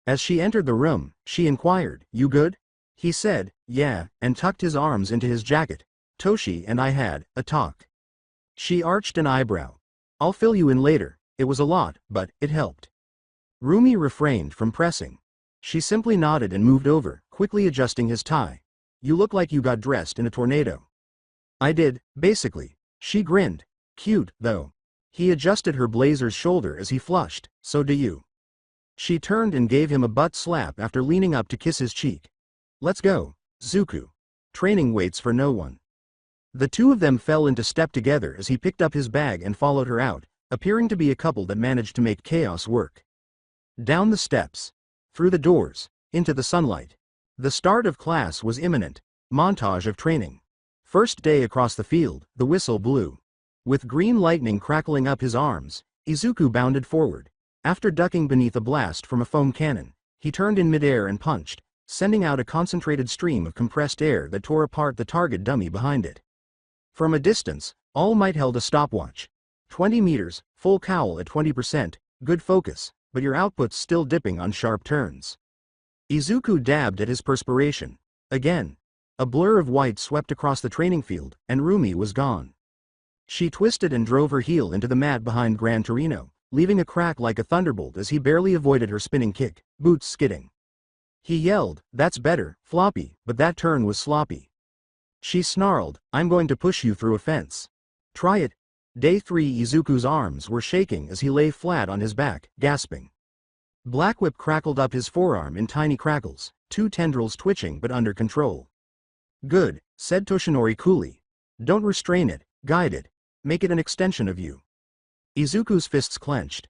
As she entered the room, she inquired, "You good?" He said, "Yeah," and tucked his arms into his jacket. "Toshi and I had a talk." She arched an eyebrow. "I'll fill you in later. It was a lot, but it helped." Rumi refrained from pressing. She simply nodded and moved over, quickly adjusting his tie. "You look like you got dressed in a tornado." "I did, basically." She grinned. "Cute, though." He adjusted her blazer's shoulder as he flushed, "So do you." She turned and gave him a butt slap after leaning up to kiss his cheek. "Let's go, Zuku. Training waits for no one." The two of them fell into step together as he picked up his bag and followed her out, appearing to be a couple that managed to make chaos work. Down the steps. Through the doors. Into the sunlight. The start of class was imminent. Montage of training. First day across the field, the whistle blew. With green lightning crackling up his arms, Izuku bounded forward. After ducking beneath a blast from a foam cannon, he turned in midair and punched, sending out a concentrated stream of compressed air that tore apart the target dummy behind it. From a distance, All Might held a stopwatch. 20 meters, full cowl at 20%, good focus, but your output's still dipping on sharp turns. Izuku dabbed at his perspiration. Again. A blur of white swept across the training field, and Rumi was gone. She twisted and drove her heel into the mat behind Gran Torino, leaving a crack like a thunderbolt as he barely avoided her spinning kick, boots skidding. He yelled, "That's better, Floppy," but that turn was sloppy. She snarled, "I'm going to push you through a fence." "Try it." Day 3. Izuku's arms were shaking as he lay flat on his back, gasping. Black Whip crackled up his forearm in tiny crackles, 2 tendrils twitching but under control. "Good," said Toshinori coolly. "Don't restrain it, guide it. Make it an extension of you." Izuku's fists clenched.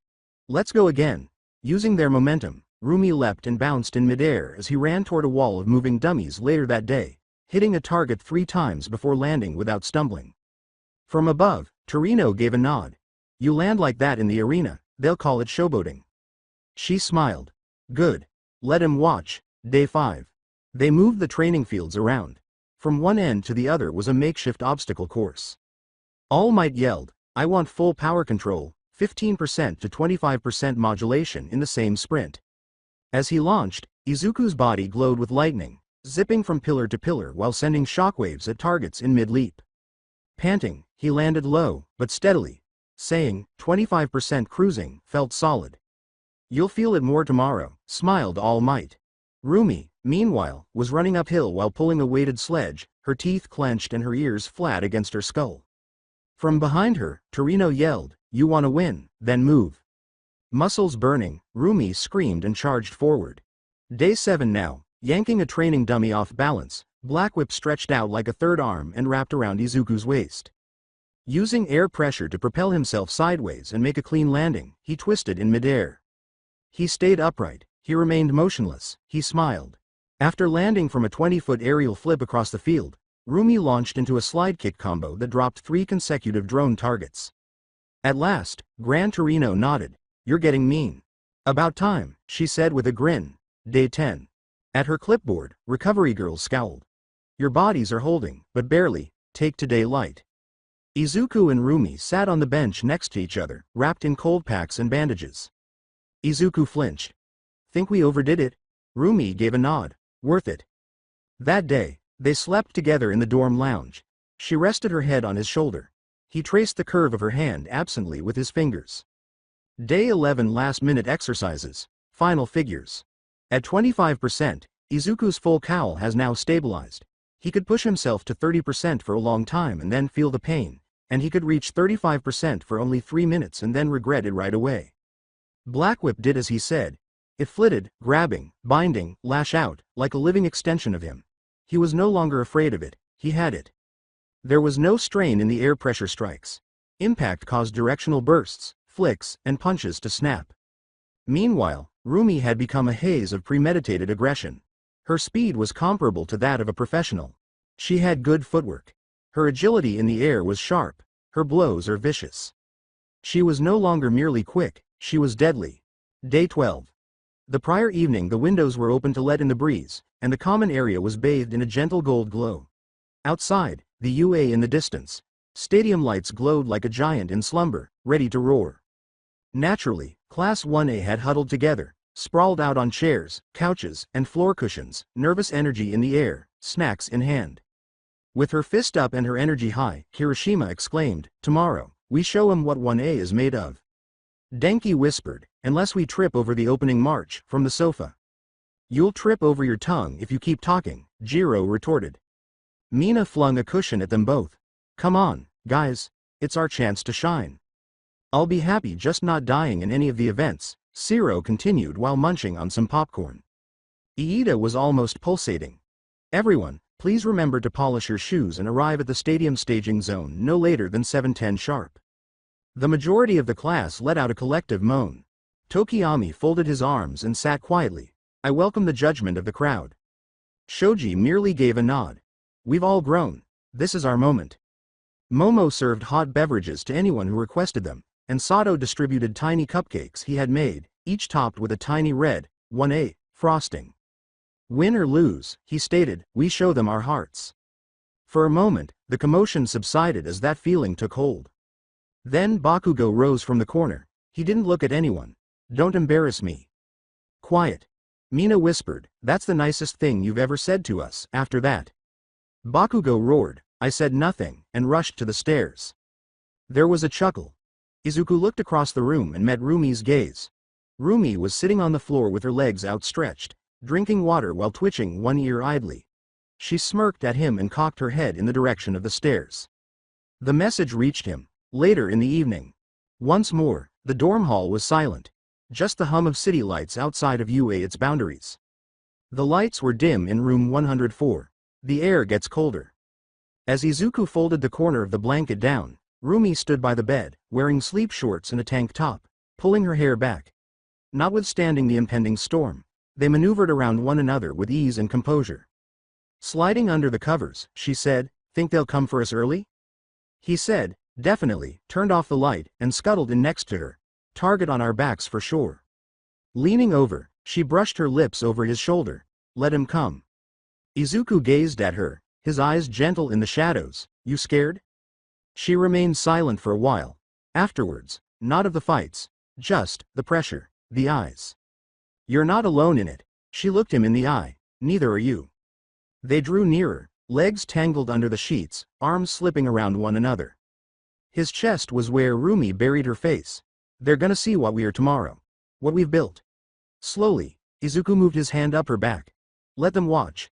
"Let's go again." Using their momentum, Rumi leapt and bounced in midair as he ran toward a wall of moving dummies later that day, hitting a target 3 times before landing without stumbling. From above, Torino gave a nod. "You land like that in the arena, they'll call it showboating." She smiled. "Good. Let him watch." Day 5. They moved the training fields around. From one end to the other was a makeshift obstacle course. All Might yelled, "I want full power control, 15% to 25% modulation in the same sprint." As he launched, Izuku's body glowed with lightning, zipping from pillar to pillar while sending shockwaves at targets in mid-leap. Panting, he landed low, but steadily, saying, 25% cruising, felt solid. "You'll feel it more tomorrow," smiled All Might. Rumi, meanwhile, was running uphill while pulling a weighted sledge, her teeth clenched and her ears flat against her skull. From behind her, Torino yelled, "You wanna win, then move." Muscles burning, Rumi screamed and charged forward. Day 7 now, yanking a training dummy off balance, Black Whip stretched out like a third arm and wrapped around Izuku's waist. Using air pressure to propel himself sideways and make a clean landing, he twisted in midair. He stayed upright, he remained motionless, he smiled. After landing from a 20-foot aerial flip across the field, Rumi launched into a slide kick combo that dropped 3 consecutive drone targets. At last, Gran Torino nodded. You're getting mean. About time, she said with a grin. Day 10. At her clipboard, Recovery Girl scowled. Your bodies are holding, but barely. Take today light. Izuku and Rumi sat on the bench next to each other, wrapped in cold packs and bandages. Izuku flinched. Think we overdid it? Rumi gave a nod. Worth it. That day, they slept together in the dorm lounge. She rested her head on his shoulder. He traced the curve of her hand absently with his fingers. Day 11 last-minute exercises. Final figures. At 25%, Izuku's full cowl has now stabilized. He could push himself to 30% for a long time and then feel the pain, and he could reach 35% for only 3 minutes and then regret it right away. Blackwhip did as he said. It flitted, grabbing, binding, lash out, like a living extension of him. He was no longer afraid of it, he had it. There was no strain in the air pressure strikes. Impact caused directional bursts, flicks, and punches to snap. Meanwhile, Rumi had become a haze of premeditated aggression. Her speed was comparable to that of a professional. She had good footwork. Her agility in the air was sharp, her blows are vicious. She was no longer merely quick, she was deadly. Day 12. The prior evening the windows were open to let in the breeze, and the common area was bathed in a gentle gold glow. Outside, the UA in the distance. Stadium lights glowed like a giant in slumber, ready to roar. Naturally, Class 1A had huddled together, sprawled out on chairs, couches, and floor cushions, nervous energy in the air, snacks in hand. With her fist up and her energy high, Kirishima exclaimed, Tomorrow, we show 'em what 1A is made of. Denki whispered, unless we trip over the opening march, from the sofa. You'll trip over your tongue if you keep talking, Jiro retorted. Mina flung a cushion at them both. Come on, guys, it's our chance to shine. I'll be happy just not dying in any of the events, Siro continued while munching on some popcorn. Iida was almost pulsating. Everyone, please remember to polish your shoes and arrive at the stadium staging zone no later than 7:10 sharp. The majority of the class let out a collective moan. Tokiyami folded his arms and sat quietly. I welcome the judgment of the crowd. Shoji merely gave a nod. We've all grown. This is our moment. Momo served hot beverages to anyone who requested them, and Sato distributed tiny cupcakes he had made, each topped with a tiny red, 1A, frosting. Win or lose, he stated, we show them our hearts. For a moment, the commotion subsided as that feeling took hold. Then Bakugo rose from the corner. He didn't look at anyone. Don't embarrass me. Quiet. Mina whispered, that's the nicest thing you've ever said to us. After that, Bakugo roared, I said nothing, and rushed to the stairs. There was a chuckle. Izuku looked across the room and met Rumi's gaze. Rumi was sitting on the floor with her legs outstretched, drinking water while twitching one ear idly. She smirked at him and cocked her head in the direction of the stairs. The message reached him. Later in the evening. Once more, the dorm hall was silent. Just the hum of city lights outside of UA its boundaries. The lights were dim in room 104. The air gets colder. As Izuku folded the corner of the blanket down, Rumi stood by the bed, wearing sleep shorts and a tank top, pulling her hair back. Notwithstanding the impending storm, they maneuvered around one another with ease and composure. Sliding under the covers, she said, think they'll come for us early? He said, definitely, turned off the light, and scuttled in next to her. Target on our backs for sure. Leaning over, she brushed her lips over his shoulder. Let him come. Izuku gazed at her, his eyes gentle in the shadows. You scared? She remained silent for a while. Afterwards, not of the fights, just the pressure, the eyes. You're not alone in it. She looked him in the eye. Neither are you. They drew nearer, legs tangled under the sheets, arms slipping around one another. His chest was where Rumi buried her face. They're gonna see what we are tomorrow. What we've built. Slowly, Izuku moved his hand up her back. Let them watch.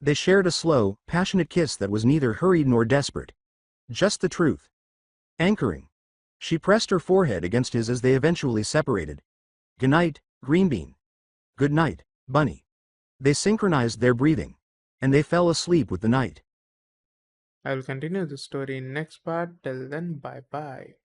They shared a slow, passionate kiss that was neither hurried nor desperate. Just the truth. Anchoring. She pressed her forehead against his as they eventually separated. Good night, Greenbean. Good night, Bunny. They synchronized their breathing. And they fell asleep with the night. I will continue the story in next part. Till then, bye bye.